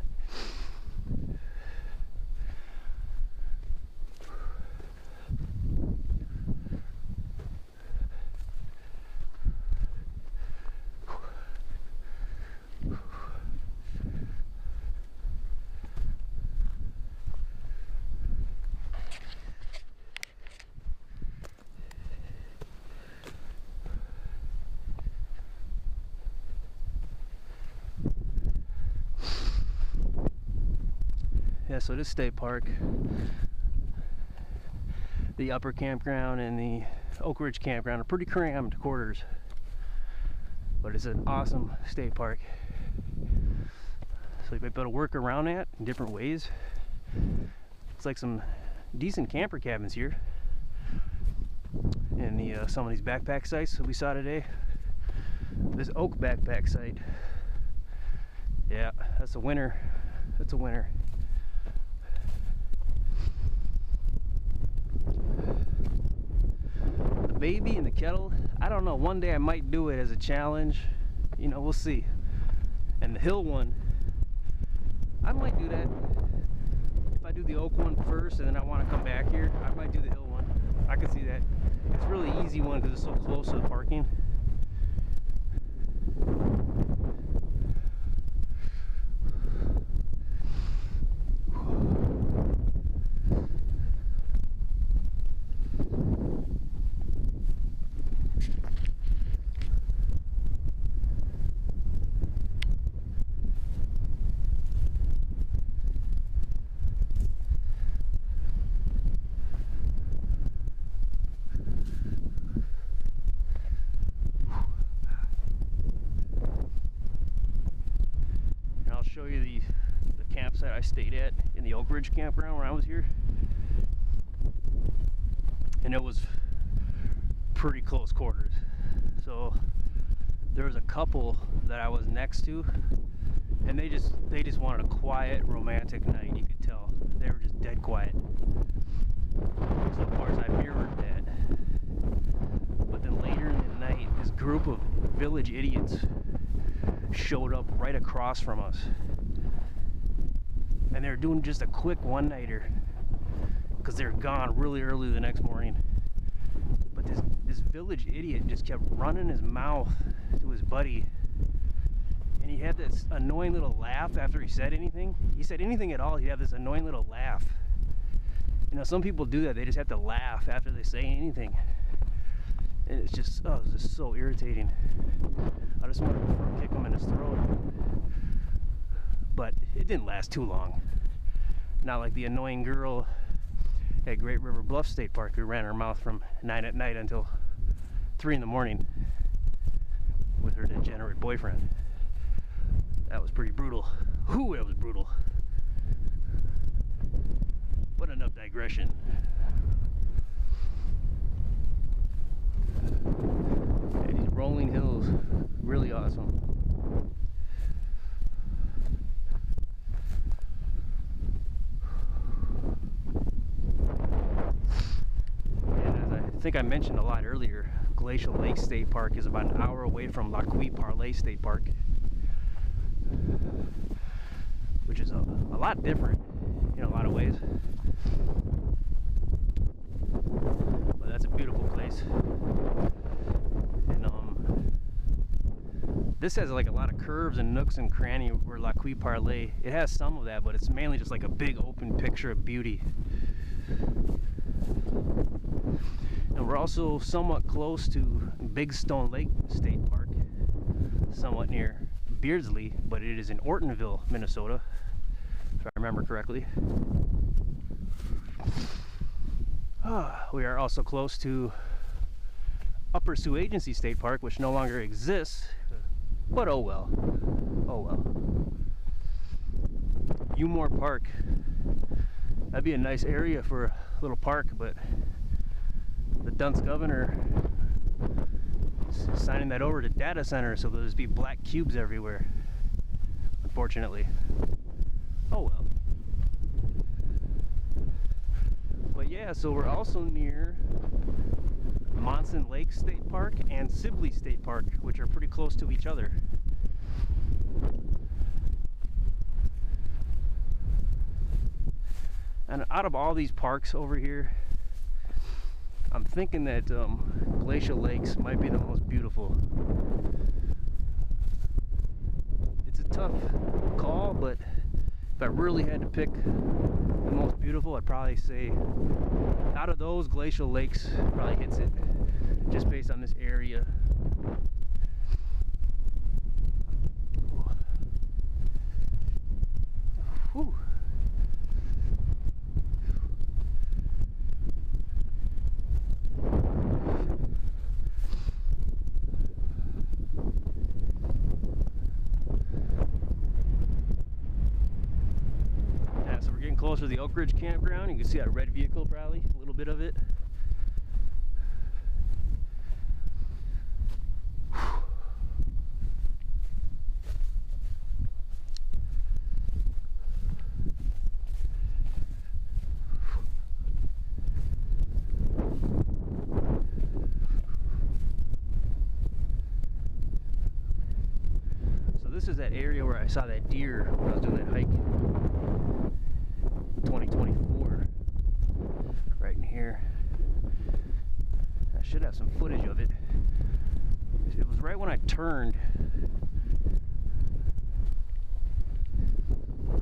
Yeah, so this state park, the upper campground and the Oak Ridge campground are pretty crammed quarters, but it's an awesome state park. So you might be able to work around that in different ways. It's like some decent camper cabins here, and some of these backpack sites that we saw today. This oak backpack site, yeah, that's a winner. That's a winner. The baby and the kettle, I don't know, one day I might do it as a challenge, you know, we'll see. And the hill one, I might do that. If I do the oak one first and then I want to come back here, I might do the hill one. I can see that. It's a really easy one because it's so close to the parking. Show you the campsite I stayed at in the Oak Ridge campground when I was here, and it was pretty close quarters. So there was a couple that I was next to, and they just wanted a quiet, romantic night. You could tell they were just dead quiet. So of course I mirrored that. But then later in the night, this group of village idiots showed up right across from us, and they were doing just a quick one-nighter because they were gone really early the next morning. But this village idiot just kept running his mouth to his buddy, and he had this annoying little laugh after he said anything. He said anything at all, he'd have this annoying little laugh. You know, some people do that. They just have to laugh after they say anything, and it's just, oh, it's just so irritating. I just wanted to kick him in his throat. But it didn't last too long. Not like the annoying girl at Great River Bluff State Park who ran her mouth from 9 at night until 3 in the morning with her degenerate boyfriend. That was pretty brutal. Ooh, that was brutal. But enough digression. Yeah, these rolling hills, really awesome. I think I mentioned a lot earlier, Glacial Lakes State Park is about an hour away from Lac-Qui-Parle State Park, which is a lot different in a lot of ways. But that's a beautiful place. And this has like a lot of curves and nooks and crannies where Lac-Qui-Parle, it has some of that, but it's mainly just like a big open picture of beauty. And we're also somewhat close to Big Stone Lake State Park, somewhat near Beardsley, but it is in Ortonville, Minnesota, if I remember correctly. We are also close to Upper Sioux Agency State Park, which no longer exists, but oh well. Oh well. Umore Park, that'd be a nice area for a little park, but the dunce governor is signing that over to data center, so there'll just be black cubes everywhere, unfortunately. Oh well. But yeah, so we're also near Monson Lake State Park and Sibley State Park, which are pretty close to each other. And out of all these parks over here, I'm thinking that Glacial Lakes might be the most beautiful. It's a tough call, but if I really had to pick the most beautiful, I'd probably say out of those, Glacial Lakes probably hits it, just based on this area. Whew. Yeah, so we're getting closer to the Oak Ridge Campground. You can see that red vehicle, probably a little bit of it. This is that area where I saw that deer when I was doing that hike in 2024. Right in here. I should have some footage of it. It was right when I turned.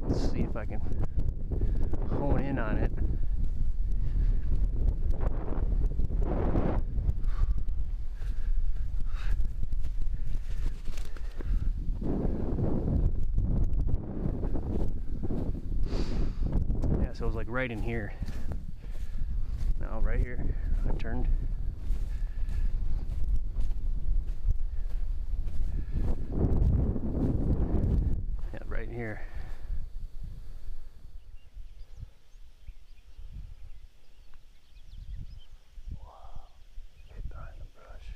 Let's see if I can hone in on it. So it was like right in here. Now right here, I turned. Yeah, right in here. Wow, get behind the brush.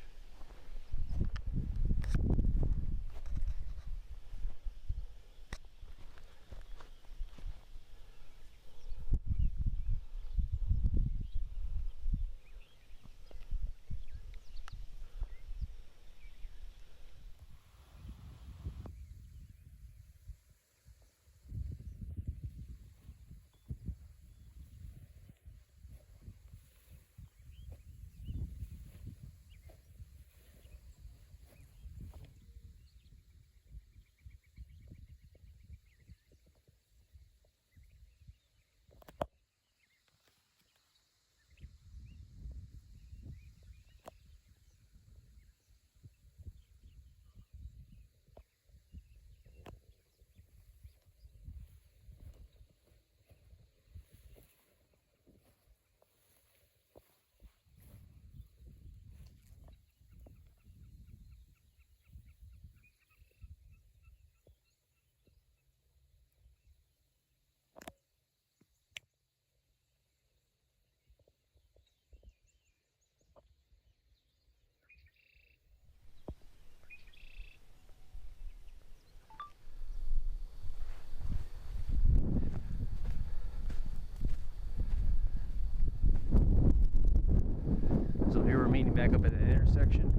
So here we're meeting back up at the intersection.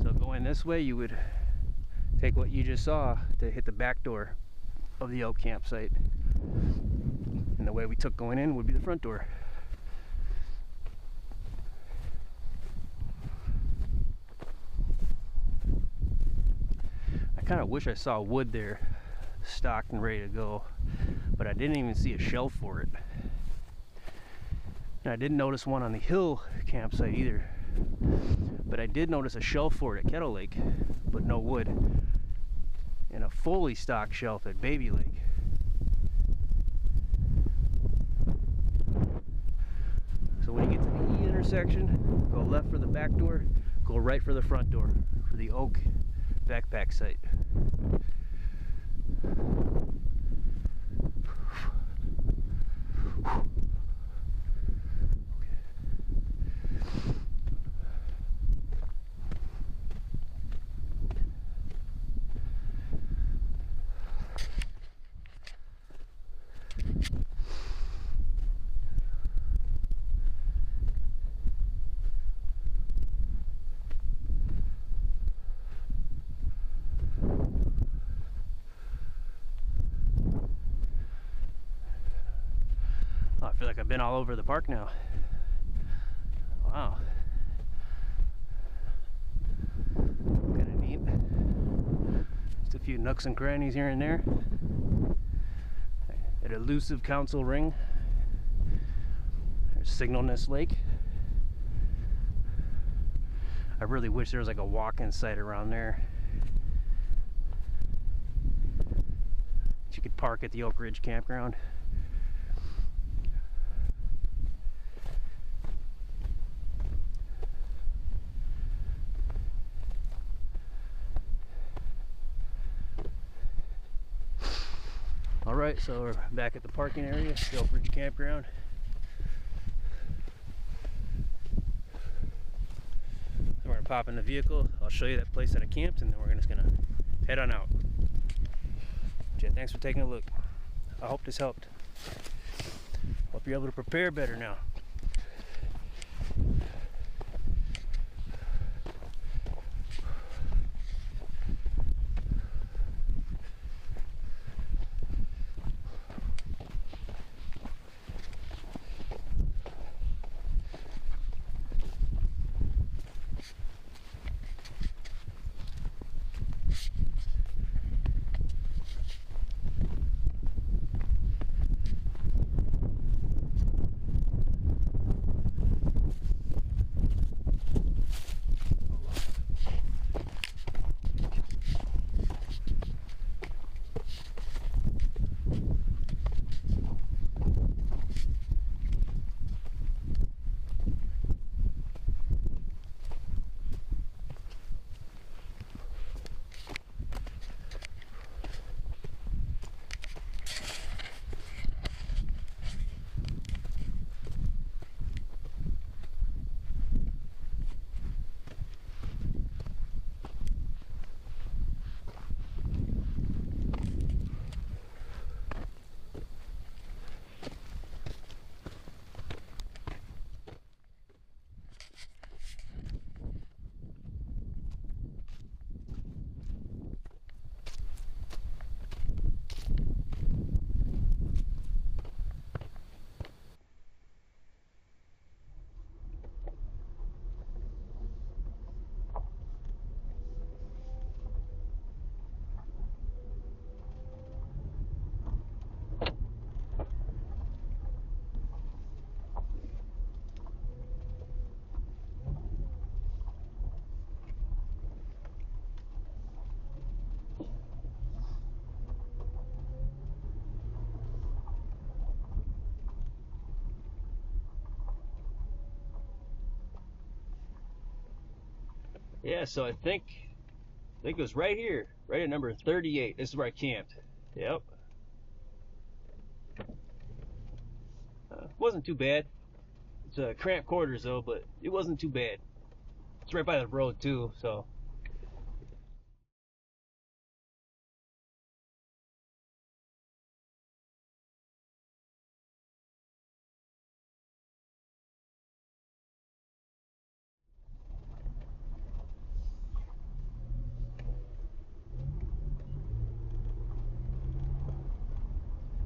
So going this way, you would take what you just saw to hit the back door of the Oak campsite. And the way we took going in would be the front door. I kind of wish I saw wood there stocked and ready to go, but I didn't even see a shelf for it. And I didn't notice one on the hill campsite either, but I did notice a shelf for it at Kettle Lake, but no wood, and a fully stocked shelf at Baby Lake. So when you get to the E intersection, go left for the back door, go right for the front door for the Oak backpack site. feel like I've been all over the park now. Wow. Kind of neat. Just a few nooks and crannies here and there. An elusive council ring. There's Signal Nest Lake. I really wish there was like a walk-in site around there. You could park at the Oak Ridge Campground. Alright, so we're back at the parking area, the Oak Ridge Campground. We're gonna pop in the vehicle. I'll show you that place that I camped, and then we're just gonna head on out. Jay, thanks for taking a look. I hope this helped. Hope you're able to prepare better now. Yeah, so I think it was right here, right at number 38. This is where I camped. Yep. Wasn't too bad. It's cramped quarters though, but it wasn't too bad. It's right by the road too, so.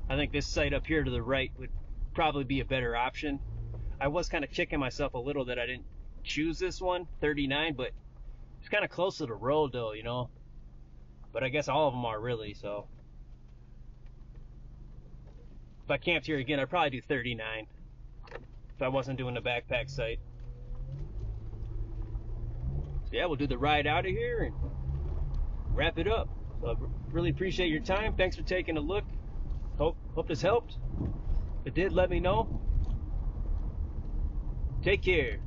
I think this site up here to the right would probably be a better option. I was kind of kicking myself a little that I didn't choose this one, 39, but it's kind of close to the road though, you know. But I guess all of them are really, so. If I camped here again, I'd probably do 39 if I wasn't doing the backpack site. So yeah, we'll do the ride out of here and wrap it up. So I really appreciate your time. Thanks for taking a look. Hope this helped. If it did, let me know. Take care.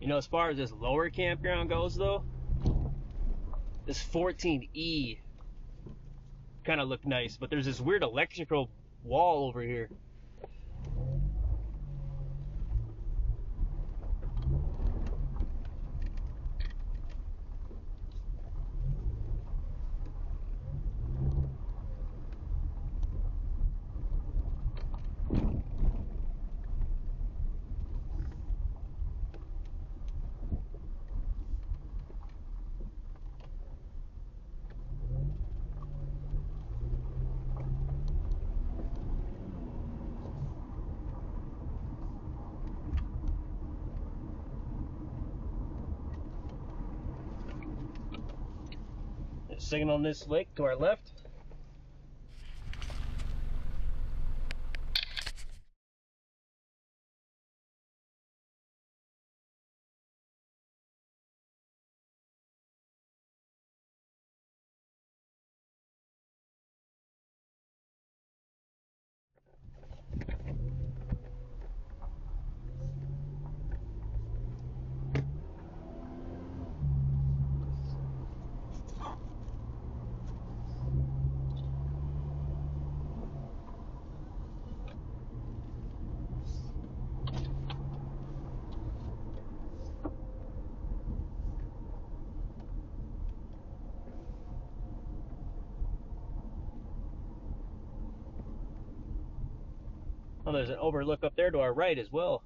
You know, as far as this lower campground goes though, this 14E kind of looked nice, but there's this weird electrical wall over here. signal on this lake to our left. Oh, there's an overlook up there to our right as well.